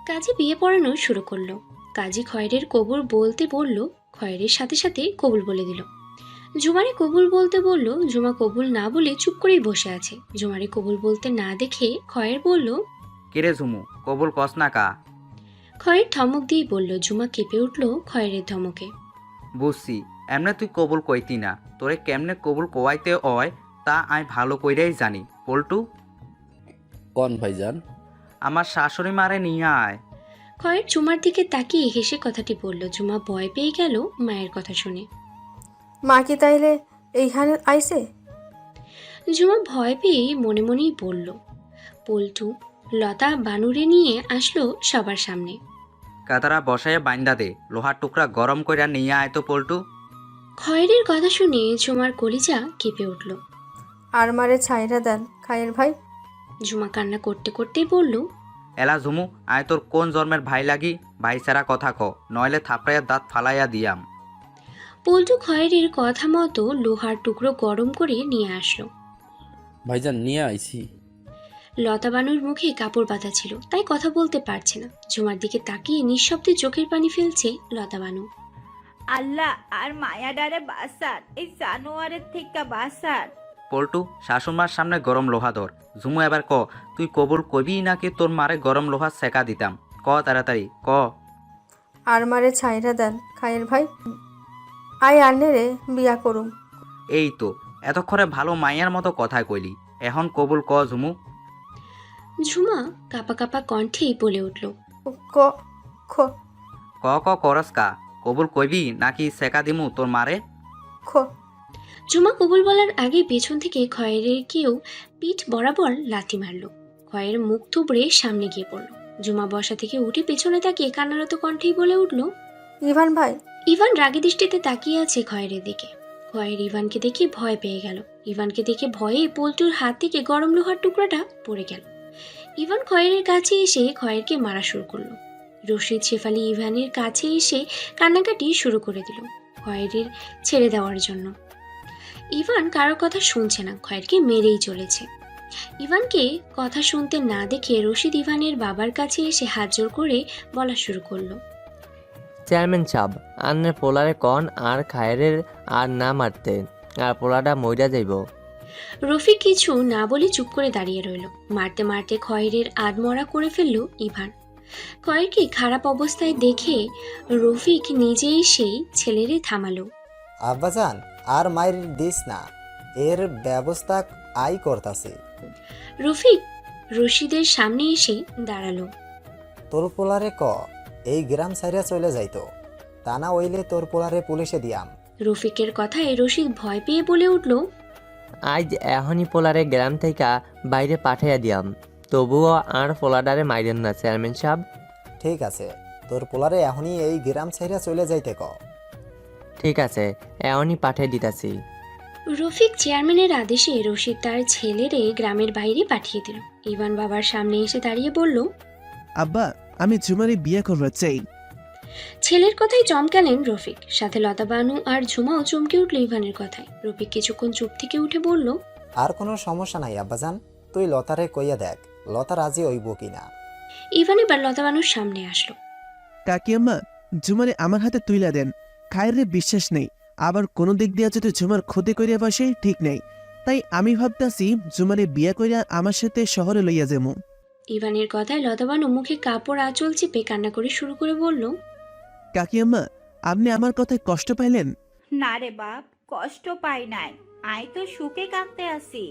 কাজী বিয়ে পড়ানো শুরু করলো। কাজী খয়েরের কবুল বলতে বলল, খয়েরের সাথে সাথে কবুল বলে দিল। ঝুমারে কবুল বলতে বলল, ঝুমা কবুল না বলে চুপ করেই বসে আছে। ঝুমারে কবুল বলতে না দেখে খয়ের বলল, কিরে ঝুমু, কবুল কস না কা? খয়ের ধমক দিয়েই বলল। ঝুমা কেঁপে উঠল খয়েরের ধমকে। বুঝছি, এমনে তুই কবুল কইতি না, তোরে কেমনে কবুল কোয়াইতে হয় তা আমি ভালো কইরাই জানি। পল্টু, কন ভাইজান? আমার শাশুড়ি মারে নিয়ে আয়। খয়ের ঝুমার দিকে তাকিয়ে হেসে কথাটি বলল। ঝুমা ভয় পেয়ে গেল মায়ের কথা শুনে। মা কি তাইলে এইখানে আইছে? ঝুমা ভয় পেয়ে মনে মনেই বলল। পল্টু লতা বানুরে নিয়ে আসলো সবার সামনে। কাতারা বসায় বাইন্দা দে, লোহার টুকরা গরম কইরা নিয়ে আয় তো পল্টু। খয়েরের কথা শুনে ঝুমার কলিজা কেঁপে উঠল। আর মারে ছাইরা দেন খায়ের ভাই। ঝুমা কান্না করতে করতেই বলল, এলা ঝুমু, আয় তোর কোন জন্মের ভাই লাগি? ভাই ছাড়া কথা ক, নইলে থাপড়াইয়া দাঁত ফালাইয়া দিয়াম। পল্টু খয়েরের কথা মতো লোহার টুকরো গরম করে নিয়ে আসলো। ভাইজান নিয়ে আইছি। লতা বানুর মুখে কাপড় বাঁধা ছিল, তাই কথা বলতে পারছে না। ঝুমার দিকে তাকিয়ে নিঃশব্দে চোখের পানি ফেলছে লতা বানু। আল্লাহ আর মায়াডারে বাসার, এই জানোয়ারের থেকে বাসার। পল্টু, শাশুড়মার সামনে গরম লোহা ধর। ঝুমু, এবার ক, তুই কবুল কবি নাকি তোর মারে গরম লোহা সেকা দিতাম? ক তাড়াতাড়ি ক। আর মারে ছাইরা দেন খায়ের ভাই। আই আন্নে রে বিয়া করুম। এই তো এতক্ষণে ভালো মাইয়ার মতো কথা কইলি, এখন কবুল ক ঝুমু। ঝুমা কাপা কাপা কণ্ঠেই বলে উঠল, ক খ ক ক করস কা, কবুল কইবি নাকি সেকা দিমু তোর মারে? খ। ঝুমা কবুল বলার আগে পেছন থেকে খয়েরের কেউ পিঠ বরাবর লাথি মারল। খয়ের মুখ থুবড়ে সামনে গিয়ে পড়ল। ঝুমা বসা থেকে উঠে পেছনে তাকিয়ে কান্নারত কণ্ঠেই বলে উঠল, ইভান ভাই। ইভান রাগী দৃষ্টিতে তাকিয়ে আছে খয়েরের দিকে। খয়ের ইভানকে দেখে ভয় পেয়ে গেল। ইভানকে দেখে ভয়ে পল্টুর হাত থেকে গরম লোহার টুকরাটা পড়ে গেল। ইভান খয়েরের কাছে এসে খয়েরকে মারা শুরু করলো। রশিদ শেফালি ইভানের কাছে এসে কান্নাকাটি শুরু করে দিল খয়েরের ছেড়ে দেওয়ার জন্য। ইভান কারোর কথা শুনছে না, খয়েরকে মেরেই চলেছে। ইভানকে কথা শুনতে না দেখে রশিদ ইভানের বাবার কাছে এসে হাত জোর করে বলা শুরু করলো, চেয়ারম্যান সাহেব, আন্নের পোলারে কন আর খায়েরের আর না মারতে, আর পোলাটা মইরা যাইব। রফিক কিছু না বলে চুপ করে দাঁড়িয়ে রইল। মারতে মারতে খয়েরের আধমরা করে ফেলল ইভান। খয়েরকে খারাপ অবস্থায় দেখে রফিক নিজেই সেই ছেলেরে থামালো। আব্বাজান, আর মাইর দিস না, এর ব্যবস্থা আই করতাছি। রফিক রশিদের সামনে এসে দাঁড়ালো। তোর পোলারে ক এই গ্রাম সাইরা চলে যাইতো, তা না হইলে তোর পোলারে পুলিশে দিয়াম। রফিকের কথায় রশিদ ভয় পেয়ে বলে উঠল, আজ এখনই পোলারে গ্রাম থেকে বাইরে পাঠাইয়া দিয়াম, তবুও আর পোলাডারে মাইরেন না চেয়ারম্যান সাহেব। ঠিক আছে, তোর পোলারে এখনই এই গ্রাম সাইরা চলে যাইতে ক। ঠিক আছে, এখনই পাঠিয়ে দিতাছি। রফিক চেয়ারম্যানের আদেশে রশিদ তার ছেলেরে গ্রামের বাইরে পাঠিয়ে দিল। ইভান বাবার সামনে এসে দাঁড়িয়ে বলল, আব্বা, আমি ঝুমারে বিয়ে করতে চাই। ছেলের কথাই চমকালেন রফিক, সাথে লতা বানু আর ঝুমাও চমকে উঠল ইভানের কথায়। রফিক কিছুক্ষণ চুপ থেকে উঠে বলল, আর কোনো সমস্যা নাই আব্বাজান, তুই লতারে কইয়া দেখ লতা রাজি হইব কিনা। ইভান এবার লতা বানুর সামনে আসলো। কাকিয়াম্মা, ঝুমারে আমার হাতে তুইলা দেন। খায়ের বিশ্বাস নেই, আবার কোনো দিক দিয়া যদি ঝুমার ক্ষতি করিয়া বসে ঠিক নেই, তাই আমি ভাবতাছি ঝুমারে বিয়া করিয়া আমার সাথে শহরে লইয়া যাবো। ইভানের কথায় লতা বানু মুখে কাপড় আঁচল চেপে কান্না করে শুরু করে বলল, কাকিয়াম্মা, আপনি আমার কথায় কষ্ট পাইলেন? না রে বাপ, কষ্ট পাই নাই, আই তো সুখে কাঁদতে আসি।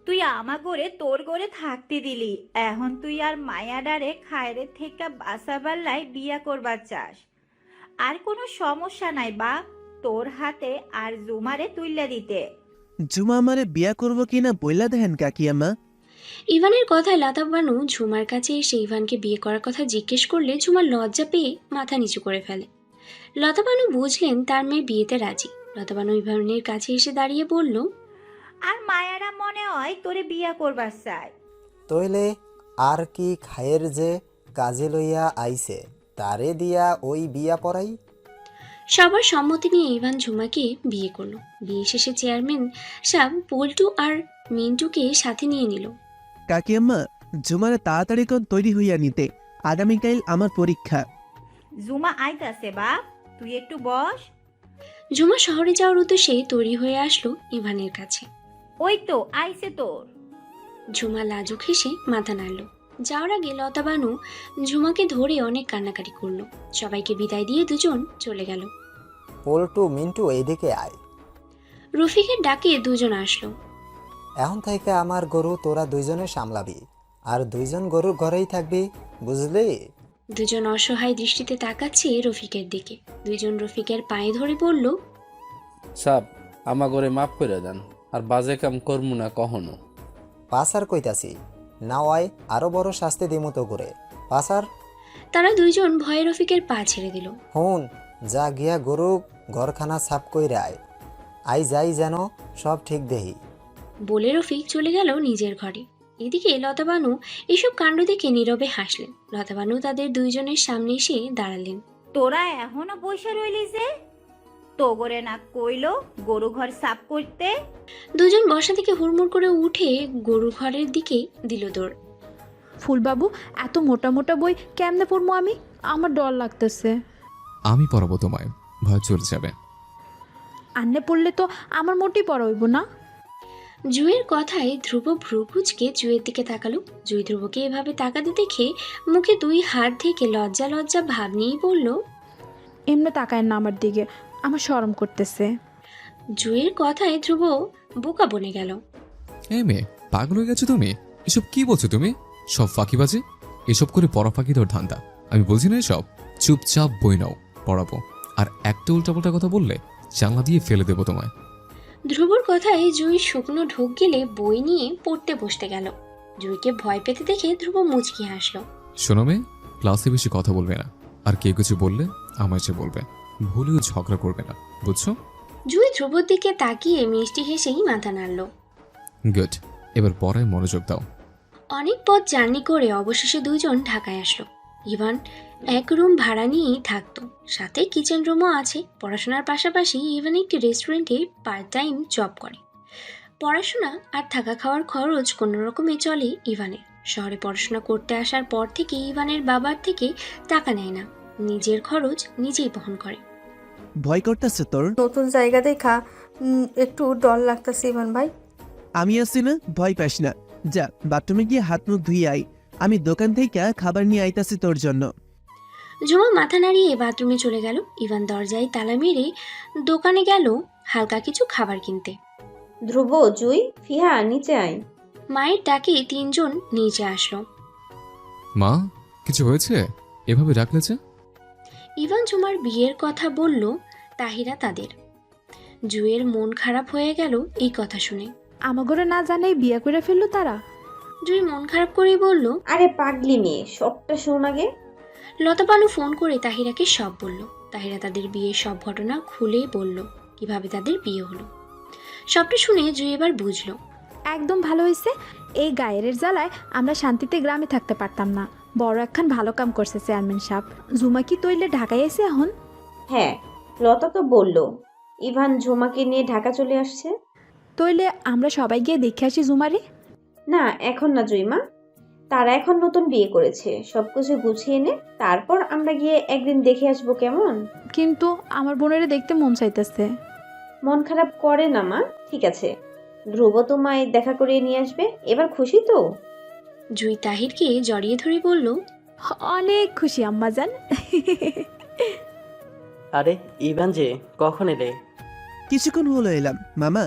তুই আমা করে তোর করে থাকতে দিলি, এখন তুই আর মায়াডারে খায়রের থেকে বাঁচাবার লাই বিয়া করবার চাস। আর কোনো সমস্যা নাই বাপ, তোর হাতে আর জুমারে তুইলা দিতে। ঝুমা আমারে বিয়া করবো কিনা বইলা দেখেন কাকিয়াম্মা। ইভানের কথায় লতা বানু ঝুমার কাছে এসে ইভানকে বিয়ে করার কথা জিজ্ঞেস করলে ঝুমা লজ্জা পেয়ে মাথা নিচু করে ফেলে। লতা বানু বুঝলেন তার মেয়ে বিয়েতে রাজি। লতাবানু ইভানের কাছে এসে দাঁড়িয়ে বলল, আর মায়ারা মনে হয় তোরে বিয়া করবার চায়। তইলে আর কি খায়ের যে কাজে লইয়া আইছে তারে দিয়া ওই বিয়া পড়াই। সবার সম্মতি নিয়ে ইভান ঝুমাকে বিয়ে করলো। বিয়ে শেষে চেয়ারম্যান সাহেব পল্টু আর মিন্টুকে সাথে নিয়ে নিল। কাকিয়াম্মা, ঝুমারে তাড়াতাড়ি কোন তৈরি হইয়া নিতে, আগামীকাল আমার পরীক্ষা। জুমা আইতাছে বাপ, তুই একটু বস। ঝুমা শহরে যাওয়ার উদ্দেশ্যে তৈরি হয়ে আসলো ইভানের কাছে। ওই তো আইছে তোর। ঝুমা লাজুক হেসে মাথা নাড়ল। যাওয়ার আগে লতাবানু ঝুমাকে ধরে অনেক কান্নাকাটি করলো। সবাইকে বিদায় দিয়ে দুজন চলে গেল। পল্টু, মিন্টু এইদিকে আয়। রফিকের ডাকে দুজন আসলো। এখন থেকে আমার গরু তোরা দুইজনে সামলাবি, আর দুইজন গরুর ঘরেই থাকবি, বুঝলি? দুজন অসহায় দৃষ্টিতে তাকাচ্ছে রফিকের দিকে। দুইজন রফিকের পায়ে ধরে বলল, সাব আমা করে মাফ করে দেন, আর বাজে কাম করমু না কখনো। পাসার কইতাছি না, ওয়াই আরো বড় শাস্তি দিমু তো করে পাসার। তারা দুইজন ভয়ে রফিকের পা ছেড়ে দিল। হুন, যা গিয়া গরু ঘরখানা সাফ কইরা আই যাই যেন সব ঠিক দেহি। বলে রফিক চলে গেল নিজের ঘরে। এদিকে লতাবানু এসব কাণ্ড দেখে নীরবে হাসলেন। লতাবানু তাদের দুইজনের সামনে এসে দাঁড়ালেন। তোরা এখনো বসে রইলি যে? তোগরে না কইলো গরু ঘর সাফ করতে? দুজন বসা থেকে হুড়মুড় করে উঠে গরু ঘরের দিকে দিল দৌড়। ফুলবাবু, এত মোটা মোটা বই কেমনে পড়বো আমি? আমার ডর লাগতেছে। আমি পড়াবো তোমায়, ভয় চলে যাবে। আন্নে পড়লে তো আমার মোটেই পড়া হইব না। জুয়ের কথায় ধ্রুব ভ্রু কুঁচকে জুয়ের দিকে তাকালো। জুই ধ্রুবকে এভাবে তাকাতে দেখে মুখে দুই হাত থেকে লজ্জা লজ্জা ভাব নিয়েই বলল, এমনি তাকায় না আমার দিকে, আমার শরম করতেছে। জুয়ের কথায় ধ্রুব বোকা বনে গেল। এই মেয়ে, পাগল হয়ে গেছো তুমি? এসব কি বলছো তুমি? সব ফাঁকিবাজি। এসব করে পড়া ফাঁকি তোর ধান্দা। আমি বলছি না এসব। চুপচাপ বই নাও, পড়াবো। আর একটা উল্টাপাল্টা কথা বললে জানলা দিয়ে ফেলে দেবো তোমায়। ধ্রুবর কথায় জুই শুকনো ঢোক গেলে বই নিয়ে পড়তে বসতে গেল। জুইকে ভয় পেতে দেখে ধ্রুব মুচকি হাসলো। শোনো মেয়ে, ক্লাসে বেশি কথা বলবে না, আর কে কিছু বললে আমায় সে বলবে। ভুলেও ঝগড়া করবে না, বুঝছো? জুই ধ্রুবর দিকে তাকিয়ে মিষ্টি হেসেই মাথা নাড়ল। গুড, এবার পড়ায় মনোযোগ দাও। অনেক পথ জার্নি করে অবশেষে দুইজন ঢাকায় আসলো। ইভান এক রুম ভাড়া নিয়েই থাকতো, সাথে কিচেন রুমও আছে। পড়াশোনার পাশাপাশি ইভান একটি রেস্টুরেন্টে পার্ট টাইম জব করে। পড়াশোনা আর থাকা খাওয়ার খরচ কোনো রকমে চলে ইভানের। শহরে পড়াশোনা করতে আসার পর থেকে ইভানের বাবার থেকে টাকা নেয় না, নিজের খরচ নিজেই বহন করে। ভয় করতেছে তোর? নতুন জায়গা দেখা একটু ডর লাগতেছে ইভান ভাই। আমি আছি না, ভয় পাস না। যা বাথরুমে গিয়ে হাত মুখ ধুয়ে আই, আমি দোকান থেকে খাবার নিয়ে আইতাছি তোর জন্য। জুমা মাথা নাড়িয়ে বাথরুমে চলে গেল। ইভান দরজায় তালা মেরে দোকানে গেল হালকা কিছু খাবার কিনতে। ধ্রুব, জুই, ফিহা, নিচে আয়। মায়ের ডাকে তিনজন নিচে আসলো। মা, কিছু হয়েছে? এভাবে ডাকলে যে? ইভান ঝুমার বিয়ের কথা বলল তাহিরা তাদের। জুয়ের মন খারাপ হয়ে গেল এই কথা শুনে। আমাগরে না জানাই বিয়ে করে ফেললো তারা। জুই মন খারাপ করেই বলল, আরে পাগলি মেয়ে, সবটা শোন আগে। লতাবানু ফোন করে তাহিরাকে সব বলল। তাহিরা তাদের বিয়ের সব ঘটনা খুলে বলল, কিভাবে তাদের বিয়ে হলো। সবটা শুনে জুই এবার বুঝলো। একদম ভালো হয়েছে। এই গায়ের জ্বালায় আমরা শান্তিতে গ্রামে থাকতে পারতাম না। বড় একখান ভালো কাম করছে চেয়ারম্যান সাহেব। ঝুমা কি তৈলে ঢাকায় এসে এখন? হ্যাঁ, লতা তো বলল ইভান ঝুমাকে নিয়ে ঢাকা চলে আসছে। তৈলে আমরা সবাই গিয়ে দেখে আসি ঝুমারে। না, এখন না জুইমা, তারা এখন নতুন বিয়ে করেছে। সবকিছু গুছিয়ে নে, তারপর আমরা গিয়ে একদিন দেখে আসবো, কেমন? কিন্তু আমার বোনের দেখতে মন চাইতেছে। মন খারাপ করে না মা, ঠিক আছে। ধ্রুব তোমায় দেখা করিয়ে নিয়ে আসবে। এবার খুশি তো? জুই তাহিরকে জড়িয়ে ধরে বলল, অনেক খুশি আম্মাজান। আরে ইভান যে, কখন এলে? কিছুক্ষণ হলো এলাম মামা।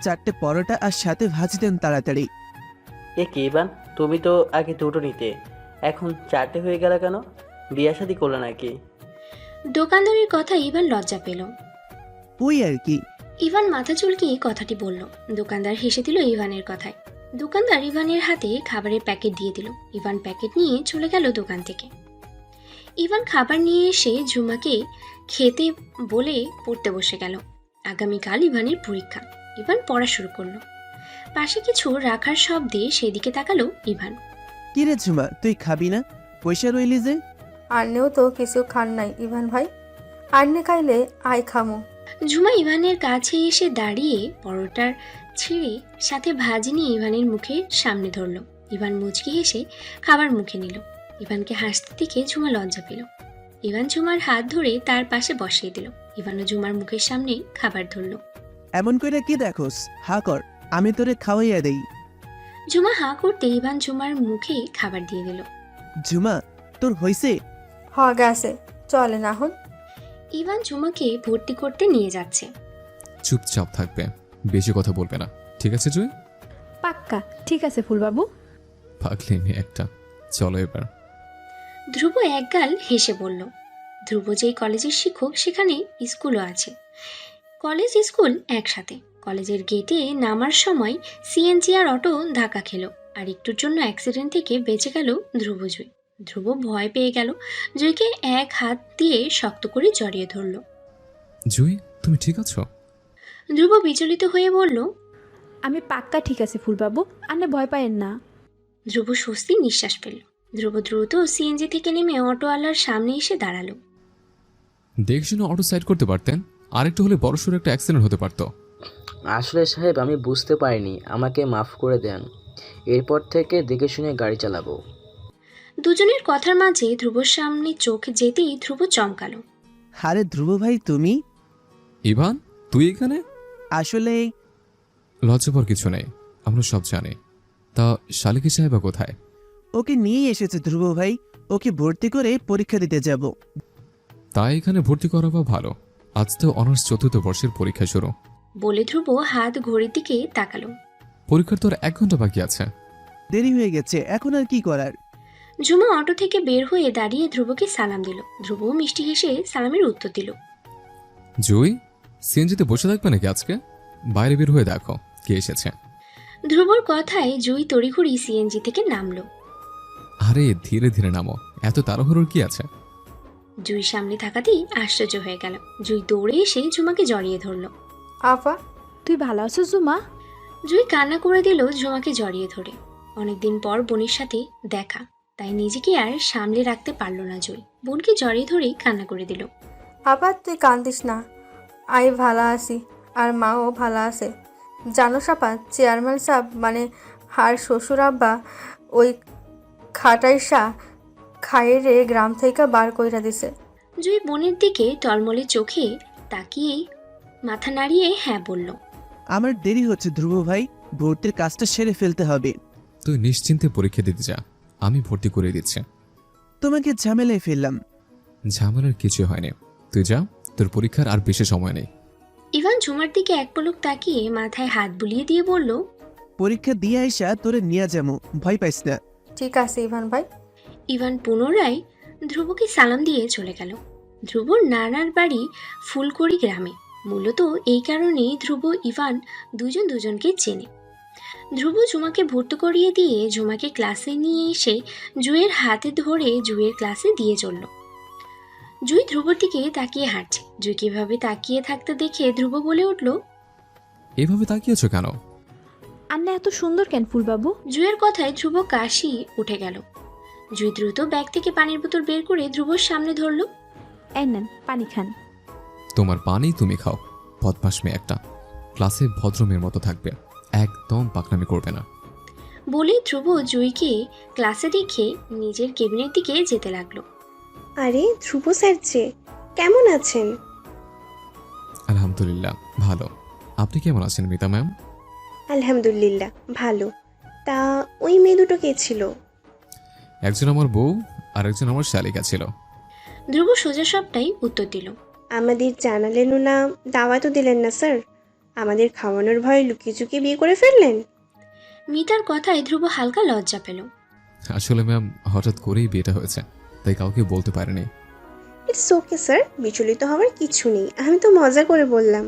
4টে পরোটা আর সাথে ভাজি দেন তাড়াতাড়ি। এ কি ইভান, তুমি তো আগে দুটো নিতে, এখন 4টে হয়ে গেল কেন? বিয়ে শাদী করলো নাকি? দোকানদারের কথা ইভান লজ্জা পেল। ওই আর কি। ইভান মাথা চুলকিয়ে কথাটি বলল। দোকানদার হেসে দিল ইভানের কথায়। দোকানদার ইভানের হাতে খাবারের প্যাকেট দিয়ে দিল। ইভান প্যাকেট নিয়ে চলে গেল দোকান থেকে। ইভান খাবার নিয়ে এসে ঝুমাকে খেতে বলে পড়তে বসে গেল। আগামীকাল ইভানের পরীক্ষা। ইভান পড়া শুরু করলো। পাশে কিছু রাখার শব্দে সেদিকে তাকালো ইভান। কিরে ঝুমা, তুই খাবি না? পয়সা রইলি যে। আন্নেও তো কিছু খান নাই ইভান ভাই, আন্নে খাইলে আই খামো। ঝুমা ইভানের কাছে এসে দাঁড়িয়ে পরোটার ছিঁড়ে সাথে ভাজি নিয়ে ইভানের মুখের সামনে ধরলো। ইভান মুচকি হেসে খাবার মুখে নিল। ইভানকে হাসতে দেখে ঝুমা লজ্জা পেল। ইভান ঝুমার হাত ধরে তার পাশে বসিয়ে দিল। ইভানও ঝুমার মুখের সামনে খাবার ধরলো। এমন কইরা কি দেখোস? হা কর, আমি তোরে খাওয়াইয়া দেই। ঝুমা হাঁ করতে ইভান ঝুমার মুখে খাবার দিয়ে দিল। ঝুমা, তোর হইছে? হ গেছে, চলেন এখন। ইভান ঝুমাকে ভর্তি করতে নিয়ে যাচ্ছে। চুপচাপ থাকবে, বেশি কথা বলবে না, ঠিক আছে জুই? পাক্কা ঠিক আছে ফুলবাবু। পাগলি মেয়ে একটা। চলো এবার। ধ্রুব একগাল হেসে বলল। ধ্রুব যেই কলেজের শিক্ষক সেখানে স্কুলও আছে। কলেজ স্কুল একসাথে। কলেজের গেটে নামার সময় সিএনজি আর অটো ধাক্কা খেলো, আর একটুর জন্য অ্যাক্সিডেন্ট থেকে বেঁচে গেল ধ্রুব জুই। ধ্রুব ভয় পেয়ে গেল, জুইকে এক হাত দিয়ে শক্ত করে জড়িয়ে ধরল। জুই, তুমি ঠিক আছো? ধ্রুব বিচলিত হয়ে বলল, আমি পাক্কা ঠিক আছে ফুলবাবু, আন্নে ভয় পায়েন না। ধ্রুব স্বস্তি নিঃশ্বাস ফেলল। ধ্রুব দ্রুত সিএনজি থেকে নেমে অটোওয়ালার সামনে এসে দাঁড়ালো। দেখছেন অটো সাইড করতে পারতেন, আরেকটু হলে বড়সড় একটা অ্যাক্সিডেন্ট হতে পারতো। আসলে সাহেব আমি বুঝতে পারিনি, আমাকে মাফ করে দেন, এরপর থেকে দেখে শুনে গাড়ি চালাবো। দুজনের কথার মাঝে ধ্রুবর সামনে চোখ যেতেই ধ্রুব চমকালো। আরে ধ্রুব ভাই, তুমি? ইভান, তুই এখানে? আসলে লজ্জাপর কিছু নেই, আমরা সব জানি। তা শালিকি সাহেবা কোথায়? ওকে নিয়ে এসেছে ধ্রুব ভাই, ওকে ভর্তি করে পরীক্ষা দিতে যাব। তাই এখানে ভর্তি করা বা ভালো, আজ তো অনার্স 4th বর্ষের পরীক্ষা শুরু। বলে ধ্রুব হাত ঘড়ির দিকে তাকালো। পরীক্ষার তো আর 1 ঘন্টা বাকি আছে। দেরি হয়ে গেছে, এখন আর কি করার? ঝুমা অটো থেকে বের হয়ে দাঁড়িয়ে ধ্রুবকে সালাম দিল। ধ্রুব মিষ্টি হেসে সালামের উত্তর দিল। জুই, সিএনজিতে বসে থাকবে নাকি আজকে? বাইরে বের হয়ে দেখো কে এসেছে। ধ্রুবর কথায় জুই তড়িঘড়ি সিএনজি থেকে নামলো। আরে ধীরে ধীরে নামো, এত তাড়াহুড়োর কি আছে? জুই সামনে থাকাতেই আশ্চর্য হয়ে গেল। জুই দৌড়ে এসে ঝুমাকে জড়িয়ে ধরল। আপা, তুই ভালো আছো ঝুমা? জুই কান্না করে দিল ঝুমাকে জড়িয়ে ধরে। অনেকদিন পর বোনের সাথে দেখা, তাই নিজেকে আর সামলে রাখতে পারল না জুই। বোনকে জড়িয়ে ধরেই কান্না করে দিল। আপা তুই কান্দিস না, আই ভালো আছি আর মাও ভালো আছে। জানো সাপা, চেয়ারম্যান সাহেব মানে আর শ্বশুর আব্বা ওই খাটাইসা খায়েরে গ্রাম থেকে বার কইরা দিছে। জুই বোনের দিকে টলমলে চোখে তাকিয়েই মাথা নাড়িয়ে হ্যাঁ বলল। আমার দেরি হচ্ছে ধ্রুব ভাই, ভর্তির কাজটা সেরে ফেলতে হবে। তুই নিশ্চিন্তে পরীক্ষা দিতে যা, আমি ভর্তি করে দিচ্ছি। তোমাকে ঝামেলায় ফেললাম। ঝামেলার কিছু হয়নি, তুই যা, তোর পরীক্ষার আর বেশি সময় নেই। ইভান ঝুমার দিকে এক পলক তাকিয়ে মাথায় হাত বুলিয়ে দিয়ে বলল, পরীক্ষা দিয়ে আইসা তোরে নিয়ে যাবো, ভয় পাইস না। ঠিক আছে ইভান ভাই। ইভান পুনরায় ধ্রুবকে সালাম দিয়ে চলে গেল। ধ্রুবর নানার বাড়ি ফুলকড়ি গ্রামে। মূলত এই কারণেই ধ্রুব ইভান দুজনকে চেনে। ধ্রুব ঝুমাকে ভর্তি করিয়ে দিয়ে ঝুমাকে ক্লাসে নিয়ে এসে জুয়ের হাতে ধরে জুয়ের ক্লাসে দিয়ে চলল। জুই ধ্রুবর দিকে তাকিয়ে হাঁটছে। জুই কিভাবে তাকিয়ে থাকতে দেখে ধ্রুব বলে উঠল, এভাবে তাকিয়েছো কেন? আন্নে এত সুন্দর কেন ফুলবাবু? জুয়ের কথায় ধ্রুব কাশি উঠে গেল। জুই দ্রুত ব্যাগ থেকে পানির বোতল বের করে ধ্রুবর সামনে ধরল। এই নেন পানি খান। তোমার পানি তুমি খাও, বদমাস মেয়ে একটা। ক্লাসে ভদ্রমের মতো থাকবে, একদম পাকনামি করবে না। বলে ধ্রুব জুইকে ক্লাসে রেখে নিজের কেবিনের দিকে যেতে লাগলো। আরে ধ্রুব স্যার যে, কেমন আছেন? আলহামদুলিল্লাহ ভালো, আপনি কেমন আছেন মিতা ম্যাম? আলহামদুলিল্লাহ ভালো। তা ওই মেয়ে দুটো কে ছিল? একজন আমার বউ আর একজন আমার শালিকা ছিল। ধ্রুব সোজা সবটাই উত্তর দিল। আমাদের জানালেনও না, দাওয়াতও দিলেন না স্যার। আমাদের খাওয়ানোর ভয়ে লুকিয়ে চুকিয়ে বিয়ে করে ফেললেন। মিতার কথায় ধ্রুব হালকা লজ্জা পেল। আসলে ম্যাম হঠাৎ করেই বিয়েটা হয়েছে, তাই কাউকে বলতে পারিনি। ইটস ওকে স্যার, বিচলিত হওয়ার কিছু নেই, আমি তো মজা করে বললাম।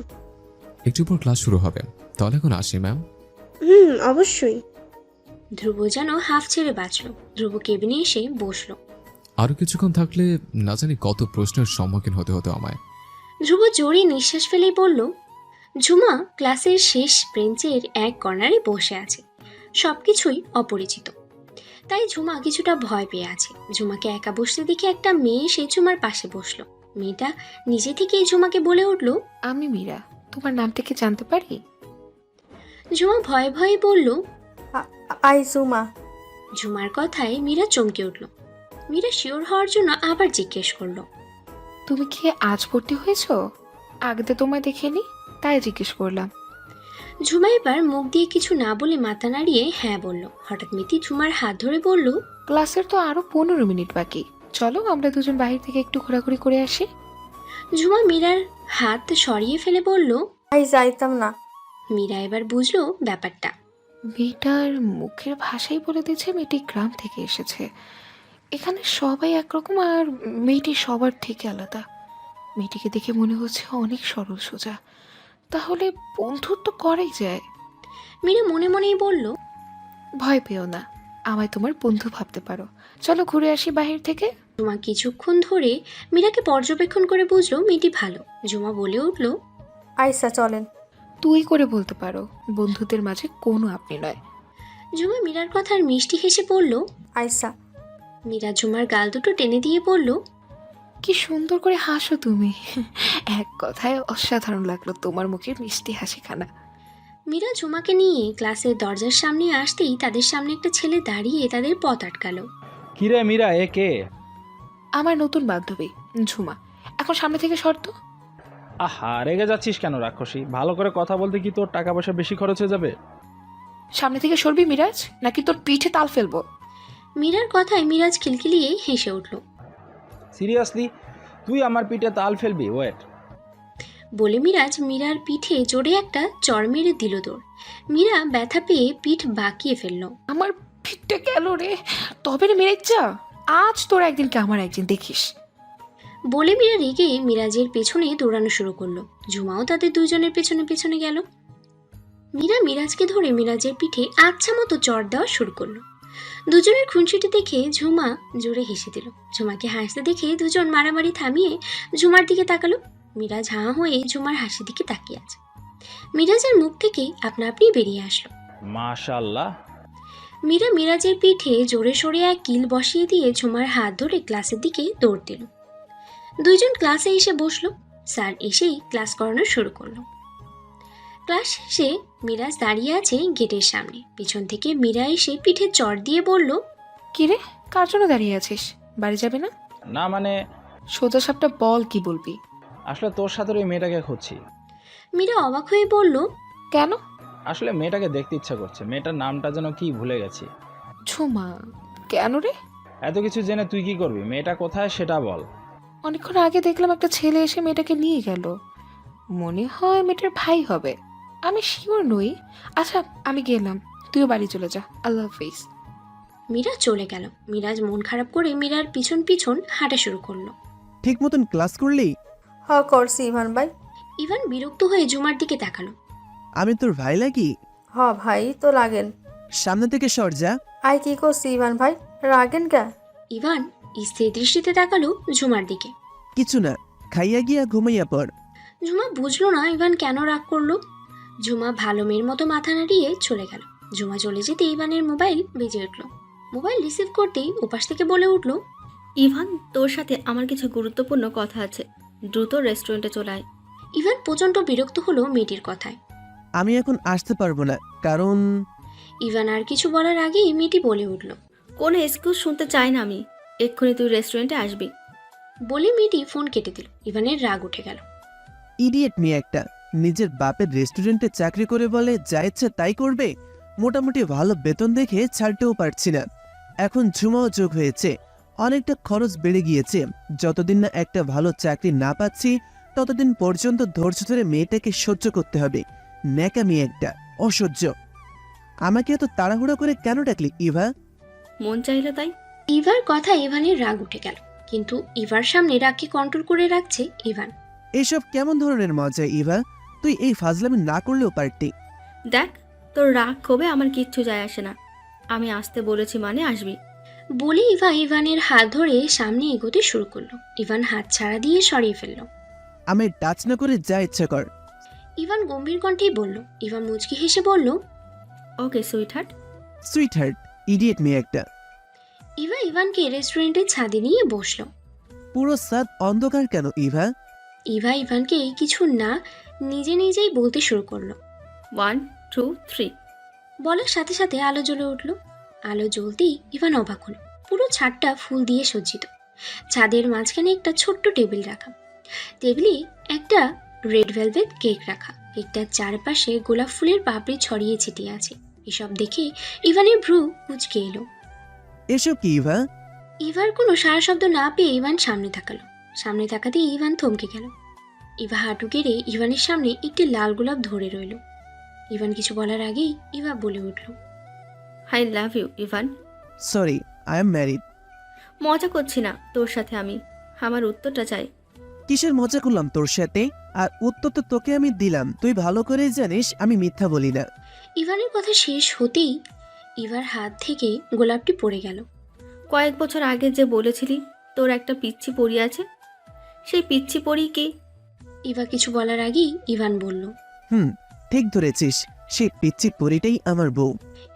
একটু পর ক্লাস শুরু হবে, তাহলে এখন আসি ম্যাম। অবশ্যই। ধ্রুব যেন হাফ ছেড়ে বাঁচল। ধ্রুব কেবিনে এসে বসলো। আরো কিছুক্ষণ থাকলে না জানি কত প্রশ্নের সম্মুখীন হতে হতো আমায়। ধ্রুব জোরে নিঃশ্বাস ফেলেই বলল, ঝুমা ক্লাসের শেষ বেঞ্চের এক কর্নারে বসে আছে। সবকিছুই অপরিচিত, তাই ঝুমা কিছুটা ভয় পেয়ে আছে। ঝুমাকে একা বসতে দেখে একটা মেয়ে এসে ঝুমার পাশে বসলো। মেয়েটা নিজে থেকেই ঝুমাকে বলে উঠল, আমি মীরা, তোমার নামটা কি জানতে পারি? ঝুমা ভয়ে ভয়ে বলল, আই জুমা। ঝুমার কথায় মীরা চমকে উঠল। মীরা শিওর হওয়ার জন্য আবার জিজ্ঞেস করলো, তুমি কি আজ ভর্তি হয়েছো? আগে তো তোমায় দেখিনি, তাই জিজ্ঞেস করলাম। ঝুমা এবার মুখ দিয়ে কিছু না বলে মাথা নাড়িয়ে হ্যাঁ বলল। হঠাৎ মিতি ঝুমার হাত ধরে বলল, ক্লাসের তো আরো 15 মিনিট বাকি, চলো আমরা দুজন বাহির থেকে একটু ঘোরাঘুরি করে আসি। ঝুমা মীরার হাত সরিয়ে ফেলে বলল, আই যাইতাম না। মীরা এবার বুঝলো ব্যাপারটা। মেয়েটার মুখের ভাষাই বলে দিচ্ছে মেয়েটি গ্রাম থেকে এসেছে। এখানে সবাই একরকম, আর মেয়েটি সবার থেকে আলাদা। মেয়েটিকে দেখে মনে হচ্ছে অনেক সরল সোজা, তাহলে বন্ধুত্ব করাই যায়। মীরা মনে মনেই বলল, ভয় পেও না, আমায় তোমার বন্ধু ভাবতে পারো, চলো ঘুরে আসি বাহির থেকে। ঝুমা কিছুক্ষণ ধরে মীরাকে পর্যবেক্ষণ করে বুঝলো মেয়েটি ভালো। ঝুমা বলে উঠল, আইসা চলেন। তুই করে বলতে পারো, বন্ধুদের মাঝে কোনো আপনি নয়। ঝুমা মীরার কথার মিষ্টি হেসে বলল, আইসা। মীরা ঝুমার গাল দুটো টেনে দিয়ে বলল, কি সুন্দর করে হাসো তুমি, এক কথায় অসাধারণ লাগলো তোমার মুখের মিষ্টি হাসিখানা। মীরা ঝুমাকে নিয়ে ক্লাসের দরজার সামনে আসতেই তাদের সামনে একটা ছেলে দাঁড়িয়ে তাদের পথ আটকালো। কিরে মীরা, এ কে? আমার নতুন বান্ধবী ঝুমা, এখন সামনে থেকে শর্ত। আহা, রেগে যাচ্ছিস কেন রাক্ষসী? ভালো করে কথা বলতে কি তোর টাকা পয়সা বেশি খরচ হয়ে যাবে? সামনে থেকে সরবি মিরাজ, নাকি তোর পিঠে তাল ফেলবো। মীরার কথায় মিরাজ খিলখিলিয়ে হেসে উঠল। সিরিয়াসলি তুই আমার পিঠে তাল ফেলবি? ওয়েট। বলে মিরাজ মীরার পিঠে জোরে একটা চড় মেরে দিল দৌড়। মীরা ব্যথা পেয়ে পিঠ বাঁকিয়ে ফেলল। আমার পিঠটা গেল রে, তবে রে মিরাজ্জা, আজ তোর একদিন কে আমার একদিন দেখিস। বলে মীরা রেগে মিরাজের পেছনে দৌড়ানো শুরু করলো। ঝুমাও তাদের দুজনের পেছনে পেছনে গেল। মীরা মিরাজকে ধরে মিরাজের পিঠে আচ্ছা মতো চড় দেওয়া শুরু করলো। দুজনের খুনসুটি দেখে ঝুমা জোরে হেসে দিল। ঝুমাকে হাসতে দেখে দুজন মারামারি থামিয়ে ঝুমার দিকে তাকালো। মিরাজ হাঁ হয়ে ঝুমার হাসির দিকে তাকিয়ে আছে। মিরাজের মুখ থেকে আপনা আপনি বেরিয়ে আসলো, মাশাআল্লাহ। মীরা মিরাজের পিঠে জোরে সরে এক কিল বসিয়ে দিয়ে ঝুমার হাত ধরে ক্লাসের দিকে দৌড় দিল। দুইজন ক্লাসে এসে বসলো। স্যার এসেই ক্লাস করানো শুরু করলো। ক্লাস শেষে মিরাজ দাঁড়িয়ে আছে গেটের সামনে। পিছন থেকে মীরা এসে পিঠে চড় দিয়ে বলল, কিরে, কার জন্য দাঁড়িয়ে আছিস? বাড়ি যাবে না? না মানে, সোজা সাপটা বল, কি বলবি? আসলে তোর সাথে ওই মেয়েটাকে খুঁজছি। মীরা অবাক হয়ে বলল, কেন? আসলে মেয়েটাকে দেখতে ইচ্ছা করছে। মেয়েটার নামটা যেন কি ভুলে গেছি। ঝুমা। কেন রে? এত কিছু জেনে তুই কি করবি? মেয়েটা কোথায় সেটা বল। অনেকক্ষণ আগে দেখলাম একটা ছেলে এসে মেয়েটাকে নিয়ে গেল, মনে হয় মেয়েটার ভাই হবে, আমি শিওর নই। আচ্ছা আমি গেলাম, তুইও বাড়ি চলে যা, আল্লাহ হাফিজ। মীরা চলে গেল। মিরাজ মন খারাপ করে মীরার পিছন পিছন হাঁটা শুরু করলো। ঠিক মতন ক্লাস করলি? হ করছি ইভান ভাই। ইভান বিরক্ত হয়ে ঝুমার দিকে তাকালো। আমি তোর ভাই লাগি? হ ভাই তো লাগেন। সামনে থেকে সর যা। আই কি করছি ইভান ভাই, রাগেন কে? ইভান স্থির দৃষ্টিতে তাকালো ঝুমার দিকে। কিছু না, খাইয়া গিয়া ঘুমাইয়া পড়। ঝুমা বুঝলো না ইভান কেন রাগ করলো। ঝুমা ভালো মেয়ের মতো মাথা নাড়িয়ে চলে গেল। ঝুমা চলে যেতে ইভানের মোবাইল বেজে উঠল। মোবাইল রিসিভ করতেই ওপাশ থেকে বলে উঠল, ইভান, তোর সাথে আমার কিছু গুরুত্বপূর্ণ কথা আছে, দ্রুত রেস্টুরেন্টে চলে আয়। ইভান প্রচণ্ড বিরক্ত হলো মেয়েটির কথায়। আমি এখন আসতে পারবো না, কারণ... ইভান আর কিছু বলার আগেই মেয়েটি বলে উঠল, কোনো এক্সকিউজ শুনতে চাই না আমি, এক্ষুনি তুই রেস্টুরেন্টে আসবি। বলে মেয়েটি ফোন কেটে দিল। ইভানের রাগ উঠে গেল। ইডিয়েট মেয়ে একটা, নিজের বাপের রেস্টুরেন্টে চাকরি করে বলে যা ইচ্ছে তাই করবে। মোটামুটি ভালো বেতন দেখে ছাড়তেও পারছি না। এখন ঝুমাও যোগ হয়েছে, অনেকটা খরচ বেড়ে গিয়েছে। যতদিন না একটা ভালো চাকরি না পাচ্ছি ততদিন পর্যন্ত ধৈর্য ধরে মেয়েটাকে সহ্য করতে হবে। ন্যাকা মেয়ে একটা, অসহ্য। আমাকে এত তাড়াহুড়ো করে কেন ডাকলি ইভা? মন চাইলে তাই। ইভার কথা ইভানের রাগ উঠে গেল, কিন্তু ইভার সামনে রাগকে কন্ট্রোল করে রাখছে ইভান। এসব কেমন ধরনের মজা ইভা? তুই এই ফাজলামি না করলেও পারতি। দেখ, তোর রাগ ক্ষোভে আমার কিচ্ছু যায় আসে না, আমি আসতে বলেছি মানে আসবি। বলে ইভা ইভানের হাত ধরে সামনে এগোতে শুরু করলো। ইভান হাত ছাড়া দিয়ে সরিয়ে ফেললো। আমি টাচ না করে যা ইচ্ছা কর। ইভান গম্ভীর কণ্ঠেই বলল। ইভা মুচকি হেসে বলল, ওকে সুইটহার্ট। সুইটহার্ট, ইডিয়েট মেয়ে একটা। ইভা ইভানকে রেস্টুরেন্টের ছাদে নিয়ে বসলো। পুরো সাদ অন্ধকার কেন ইভা? ইভা ইভানকে কিছু না নিজে নিজেই বলতে শুরু করলো। 1 2 3। বলার সাথে সাথে আলো জ্বলে উঠল। আলো জ্বলতেই ইভান অবাক হলো। পুরো ছাদটা ফুল দিয়ে সজ্জিত। ছাদের মাঝখানে একটা ছোট্ট টেবিল রাখা। টেবিলে একটা রেড ভেলভেট কেক রাখা। কেকটার চারপাশে গোলাপ ফুলের পাপড়ি ছড়িয়ে ছিটিয়ে আছে। এসব দেখে ইভানের ভ্রু কুঁচকে এলো। এসব কি ইভা? ইভার কোনো সারা শব্দ না পেয়ে ইভান সামনে তাকালো। সামনে তাকাতেই ইভান থমকে গেল। ইভা হাঁটু গেড়ে ইভানের সামনে একটি লাল গোলাপ ধরে রইল। ইভান কিছু বলার আগেই ইভা বলে উঠল, I love you Evan. Sorry, I am married. মজা করছি না তোর সাথে আমি, আমার উত্তরটা চাই। কিসের মজা করলাম তোর সাথে? আর উত্তর তো তোকে আমি দিলাম। তুই ভালো করেই জানিস আমি মিথ্যা বলি না। ইভানের কথা শেষ হতেই ইভার হাত থেকে গোলাপটি পড়ে গেল। কয়েক বছর আগে যে বলেছিলি তোর একটা পিচ্ছি পড়ি আছে, সেই পিচ্ছি পড়ি কে? ইভা কিছু বলার আগেই ইভান বলল, ঠিক ধরেছিস, সেই পিচ্চি পরিটাই আমার বউ।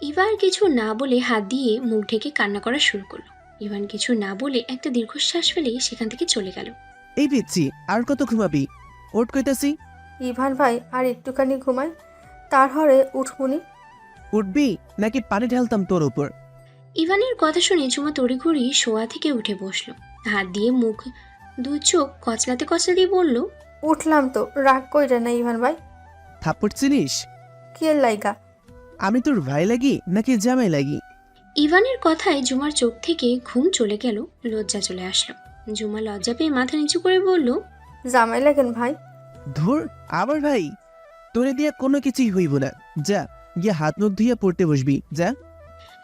ইভা আর কিছু না বলে হাত দিয়ে মুখ ঢেকে কান্না করা শুরু করলো। ইভান কিছু না বলে একটা দীর্ঘশ্বাস ফেলে সেখান থেকে চলে গেল। এই পিচ্চি, আর কত ঘুমাবি? ওট কইতাছি। ইভান ভাই আর একটুখানি ঘুমাই, তারপরে উঠবুনি। উঠবি নাকি পানি ঢালতাম তোর উপর? ইভানের কথা শুনে ঝুমা তড়িঘড়ি শোয়া থেকে উঠে বসলো। হাত দিয়ে মুখ দু চোখ কচলাতে কচলাতেই বলল, উঠলাম তো, রাগ কইরা না ইভান ভাই। থাপ্পড় চিনিস? কি এর লাইগা? আমি তোর ভাই লাগি নাকি জামাই লাগি? ইভানের কথায় ঝুমার চোখ থেকে ঘুম চলে গেল, লজ্জা চলে আসলো। ঝুমা লজ্জা পেয়ে মাথা নিচু করে বলল, জামাই লাগেন ভাই। ধুর, আবার ভাই? তোরে দিয়া কোনো কিছুই হইব না। যা গিয়ে হাত মুখ ধুইয়া পড়তে বসবি, যা।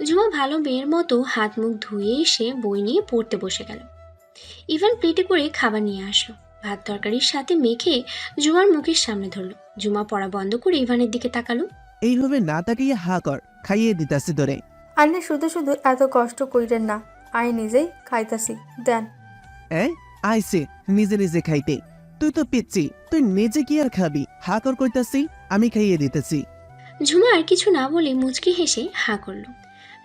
ঝুমা ভালো মেয়ের মতো হাত মুখ ধুয়ে এসে বই নিয়ে পড়তে বসে গেল। ইভান প্লেটে করে খাবার নিয়ে আসলো। ভাত তরকারির সাথে মেখে ঝুমার মুখের সামনে ধরলো। ঝুমা পড়া বন্ধ করে ইভানের দিকে তাকালো। এইভাবে না তাকিয়ে হা কর, খাইয়ে দিতাছি তোরে। আন্নে শুধু শুধু এত কষ্ট কইরেন না, আই নিজেই খাইতাছি, দেন। আইসে নিজে নিজে খাইতে। তুই তো পিচ্ছি, তুই নিজে কি আর খাবি? হা কর কইতাছি, আমি খাইয়ে দিতেছি। ঝুমা আর কিছু না বলে মুচকি হেসে হা করলো।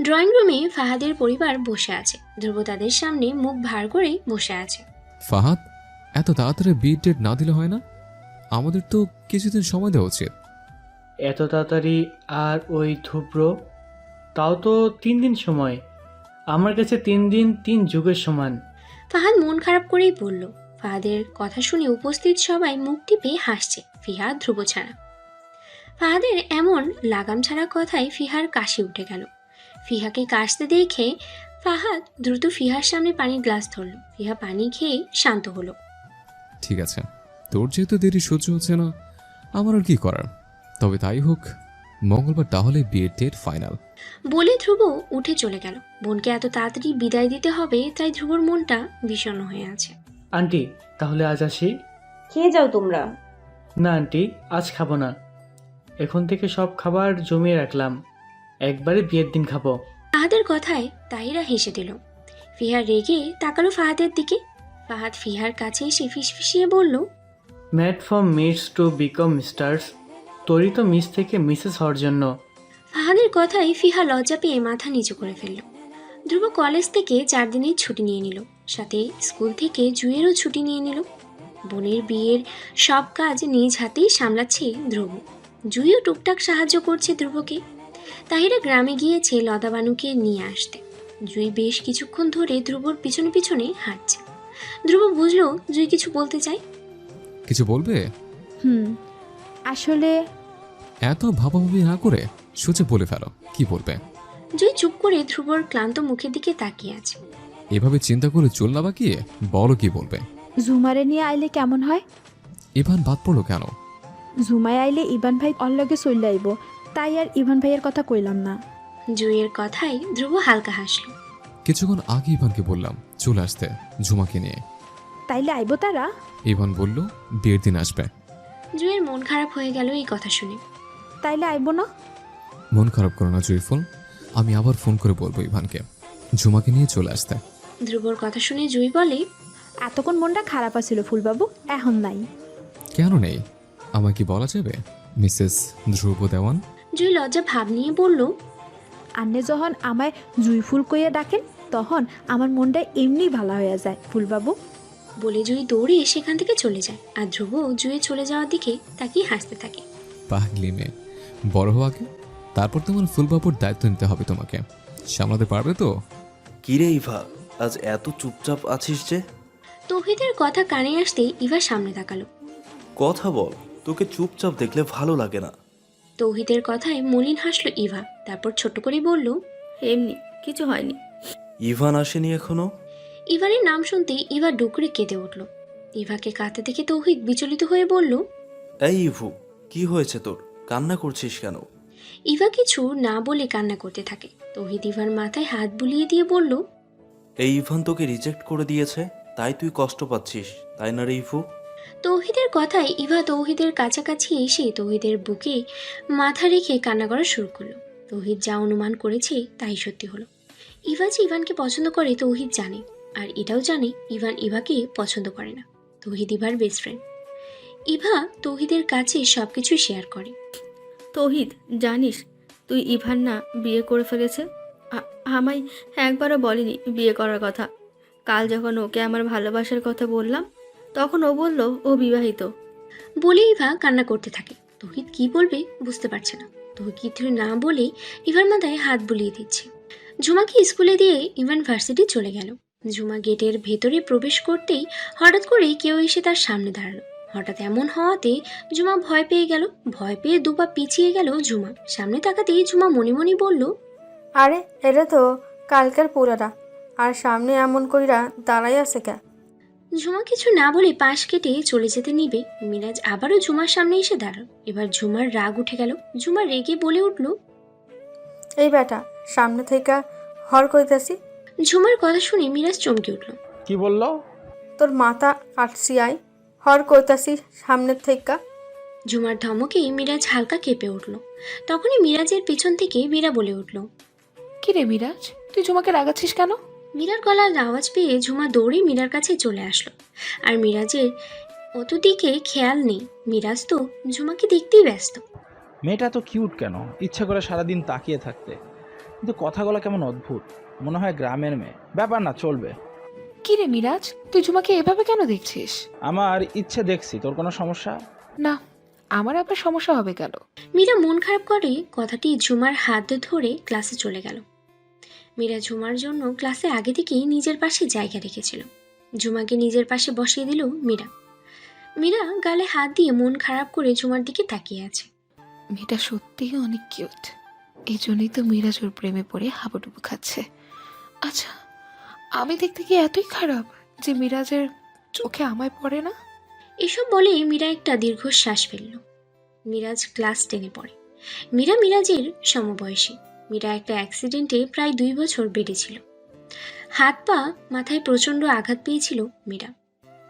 ড্রয়িং রুমে ফাহাদের পরিবার বসে আছে। ধ্রুব তাদের সামনে মুখ ভার করে বসে আছে। ফাহাদ, এত তাড়াতাড়ি বিট ডেট না দিলে হয় না? আমাদের তো কিছুদিন সময় দেওয়া উচিত। এত তাড়াতাড়ি? আর ওই ধুব্র, তাও তো 3 দিন সময়। আমার কাছে 3 দিন 3 যুগের সমান। ফাহাদ মন খারাপ করেই বলল। ফাহাদের কথা শুনে উপস্থিত সবাই মুখ টিপে হাসছে, ফিহা ধ্রুব ছাড়া। ফাহাদের এমন লাগাম ছাড়া কথায় ফিহার কাশি উঠে গেল। ফিহাকে কাশতে দেখে ফাহাদ দ্রুত ফিহার সামনে পানির গ্লাস ধরল। ফিহা পানি খেয়ে শান্ত হলো। ঠিক আছে, তোর যেহেতু দেরি সহ্য হচ্ছে না, আমার আর কি করার। তবে তাই হোক, মঙ্গলবার তাহলে বিয়ের ডেট ফাইনাল। বলে ধ্রুব উঠে চলে গেল। বোনকে এত তাড়াতাড়ি বিদায় দিতে হবে, তাই ধ্রুবর মনটা বিষণ্ণ হয়ে আছে। আন্টি, তাহলে আজ আসি? খেয়ে যাও তোমরা। না আন্টি, আজ খাবো না। এখন থেকে সব খাবার জমিয়ে রাখলাম, একবারে বিয়ের দিন খাবো। ফাহাদের কথায় তাহিরা হেসে দিল। ফিহা রেগে তাকালো ফাহাদের দিকে। ফাহাদ ফিহার কাছে এসে ফিসফিসিয়ে বলল, mad from meets two BCom stars. তোরই তো মিস থেকে মিসেস হওয়ার জন্য। ফাহাদের কথায় ফিহা লজ্জা পেয়ে মাথা নিচু করে ফেলল। ধ্রুব কলেজ থেকে 4 দিনের ছুটি নিয়ে নিল, সাথে স্কুল থেকে জুয়েরও ছুটি নিয়ে নিল। বোনের বিয়ের সব কাজ নিজ হাতেই সামলাচ্ছে ধ্রুব। জুইও টুকটাক সাহায্য করছে ধ্রুবকে। তাহিরা গ্রামে গিয়েছে লতাবানুকে নিয়ে আসতে। জুই বেশ কিছুক্ষণ ধরে ধ্রুবর পিছনে পিছনে হাঁটছে। ধ্রুব বুঝলো জুই কিছু বলতে চায়। কিছু বলবে? আসলে এত ভাবাভাবি না করে সোজা বলে ফেলো, কি বলবে? জুই চুপ করে ধ্রুবর ক্লান্ত মুখের দিকে তাকিয়ে আছে। এভাবে চিন্তা করে চল না বাকিয়ে বলো কি বলবে। ঝুমারে নিয়ে আইলে কেমন হয়? ইভান বাদ পড়লো কেন? ঝুমায় আইলে ইভান ভাই অল্লগে চলে আইব, তাই আর ইভান ভাইয়ের কথা কইলাম না। জুইয়ের কথায় ধ্রুব হালকা হাসলো। কিছুক্ষণ আগে ইভানকে বললাম চলে আসতে ঝুমাকে নিয়ে। তাইলে আইব তারা? ইভান বলল বিয়ের দিন আসবে। জুইয়ের মন খারাপ হয়ে গেল এই কথা শুনে। তাইলে আইব না? মন খারাপ করো না জুইফুল, আমি আবার ফোন করে বলবো ইভানকে ঝুমাকে নিয়ে চলে আসতে। ধ্রুবর কথা শুনে জুই বলে, এতক্ষণ মনটা খারাপ আছিল ফুলবাবু, এখন নাই। কেন নেই? আমায় কি বলা যাবে? মিসেস ধ্রুব দেওয়ান। জুই লজ্জা ভাব নিয়ে বলল, আন্নে যখন আমায় জুই ফুল কইয়া ডাকেন তখন আমার মনটা এমনি ভালো হয়ে যায় ফুলবাবু। বলে জুই দৌড়ে সেখান থেকে চলে যায়, আর ধ্রুব জুয়ে চলে যাওয়ার দিকে তাকিয়ে হাসতে থাকে। পাগলি মেয়ে, বড় হওয়া আগে, তারপর তোমার ফুলবাবুর দায়িত্ব নিতে হবে তোমাকে। সামলাতে পারবে তো? কিরে ইভা, আজ এত চুপচাপ আছিস যে? তৌহিদের কথা কানে আসতেই ইভা সামনে তাকালো। কথা বল, তোকে চুপচাপ দেখলে ভালো লাগে না। তৌহিদের কথায় মলিন হাসলো ইভা, তারপর ছোট করে বলল, এমনি কিছু হয়নি। ইভান আসেনি এখনো? ইভানের নাম শুনতেই ইভা ডুকরে কেঁদে উঠল। ইভাকে কাঁদতে দেখে তৌহিদ বিচলিত হয়ে বলল, এই ইভু, কি হয়েছে তোর? কান্না করছিস কেন? ইভা কিছু না বলে কান্না করতে থাকে। তৌহিদ ইভার মাথায় হাত বুলিয়ে দিয়ে বলল, এই ইভান তোকে রিজেক্ট করে দিয়েছে, তাই তুই কষ্ট পাচ্ছিস, তাই না রে ইভু? তৌহিদের কথায় ইভা তৌহিদের কাছাকাছি এসে তৌহিদের বুকে মাথা রেখে কান্না করা শুরু করলো। তৌহিদ যা অনুমান করেছে তাই সত্যি হলো। ইভা যে ইভানকে পছন্দ করে তৌহিদ জানে, আর এটাও জানে ইভান ইভাকে পছন্দ করে না। তৌহিদ ইভার বেস্ট ফ্রেন্ড। ইভা তৌহিদের কাছে সবকিছু শেয়ার করে। তৌহিদ, জানিস তুই ইভান না বিয়ে করে ফেলেছে? আমায় একবারও বলেনি বিয়ে করার কথা। কাল যখন ওকে আমার ভালোবাসার কথা বললাম তখন ও বলল ও বিবাহিত। বলে ইভা কান্না করতে থাকে। তৌহিদ কি বলবে বুঝতে পারছে না। তৌহিদ কিছু না বলে ইভার মাথায় হাত বুলিয়ে দিচ্ছে। ঝুমাকে স্কুলে দিয়ে ইভান ভার্সিটি চলে গেল। ঝুমা গেটের ভেতরে প্রবেশ করতেই হঠাৎ করে কেউ এসে তার সামনে দাঁড়ালো। হঠাৎ এমন হওয়াতে ঝুমা ভয় পেয়ে গেল। ভয় পেয়ে দুপা পিছিয়ে গেল ঝুমা। সামনে তাকাতেই ঝুমা মনে মনে বলল, আরে এটা তো কালকের পুরাটা, আর সামনে এমন কইরা দাঁড়াই আছে কে? ঝুমা কিছু না বলে পাশ কেটে চলে যেতে নিবে, মিরাজ আবারও ঝুমার সামনে এসে দাঁড়াল। এবার ঝুমার রাগ উঠে গেল। ঝুমা রেগে বলে উঠল, এই বেটা, সামনে থেকে হর কইতাছি। ঝুমার কথা শুনে মিরাজ চমকে উঠল। কি বললো? তোর মাথা কাটছি আয়, হর কইতাছি সামনের থেকে। ঝুমার ধমকে মিরাজ হালকা কেঁপে উঠল। তখনই মিরাজের পেছন থেকে মীরা বলে উঠল, কি রে মিরাজ, তুই ঝুমাকে রাগাচ্ছিস কেন? মীরার গলার আওয়াজ পেয়ে ঝুমা দৌড়ে মীরার কাছে চলে আসলো। আর মিরাজের অত দিকে খেয়াল নেই। মিরাজ তো ঝুমাকে দেখতেই ব্যস্ত। মেয়েটা তো কিউট কেন, ইচ্ছে করে সারাদিন তাকিয়ে থাকতে, কিন্তু কথাগুলো কেমন অদ্ভুত, মনে হয় গ্রামের মেয়ে। ব্যাপার না, চলবে। কি রে মিরাজ, তুই ঝুমাকে এভাবে কেন দেখছিস? আমার ইচ্ছে দেখছি, তোর কোনো সমস্যা? না, আমার আবার সমস্যা হবে কেন? মীরা মন খারাপ করে কথাটি ঝুমার হাত ধরে ক্লাসে চলে গেল। মীরা ঝুমার জন্য ক্লাসে আগে থেকেই নিজের পাশে জায়গা রেখেছিল। ঝুমাকে নিজের পাশে বসিয়ে দিল মীরা। মীরা গালে হাত দিয়ে মন খারাপ করে ঝুমার দিকে তাকিয়ে আছে। মেয়েটা সত্যিই অনেক কিউট, এই জন্যই তো মিরাজ ওর প্রেমে পড়ে হাবুডুবু খাচ্ছে। আচ্ছা, আমি দেখতে কি এতই খারাপ যে মিরাজের চোখে আমায় পড়ে না? এসব বলে মীরা একটা দীর্ঘশ্বাস ফেলল। মিরাজ ক্লাস 10-এ পড়ে। মীরা মিরাজের সমবয়সী। মীরা একটা অ্যাক্সিডেন্টে প্রায় 2 বছর বেড়েছিল। হাত পা মাথায় প্রচণ্ড আঘাত পেয়েছিল মীরা।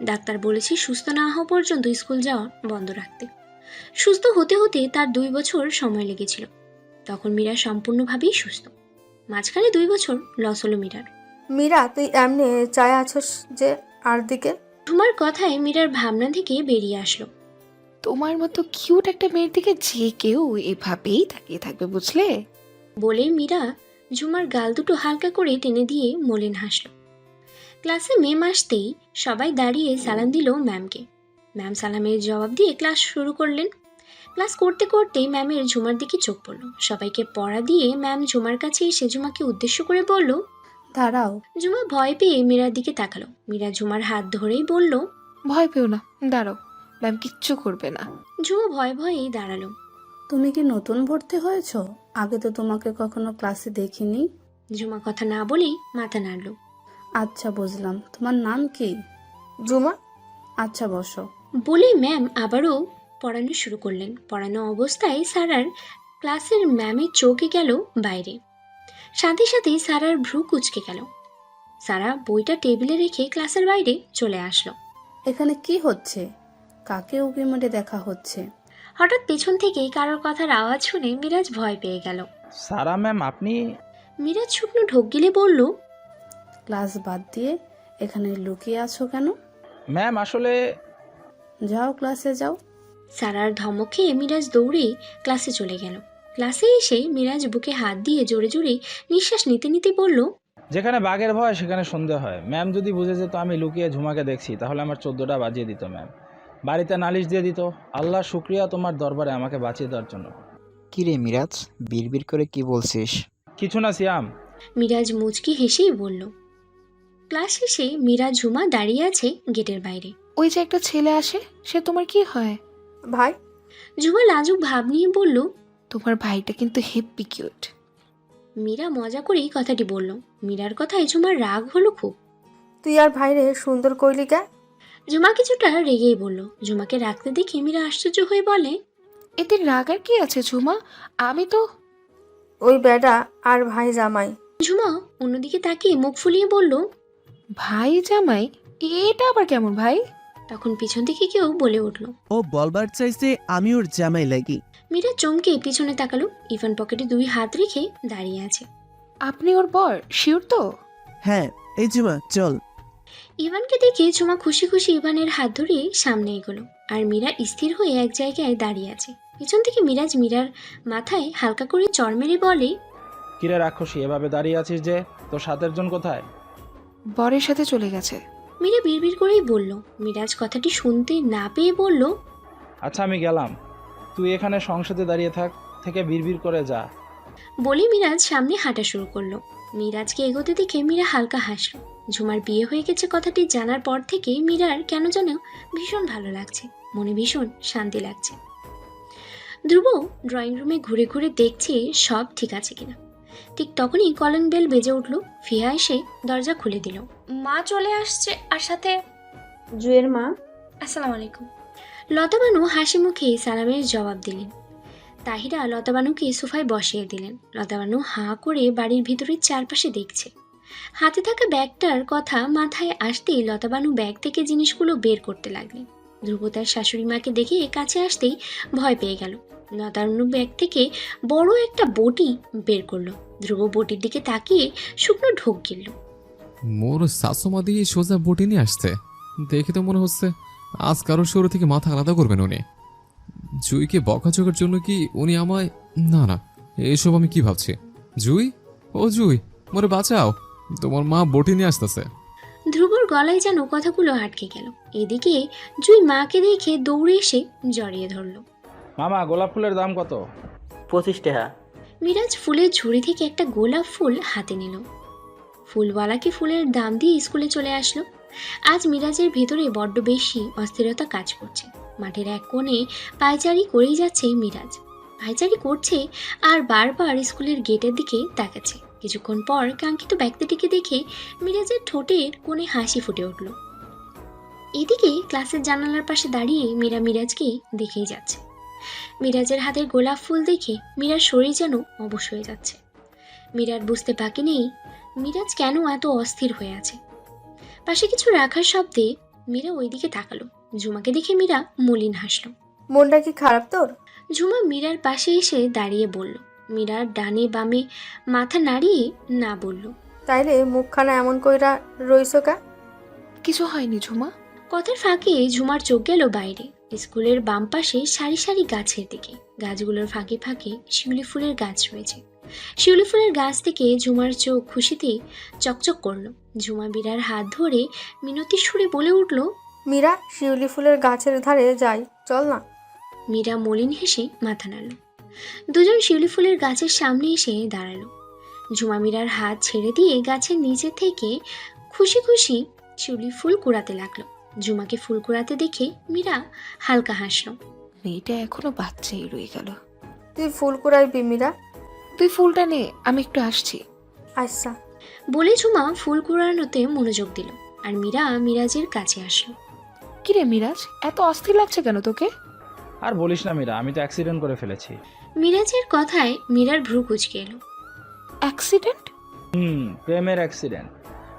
ডাক্তার বলেছে সুস্থ না হওয়া পর্যন্ত স্কুল যাওয়া বন্ধ রাখতে। সুস্থ হতে হতে তার 2 বছর সময় লেগেছিল। তখন মীরা সম্পূর্ণভাবেই সুস্থ। মাঝখানে 2 বছর লস হলো মীরার। মীরা, তুই এমনি চায় আছস যে আর দিকে? ঝুমার কথায় মীরার ভাবনা থেকে বেরিয়ে আসলো। তোমার মতো কিউট একটা মেয়ের দিকে যে কেউ এভাবেই তাকিয়ে থাকবে, বুঝলে? বলে মীরা ঝুমার গাল দুটো হালকা করে টেনে দিয়ে মলিন হাসল। ক্লাসে ম্যাম আসতেই সবাই দাঁড়িয়ে সালাম দিল ম্যামকে। ম্যাম সালামের জবাব দিয়ে ক্লাস শুরু করলেন। ক্লাস করতে করতেই ম্যামের ঝুমার দিকে চোখ পড়ল। সবাইকে পড়া দিয়ে ম্যাম ঝুমার কাছে এসে ঝুমাকে উদ্দেশ্য করে বলল, দাঁড়াও। ঝুমা ভয় পেয়ে মীরার দিকে তাকালো। মীরা ঝুমার হাত ধরেই বলল, ভয় পেও না, দাঁড়াও, ম্যাম কিচ্ছু করবে না। ঝুমা ভয়ে ভয়েই দাঁড়ালো। তুমি কি নতুন ভর্তি হয়েছো? আগে তো তোমাকে কখনো ক্লাসে দেখিনি। ঝুমা কথা না বলেই মাথা নাড়ল। আচ্ছা, বুঝলাম। তোমার নাম কি? ঝুমা। আচ্ছা, বসো। বলে ম্যাম আবারও পড়ানো শুরু করলেন। পড়ানো অবস্থায় সারার ক্লাসের ম্যামের চোখে গেল বাইরে। সাথে সাথে সারার ভ্রু কুঁচকে গেল। সারা বইটা টেবিলে রেখে ক্লাসের বাইরে চলে আসলো। এখানে কি হচ্ছে? কাকে উকি মেরে দেখা হচ্ছে? হঠাৎ পেছন থেকে কারোর কথার আওয়াজ শুনে মিরাজ ভয় পেয়ে গেল। সারা ম্যাম, আপনি? মিরাজ শুকনো ঢোক গিলে বলল, ক্লাস বাদ দিয়ে এখানে লুকিয়ে আছো কেন? ম্যাম আসলে। যাও, ক্লাসে যাও। সারার ধমক খেয়ে মিরাজ দৌড়ে ক্লাসে চলে গেল। ক্লাসে এসে মিরাজ বুকে হাত দিয়ে জোরে জোরে নিঃশ্বাস নিতে নিতে বলল, যেখানে বাঘের ভয় সেখানে সন্দেহ হয়। ম্যাম যদি বুঝে যেত আমি লুকিয়ে ঝুমাকে দেখছি তাহলে আমার 14টা বাজিয়ে দিত ম্যাম, বাড়িতে নালিশ দিয়ে দিত। আল্লাহ শুক্রিয়া তোমার দরবারে আমাকে বাঁচিয়ে দেওয়ার জন্য। কি রে মিরাজ, বিড়বিড় করে কি বলছিস? কিছু না সিয়াম। মিরাজ মুচকি হেসেই বলল। ক্লাস শেষে মিরাজ ঝুমা দাঁড়িয়ে আছে গেটের বাইরে। ওই যে একটা ছেলে আসে, সে তোমার কি হয়? ভাই। ঝুমা লাজুক ভাব নিয়ে বলল, তোমার ভাইটা কিন্তু হেব্বি কিউট। মীরা মজা করেই কথাটি বলল। মীরার কথায় ঝুমার রাগ হলো খুব। তুই আর ভাইরে সুন্দর কইলি কে? ঝুমা কিছুটা রেগেই বলল। ঝুমাকে রাখতে দেখে মীরা আশ্চর্য হয়ে বলে, এতে রাগার কি আছে ঝুমা? আমি তো ওই বেটা আর ভাই জামাই। ঝুমা অন্যদিকে তাকিয়ে মুখ ফুলিয়ে বলল, ভাই জামাই? এটা আবার কেমন ভাই? তখন পিছন থেকে কেউ বলে উঠল, ও বলবার চাইছে আমি ওর জামাই লাগি। মীরা চমকে পিছনে তাকালো। ইভান পকেটে 2 হাত রেখে দাঁড়িয়ে আছে। আপনি ওর বর শিওর তো? হ্যাঁ, এই ঝুমা চল। ইভানকে দেখে ঝুমা খুশি খুশি ইভানের হাত ধরে সামনে এগোলো। আর মীরা স্থির হয়ে এক জায়গায় দাঁড়িয়ে আছে। পিছন থেকে মিরাজ মীরার মাথায় হালকা করে চড় মেরে বলে, কিরে রাক্ষসী, এভাবে দাঁড়িয়ে আছিস যে? তোর সাথের জন কোথায়? বরের সাথে চলে গেছে। মীরা বিড়বিড় করেই বলল। মিরাজ কথাটি শুনতে না পেয়ে বলল, আচ্ছা আমি গেলাম, তুই এখানে সংসদে দাঁড়িয়ে থাক, থেকে বিড়বিড় করে যা। বলে মিরাজ সামনে হাঁটা শুরু করলো। মিরাজকে এগোতে দেখে মীরা হালকা হাসলো। ঝুমার বিয়ে হয়ে গেছে কথাটি জানার পর থেকে মীরার কেন যেন ভীষণ ভালো লাগছে, মনে ভীষণ শান্তি লাগছে। ধ্রুব ড্রয়িং রুমে ঘুরে ঘুরে দেখছে সব ঠিক আছে কিনা। ঠিক তখনই কলিং বেল বেজে উঠল। ফিয়া এসে দরজা খুলে দিল। মা চলে আসছে, আর সাথে জুয়ের মা। আসসালামু আলাইকুম। লতাবানু হাসি মুখে সালামের জবাব দিলেন। তাহিরা লতাবানুকে সোফায় বসিয়ে দিলেন। লতাবানু হাঁ করে বাড়ির ভিতরের চারপাশে দেখছে। হাতে থাকা ব্যাগটার কথা মাথায় আসতেই লতাবানু ব্যাগ থেকে জিনিসগুলো বের করতে লাগলেন। ধ্রুব তার শাশুড়ি মাকে দেখে কাছে আসতেই ভয় পেয়ে গেল। লতাবানু ব্যাগ থেকে বড় একটা বটি বের করলো। ধ্রুব বটির দিকে তাকিয়ে শুকনো ঢোক গিলল। মোর শাশুমা দিয়ে সোজা বটি নিয়ে আসছে, দেখে তো মনে হচ্ছে আজ কারোর শুরু থেকে মাথা আলাদা করবেন উনি। জুইকে বকাঝকার জন্য কি উনি আমায়? না না, এসব আমি কি ভাবছি। জুই, ও জুই, মোরে বাঁচাও, তোমার মা বটি নিয়ে আসতেছে। ধ্রুবর গলায় যেন কথাগুলো আটকে গেল। এদিকে জুই মাকে দেখে দৌড়ে এসে জড়িয়ে ধরল। মামা, গোলাপ ফুলের দাম কত? 25 টাকা। মিরাজ ফুলের ঝুড়ি থেকে একটা গোলাপ ফুল হাতে নিল। ফুলওয়ালাকে ফুলের দাম দিয়ে স্কুলে চলে আসলো। আজ মিরাজের ভেতরে বড্ড বেশি অস্থিরতা কাজ করছে। মাঠের এক কোণে পায়চারি করেই যাচ্ছে মিরাজ। পায়চারি করছে আর বারবার স্কুলের গেটের দিকে তাকাচ্ছে। কিছুক্ষণ পর কাঙ্ক্ষিত ব্যক্তিটিকে দেখে মিরাজের ঠোঁটের কোণে হাসি ফুটে উঠল। এদিকে ক্লাসের জানালার পাশে দাঁড়িয়ে মীরা মিরাজকে দেখেই যাচ্ছে। মিরাজের হাতের গোলাপ ফুল দেখে মীরার শরীর যেন অবশ হয়ে যাচ্ছে। মীরার বুঝতে বাকি নেই মিরাজ কেন এত অস্থির হয়ে আছে। পাশে কিছু রাখার শব্দে মীরা ওইদিকে তাকালো। ঝুমাকে দেখে মীরা মলিন হাসলো। মনটা কি খারাপ তোর? ঝুমা মীরার পাশে এসে দাঁড়িয়ে বলল। মীরার ডানে বামে মাথা নাড়িয়ে না বলল। তাইলে মুখখানা এমন কইরা রইছো কা? কিছু হয়নি ঝুমা। কথার ফাঁকে ঝুমার চোখ গেল বাইরে, স্কুলের বাম পাশে সারি সারি গাছের দিকে। গাছগুলোর ফাঁকে ফাঁকে শিউলি ফুলের গাছ রয়েছে। শিউলি ফুলের গাছ থেকে ঝুমার চোখ খুশিতে চকচক করলো। ঝুমা মীরার হাত ধরে মিনতির সুরে বলে উঠল, মীরা, শিউলি ফুলের গাছের ধারে যাই, চল না। মীরা মলিন হেসে মাথা নাড়ল। দুজন শিউলি ফুলের গাছের সামনে এসে দাঁড়ালো। ঝুমা মীরার হাত ছেড়ে দিয়ে গাছের নিচে থেকে খুশি খুশি শিউলি ফুল কুড়াতে লাগলো। ঝুমাকে ফুল কুড়াতে দেখে মীরা হালকা হাসলো। মেয়েটা এখনো বাচ্চাই রয়ে গেল। তুই ফুল কুড়াইবি মীরা? তুই ফুলটা নে, আমি একটু আসছি। আচ্ছা। বলে ঝুমা ফুল কুড়ানোতে মনোযোগ দিল। আর মীরা মিরাজের কাছে আসলো। কিরে মিরাজ, এত অস্থির লাগছে কেন তোকে? আর বলিস না মীরা, আমি তো অ্যাক্সিডেন্ট করে ফেলেছি। মিরাজের কথায় মীরার ভ্রু কুঁচকে এলো। অ্যাক্সিডেন্ট? প্রেমের অ্যাক্সিডেন্ট।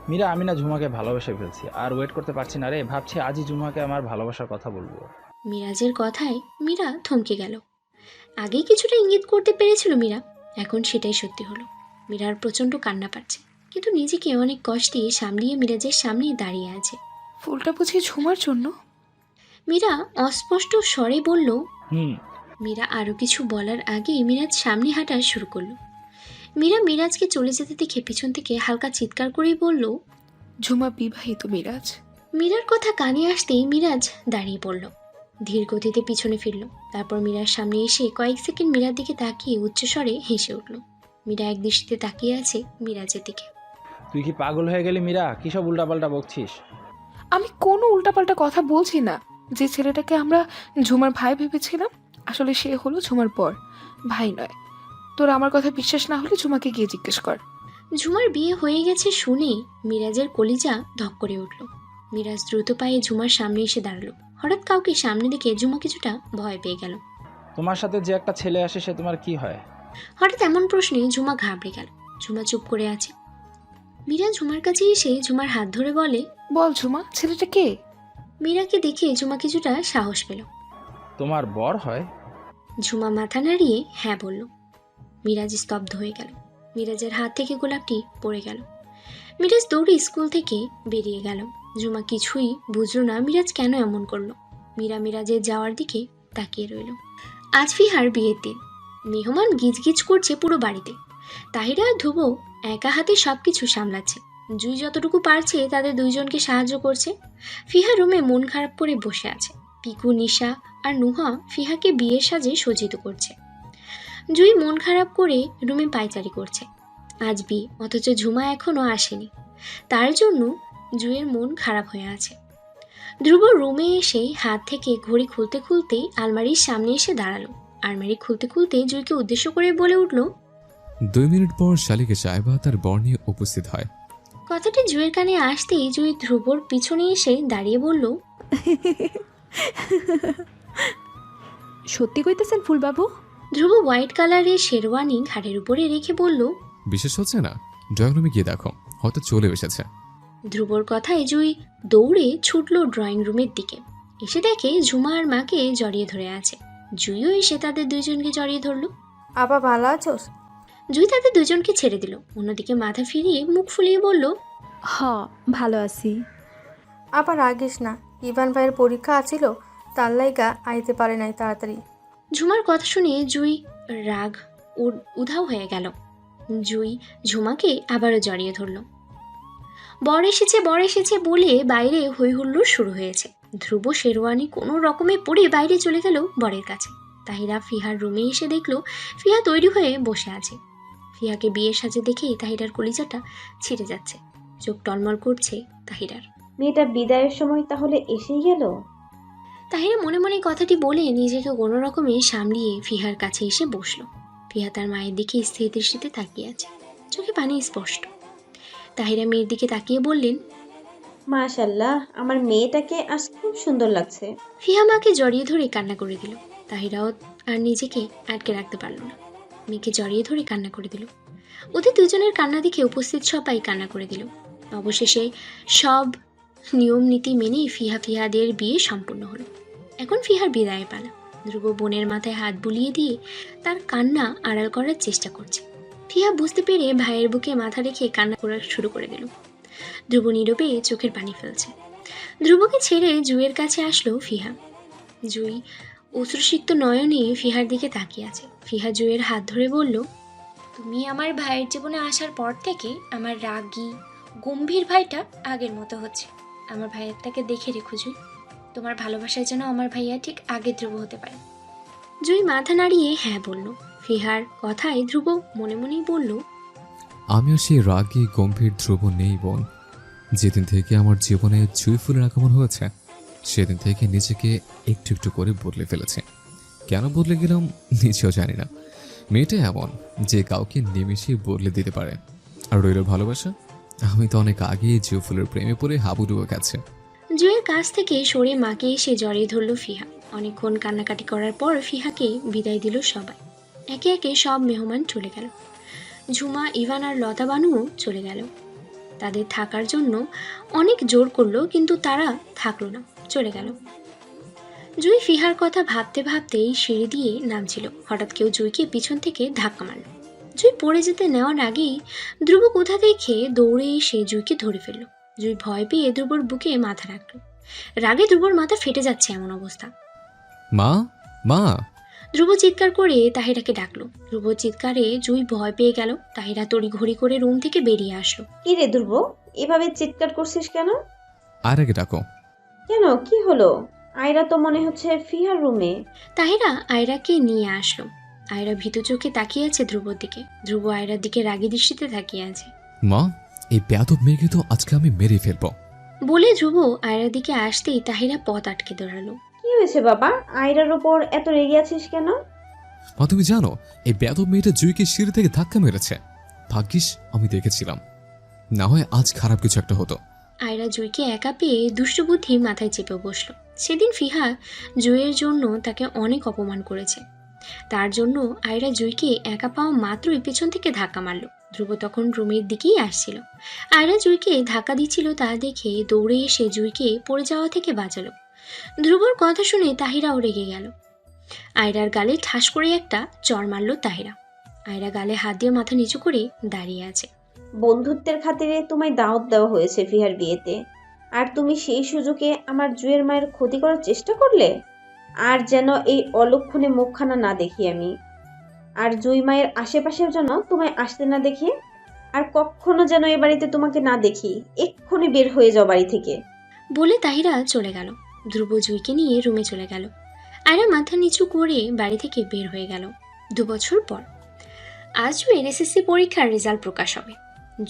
মীরা, আমি না ঝুমাকে ভালোবেসে ফেলছি, আর ওয়েট করতে পারছি না রে। ভাবছি আজই ঝুমাকে আমার ভালোবাসার কথা বলবো। মিরাজের কথায় মীরা থমকে গেল। আগে কিছুটা ইঙ্গিত করতে পেরেছিল মীরা, এখন সেটাই সত্যি হলো। মীরার প্রচণ্ড কান্না পাচ্ছে, কিন্তু নিজেকে অনেক কষ্টে সামলিয়ে মিরাজের সামনেই দাঁড়িয়ে আছে। ফুলটা বুঝি ঝুমার জন্য? মীরা অস্পষ্ট স্বরে বলল। হুম। মীরা আরও কিছু বলার আগেই মিরাজ সামনে হাঁটা শুরু করলো। মীরা মিরাজকে চলে যেতে দেখে পিছন থেকে হালকা চিৎকার করেই বলল, ঝুমা বিবাহিত মিরাজ। মীরার কথা কানে আসতেই মিরাজ দাঁড়িয়ে পড়ল, ধীর গতিতে পিছনে ফিরল। তারপর মীরার সামনে এসে কয়েক সেকেন্ড মীরার দিকে তাকিয়ে উচ্চস্বরে হেসে উঠল। মীরা এক দৃষ্টিতে তাকিয়ে আছে মিরাজের দিকে। তুই কি পাগল হয়ে গেলি মীরা? কী সব উল্টাপাল্টা বকছিস? আমি কোনো উল্টাপাল্টা কথা বলছি না। যে ছেলেটাকে আমরা ঝুমার ভাই ভেবেছিলাম, আসলে সে হলো ঝুমার পর, ভাই নয়। তোর আমার কথা বিশ্বাস না হলে ঝুমাকে গিয়ে জিজ্ঞেস কর। ঝুমার বিয়ে হয়ে গেছে শুনে মিরাজের কলিজা ধক করে উঠল। মিরাজ দ্রুত পায়ে ঝুমার সামনে এসে দাঁড়ালো। হঠাৎ কাউকে সামনে দেখে ঝুমা কিছুটা ভয় পেয়ে গেল। তোমার সাথে যে একটা ছেলে আসে সে তোমার কি হয়? হঠাৎ এমন প্রশ্নে ঝুমা ঘাবড়ে গেল। ঝুমা চুপ করে আছে। মীরা ঝুমার কাছে এসে ঝুমার হাত ধরে বলে, বল ঝুমা, ছেলেটা কে? মীরাকে দেখে ঝুমা কিছুটা সাহস পেল। তোমার বর হয়? ঝুমা মাথা নাড়িয়ে হ্যাঁ বলল। মিরাজ স্তব্ধ হয়ে গেল। মিরাজের হাত থেকে গোলাপটি পড়ে গেল। মিরাজ দৌড়ে স্কুল থেকে বেরিয়ে গেল। ঝুমা কিছুই বুঝল না মিরাজ কেন এমন করলো। মীরা মিরাজের যাওয়ার দিকে তাকিয়ে রইল। আজ ফিহার বিয়ের দিন। মেহমান গিজগিজ করছে পুরো বাড়িতে। তাহিরা আর ধ্রুব একা হাতে সবকিছু সামলাচ্ছে। জুই যতটুকু পারছে তাদের দুইজনকে সাহায্য করছে। ফিহা রুমে মন খারাপ করে বসে আছে। পিকু, নিশা আর নুহা ফিহাকে বিয়ের সাজে সজ্জিত করছে। জুই মন খারাপ করে রুমে পায়চারি করছে। আজ বিয়ে, অথচ ঝুমা এখনো আসেনি। তার জন্য জুইয়ের মন খারাপ হয়ে আছে। ধ্রুব রুমে এসে হাত থেকে ঘড়ি খুলতে খুলতেই আলমারির সামনে এসে দাঁড়ালো। আলমারি খুলতে খুলতে জুইকে উদ্দেশ্য করে বলে উঠল, 2 মিনিট পর শালিকে সাহেবা তার বর নিয়ে উপস্থিত হয়। কথাটি জুইয়ের কানে আসতেই জুই ধ্রুবর পিছনে এসে দাঁড়িয়ে বলল, সত্যি কইতেছেন ফুলবাবু? ধ্রুব হোয়াইট কালারের শেরওয়ানি ঘাড়ের উপরে রেখে বলল, বিশেষ হচ্ছে না? ড্রয়িং রুমে গিয়ে দেখো, হয়তো চলে এসেছে। ধ্রুবর কথায় জুই দৌড়ে ছুটল ড্রয়িং রুমের দিকে। এসে দেখে ঝুমা আর মাকে জড়িয়ে ধরে আছে। জুইও এসে তাদের দুইজনকে জড়িয়ে ধরলো। আবার ভালো আছোস? জুই তাদের দুজনকে ছেড়ে দিল। অন্যদিকে মাথা ফিরিয়ে মুখ ফুলিয়ে বলল, হ, ভালো আছি। আবার রাগিস না, ইভান ভাইয়ের পরীক্ষা আছিল, তার লাইগা আইতে পারে নাই তাড়াতাড়ি। ঝুমার কথা শুনে জুই রাগ উধাও হয়ে গেল। জুই ঝুমাকে আবারও জড়িয়ে ধরল। বর এসেছে বলে বাইরে হই হুল্লোড় শুরু হয়েছে। ধ্রুব শেরওয়ানি কোনো রকমে পরে বাইরে চলে গেল বরের কাছে। তাহিরা ফিহার রুমে এসে দেখলো ফিহা তৈরি হয়ে বসে আছে। ফিহাকে বিয়ের সাজে দেখেই তাহিরার কলিজাটা ছিঁড়ে যাচ্ছে। চোখ টলমল করছে তাহিরার। মেয়েটা বিদায়ের সময় তাহলে এসেই গেল? তাহিরা মনে মনে কথাটি বলে নিজেকে কোনো রকমে সামলিয়ে ফিহার কাছে এসে বসলো। ফিহা তার মায়ের দিকে স্থির দৃষ্টিতে তাকিয়ে আছে, চোখে পানি স্পষ্ট। তাহিরা মেয়ের দিকে তাকিয়ে বললেন, মাশাল্লাহ, আমার মেয়েটাকে আজ খুব সুন্দর লাগছে। ফিহা মাকে জড়িয়ে ধরে কান্না করে দিল। তাহিরাও আর নিজেকে আটকে রাখতে পারল না, মেয়েকে জড়িয়ে ধরে কান্না করে দিল। ওদের দুজনের কান্না দেখে উপস্থিত সবাই কান্না করে দিল। অবশেষে সব নিয়ম নীতি মেনে ফিহাদের বিয়ে সম্পূর্ণ হলো। এখন ফিহার বিদায়ের পালা। ধ্রুব বোনের মাথায় হাত বুলিয়ে দিয়ে তার কান্না আড়াল করার চেষ্টা করছে। ফিহা বুঝতে পেরে ভাইয়ের বুকে মাথা রেখে কান্না করা শুরু করে দিল। ধ্রুব নীরবে চোখের পানি ফেলছে। ধ্রুবকে ছেড়ে জুইয়ের কাছে আসলো ফিহা। জুই অশ্রুসিক্ত নয়নে ফিহার দিকে তাকিয়ে আছে। ফিহা জুইয়ের হাত ধরে বলল, তুমি আমার ভাইয়ের জীবনে আসার পর থেকে আমার রাগী গম্ভীর ভাইটা আগের মতো হচ্ছে। আমার ভাইয়ারটাকে দেখে রেখো জুই, তোমার ভালোবাসায় যেন আমার ভাইয়া ঠিক আগে ধ্রুব হতে পারে। জুই মাথা নাড়িয়ে হ্যাঁ বলল। ফিহার কথায় ধ্রুব মনে মনেই বলল, আমিও সেই রাগী গম্ভীর ধ্রুব নেই বোন। যেদিন থেকে আমার জীবনে জুঁই ফুলের আগমন হয়েছে সেদিন থেকে নিজেকে একটু একটু করে বদলে ফেলেছে। কেন বদলে গেলাম নিজেও জানি না। মেয়েটা এমন যে কাউকে নিমেষে বদলে দিতে পারে। আর রইল ভালোবাসা, আমি তো অনেক আগেই জুঁই ফুলের প্রেমে পড়ে হাবুডুবে গেছে। জুঁয়ের কাছ থেকে সরে মাকে এসে জড়িয়ে ধরল ফিহা। অনেকক্ষণ কান্নাকাটি করার পর ফিহাকে বিদায় দিল সবাই। একে একে সব মেহমান চলে গেল। ঝুমা, ইভান আর লতা বানুও চলে গেল। তাদের থাকার জন্য অনেক জোর করলো, কিন্তু তারা থাকলো না, চলে গেল। জুই ফিহার কথা ভাবতে ভাবতেই সিঁড়ি দিয়ে নামছিল। হঠাৎ কেউ জুইকে পিছন থেকে ধাক্কা মারল। জুই পড়ে যেতে নেওয়ার আগেই ধ্রুব কোথা দেখে দৌড়ে এসে জুইকে ধরে ফেলল। জুই ভয় পেয়ে ধ্রুবর বুকে মাথা রাখল। রাগে ধ্রুবর মাথা ফেটে যাচ্ছে এমন অবস্থা। মা, মা। ধ্রুব চিৎকার করে তাহিরাকে ডাকলো। ধ্রুব চিৎকারে জুই ভয় পেয়ে গেল। তাহিরা তড়িঘড়ি করে রুম থেকে বেরিয়ে আসলো। কি রে ধ্রুব, এভাবে চিৎকার করছিস কেন? আর আগে ডাকো। কেন, কি হলো? আয়রা তো মনে হচ্ছে ফিহার রুমে। তাহিরা আয়রাকে নিয়ে আসলো। আয়রা ভীতু চোখে তাকিয়ে আছে ধ্রুবর দিকে। ধ্রুব আয়রার দিকে রাগী দৃষ্টিতে তাকিয়ে আছে। মা, এই বেয়াদব মেয়েকে তো আজকে আমি মেরে ফেলবো। বলে ধ্রুব আয়রার দিকে আসতেই তাহিরা পথ আটকে দাঁড়ালো। কি হয়েছে বাবা, আয়রার ওপর এত রেগে আছিস কেন? মা, তুমি জানো এই বেয়াদব মেয়েটা জুইকে সিঁড়ি থেকে ধাক্কা মেরেছে। ভাগ্যিস আমি দেখেছিলাম, না হয় আজ খারাপ কিছু একটা হতো। আয়রা জুইকে একা পেয়ে দুষ্টবুদ্ধি মাথায় চেপে বসলো। সেদিন ফিহা জুইয়ের জন্য তাকে অনেক অপমান করেছে। তার জন্য আয়রা জুইকে একা পাওয়া মাত্রই পেছন থেকে ধাক্কা মারল। ধ্রুব তখন রুমের দিকেই আসছিল। আয়রা জুইকে ধাক্কা দিচ্ছিল তা দেখে দৌড়ে এসে জুইকে পড়ে যাওয়া থেকে বাঁচালো। ধ্রুবর কথা শুনে তাহিরাও রেগে গেল। আয়রার গালে ঠাস করে একটা চড় মারল তাহিরা। আয়রা গালে হাত দিয়ে মাথা নিচু করে দাঁড়িয়ে আছে। বন্ধুত্বের খাতিরে তোমায় দাওয়াত দেওয়া হয়েছে ফিহার বিয়েতে, আর তুমি সেই সুযোগে আমার জুয়ের মায়ের ক্ষতি করার চেষ্টা করলে। আর যেন এই অলক্ষণে মুখখানা না দেখি আমি, আর জুই মায়ের আশেপাশের জন্য তোমায় আসতে না দেখি, আর কখনো যেন এ বাড়িতে তোমাকে না দেখি। এক্ষুনি বের হয়ে যাও বাড়ি থেকে। বলে তাহিরা চলে গেল। ধ্রুব জুইকে নিয়ে রুমে চলে গেল। আয়রা মাথা নিচু করে বাড়ি থেকে বের হয়ে গেল। 2 বছর পর আজ জুয়ের এসএসসি পরীক্ষার রেজাল্ট প্রকাশ হবে।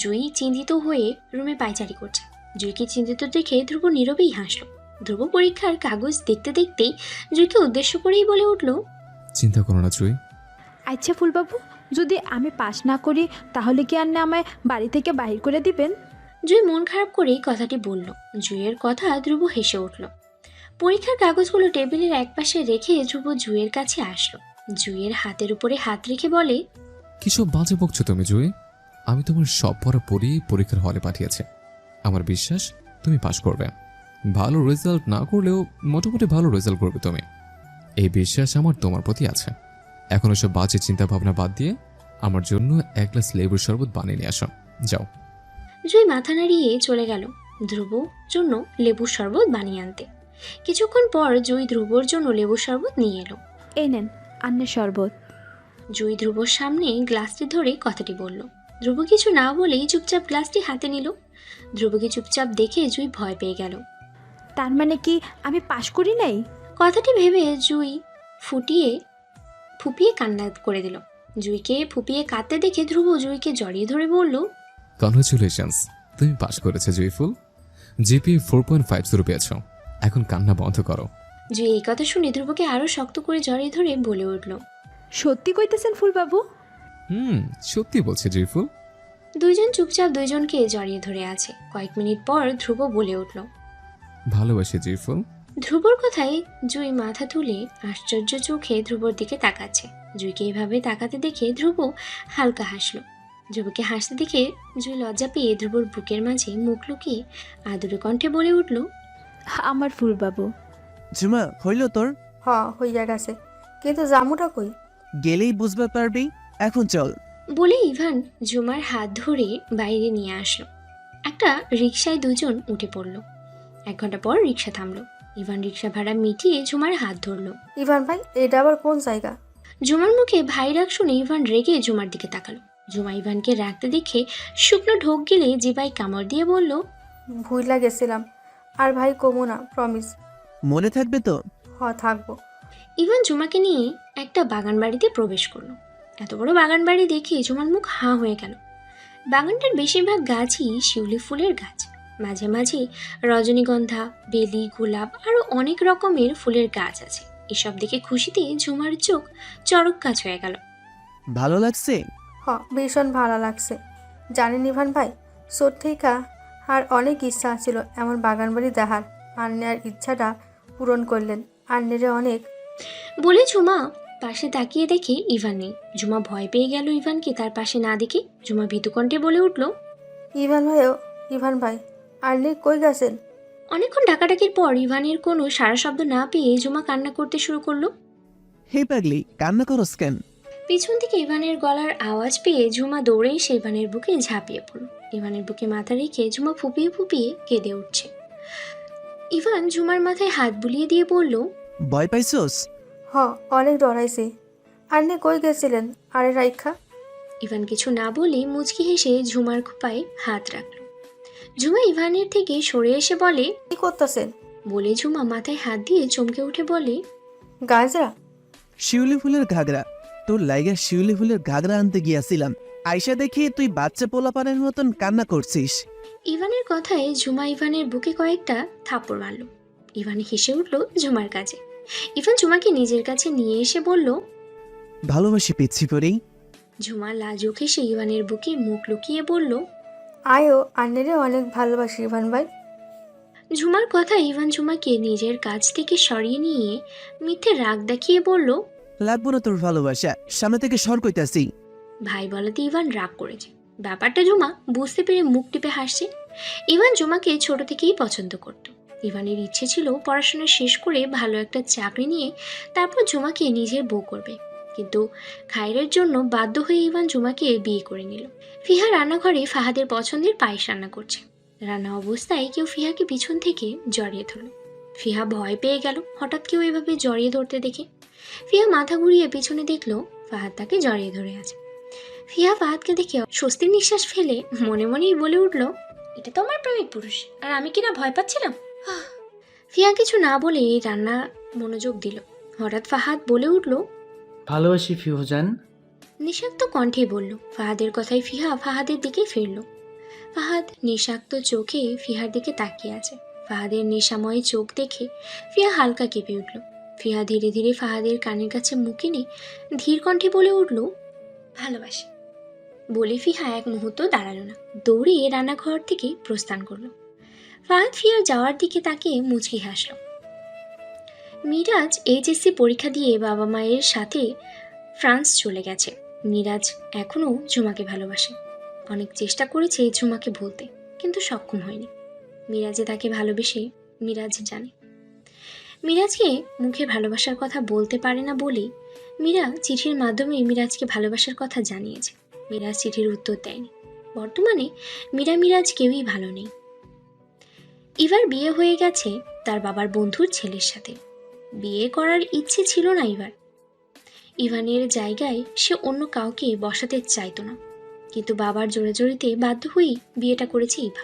জুই চিন্তিত হয়ে রুমে পায়চারি করছে। জুইকে চিন্তিত দেখে ধ্রুব নীরবেই হাসল। ধ্রুব পরীক্ষার কাগজ দেখতে দেখতেই জুইকে উদ্দেশ্য করেই বলে উঠল, চিন্তা করো না জুই। আচ্ছা ফুলবাবু, যদি আমি পাস না করি তাহলে কি আর না আমায় বাড়ি থেকে বাহির করে দিবেন? জুই মন খারাপ করেই কথাটি বলল। জুইয়ের কথা ধ্রুব হেসে উঠল। পরীক্ষার কাগজগুলো টেবিলের একপাশে রেখে ধ্রুব জুইয়ের কাছে আসলো। জুইয়ের হাতের উপরে হাত রেখে বলে, কিসব বাজে বকছো তুমি জুই? আমি তোমার সব পড়া পড়িয়ে পরীক্ষার হলে পাঠিয়েছি। আমার বিশ্বাস তুমি পাশ করবে। ভালো রেজাল্ট না করলেও মোটামুটি ভালো রেজাল্ট করবে তুমি। এই বিশ্বাস আমার তোমার প্রতি আছে। এখন ওসব বাজে চিন্তা ভাবনা বাদ দিয়ে আমার জন্য 1 গ্লাস লেবুর শরবত বানিয়ে নিয়ে আসো, যাও। জুই মাথা নাড়িয়ে চলে গেল ধ্রুবর জন্য লেবুর শরবত বানিয়ে আনতে। কিছুক্ষণ পর জুই ধ্রুবর জন্য লেবুর শরবত নিয়ে এলো। এই নেন আন্নের শরবত। জুই ধ্রুবর সামনে গ্লাসটি ধরে কথাটি বলল। ধ্রুব কিছু না বলেই চুপচাপ গ্লাসটি হাতে নিল। ধ্রুবকে চুপচাপ দেখে জুই ভয় পেয়ে গেল। তার মানে কি আমি পাশ করি নাই? কথাটি ভেবে জুই ফুপিয়ে কান্না করে দিল। জুইকে ফুপিয়ে কাঁদতে দেখে ধ্রুব জুইকে জড়িয়ে ধরে বলল, কনগ্রাচুলেশনস, তুমি পাশ করেছো জুইফুল। জিপি 4.50 পেয়েছো। এখন কান্না বন্ধ করো। জুই এই কথা শুনে ধ্রুবকে আরো শক্ত করে জড়িয়ে ধরে বলে উঠল, সত্যি কইতেছেন ফুলবাবু? সত্যি বলছে জুইফুল। দুইজন চুপচাপ দুইজনকে জড়িয়ে ধরে আছে। কয়েক মিনিট পর ধ্রুব বলে উঠল, ভালোবাসি জুইফুল। ধ্রুবর কথায় জুই মাথা তুলে আশ্চর্য চোখে ধ্রুবর দিকে তাকাচ্ছে। জুইকে এইভাবে তাকাতে দেখে ধ্রুব হালকা হাসলো। ধ্রুবকে হাসতে দেখে জুই লজ্জা পেয়ে ধ্রুবর বুকের মাঝে মুখ লুকিয়ে আদুরে কণ্ঠে বলে উঠল, আমার ফুলবাবু। ঝুমা, হইল তোর? হইয়া গেছে, কিন্তু জামুটা কই? গেলেই বুঝতে পারবি। এখন চল। বলে ইভান ঝুমার হাত ধরে বাইরে নিয়ে আসলো। একটা রিকশায় দুজন উঠে পড়লো। 1 ঘন্টা পর রিকশা থামলো। ইভান রিকশা ভাড়া মিটিয়ে ঝুমার হাত ধরলো। ইভান ভাই, এটা আবার কোন জায়গা? ঝুমার মুখে ভাই রাগ শুনে ইভান রেগে ঝুমার দিকে তাকালো। ঝুমা ইভানকে রাখতে দেখে শুকনো ঢোক গেলে জিবাই কামড় দিয়ে বলল, ভুইলা গেছিলাম, আর ভাই কমো না, প্রমিস। মনে থাকবে তো? থাকবো। ইভান ঝুমাকে নিয়ে একটা বাগান বাড়িতে প্রবেশ করলো। এত বড় বাগান বাড়ি দেখে ঝুমার মুখ হাঁ হয়ে গেল। বাগানটার বেশিরভাগ গাছই শিউলি ফুলের গাছ। মাঝে মাঝে রজনীগন্ধা, বেলি, গোলাপ আরো অনেক রকমের ফুলের গাছ আছে। এসব দেখে খুশিতে ঝুমার চোখ চড়ক গাছ হয়ে গেল। ভালো লাগছে? ভীষণ ভালো লাগছে। জানেন ইভান ভাই, ছোট থেকে আর অনেক ইচ্ছা ছিল এমন বাগান বাড়ি দেখার। আন্নের ইচ্ছাটা পূরণ করলেন। আন্নেরে অনেক। বলে ঝুমা পাশে তাকিয়ে দেখে ইভান নেই। ঝুমা ভয় পেয়ে গেল ইভানকে তার পাশে না দেখে। ঝুমা ভীতু কণ্ঠে বলে উঠল, ইভান ভাই আন্নে কই গেছেন? অনেকক্ষণ ডাকাডাকির পর ইভানের কোনো সারা শব্দ না পেয়ে ঝুমা কান্না করতে শুরু করলো। হে পাগলি, কান্না করস কেন? পিছন থেকে ইভানের গলার আওয়াজ পেয়ে ঝুমা দৌড়ে এসে ইভানের বুকে ঝাঁপিয়ে পড়ল। ইভানের বুকে মাথা রেখে ঝুমা ফুপিয়ে ফুপিয়ে কেঁদে উঠছে। ইভান ঝুমার মাথায় হাত বুলিয়ে দিয়ে বলল, ভয় পাইছোস? অনেক ডরাইছি। আন্নে কই গেছিলেন আরে রাইখা? ইভান কিছু না বলে মুচকি হেসে ঝুমার খোপায় হাত রাখল। ঝুমা ইভানের থেকে সরে এসে বলে, কি করতেছেন? বলে ঝুমা মাথায় হাত দিয়ে চমকে উঠে বলে, গাজরা। শিউলি ফুলের ঘাগরা। তোর লাইগা শিউলি ফুলের ঘাগরা আনতে গিয়াছিলাম, আইসা দেখি তুই বাচ্চা পোলাপানের মতন কান্না করছিস। ইভানের কথায় ঝুমা ইভানের বুকে কয়েকটা থাপ্পড় মারল। ইভান হেসে উঠল ঝুমার কাছে। ইভান ঝুমাকে নিজের কাছে নিয়ে এসে বলল, ভালোবাসি পিচ্ছি পরেই। ঝুমা লাজুক হেসে ইভানের বুকে মুখ লুকিয়ে বলল, আয়ও আন্নেরে অনেক ভালোবাসি ইভান ভাই। ঝুমার কথা ইভান ঝুমাকে নিজের কাছ থেকে সরিয়ে নিয়ে মিথ্যে রাগ দেখিয়ে বলল, লাগবো না তোর ভালোবাসা, সামনে থেকে সর কইতাছি। ভাই বলাতে ইভান রাগ করেছে। ব্যাপারটা ঝুমা বুঝতে পেরে মুখ টিপে হাসছে। ইভান ঝুমাকে ছোট থেকেই পছন্দ করত। ইভানের ইচ্ছে ছিল পড়াশোনা শেষ করে ভালো একটা চাকরি নিয়ে তারপর ঝুমাকে নিজের বউ করবে, কিন্তু খায়রের জন্য বাধ্য হয়ে ইভান ঝুমাকে বিয়ে করে নিল। ফিহা রান্নাঘরে ফাহাদের পছন্দের পায়েস রান্না করছে। রান্না অবস্থায় কেউ ফিহাকে পিছন থেকে জড়িয়ে ধরল। ফিহা ভয় পেয়ে গেল হঠাৎ কেউ এভাবে জড়িয়ে ধরতে দেখে। ফিহা মাথা ঘুরিয়ে পিছনে দেখলো ফাহাদ তাকে জড়িয়ে ধরে আছে। ফিহা ফাহাদকে দেখে স্বস্তির নিঃশ্বাস ফেলে মনে মনেই বলে উঠল, এটা তো আমার প্রেমিক পুরুষ, আর আমি কিনা ভয় পাচ্ছিলাম। ফিহা কিছু না বলে রান্না মনোযোগ দিল। হঠাৎ ফাহাদ বলে উঠল, ভালোবাসি ফিউজান। নিঃশাক্ত কণ্ঠে বলল। ফাহাদের কথায় ফিহা ফাহাদের দিকে ফিরল। ফাহাদ নিঃশাক্ত চোখে ফিহার দিকে তাকিয়ে আছে। ফাহাদের নেশাময় চোখ দেখে ফিহা হালকা কেঁপে উঠল। ফিহা ধীরে ধীরে ফাহাদের কানের কাছে মুখ এনে ধীর কণ্ঠে বলে উঠল, ভালোবাসি। বলে ফিহা এক মুহূর্ত দাঁড়ালো না, দৌড়িয়ে রান্নাঘর থেকে প্রস্থান করলো। ফাহাদ ফিহার যাওয়ার দিকে তাকিয়ে মুচকি হাসল। মিরাজ এইচএসসি পরীক্ষা দিয়ে বাবা মায়ের সাথে ফ্রান্স চলে গেছে। মিরাজ এখনও ঝুমাকে ভালোবাসে। অনেক চেষ্টা করেছে ঝুমাকে ভুলতে, কিন্তু সক্ষম হয়নি। মিরাজে তাকে ভালোবেসে মিরাজ জানে। মিরাজকে মুখে ভালোবাসার কথা বলতে পারে না বলেই মীরা চিঠির মাধ্যমে মিরাজকে ভালোবাসার কথা জানিয়েছে। মিরাজ চিঠির উত্তর দেয়নি। বর্তমানে মীরা মিরাজ কেউই ভালো নেই। ইভার বিয়ে হয়ে গেছে তার বাবার বন্ধুর ছেলের সাথে। বিয়ে করার ইচ্ছে ছিল না ইভার। ইভানের জায়গায় সে অন্য কাউকে বসাতে চাইতো না, কিন্তু বাবার জোরে জোরিতে বাধ্য হয়েই বিয়েটা করেছে ইভা।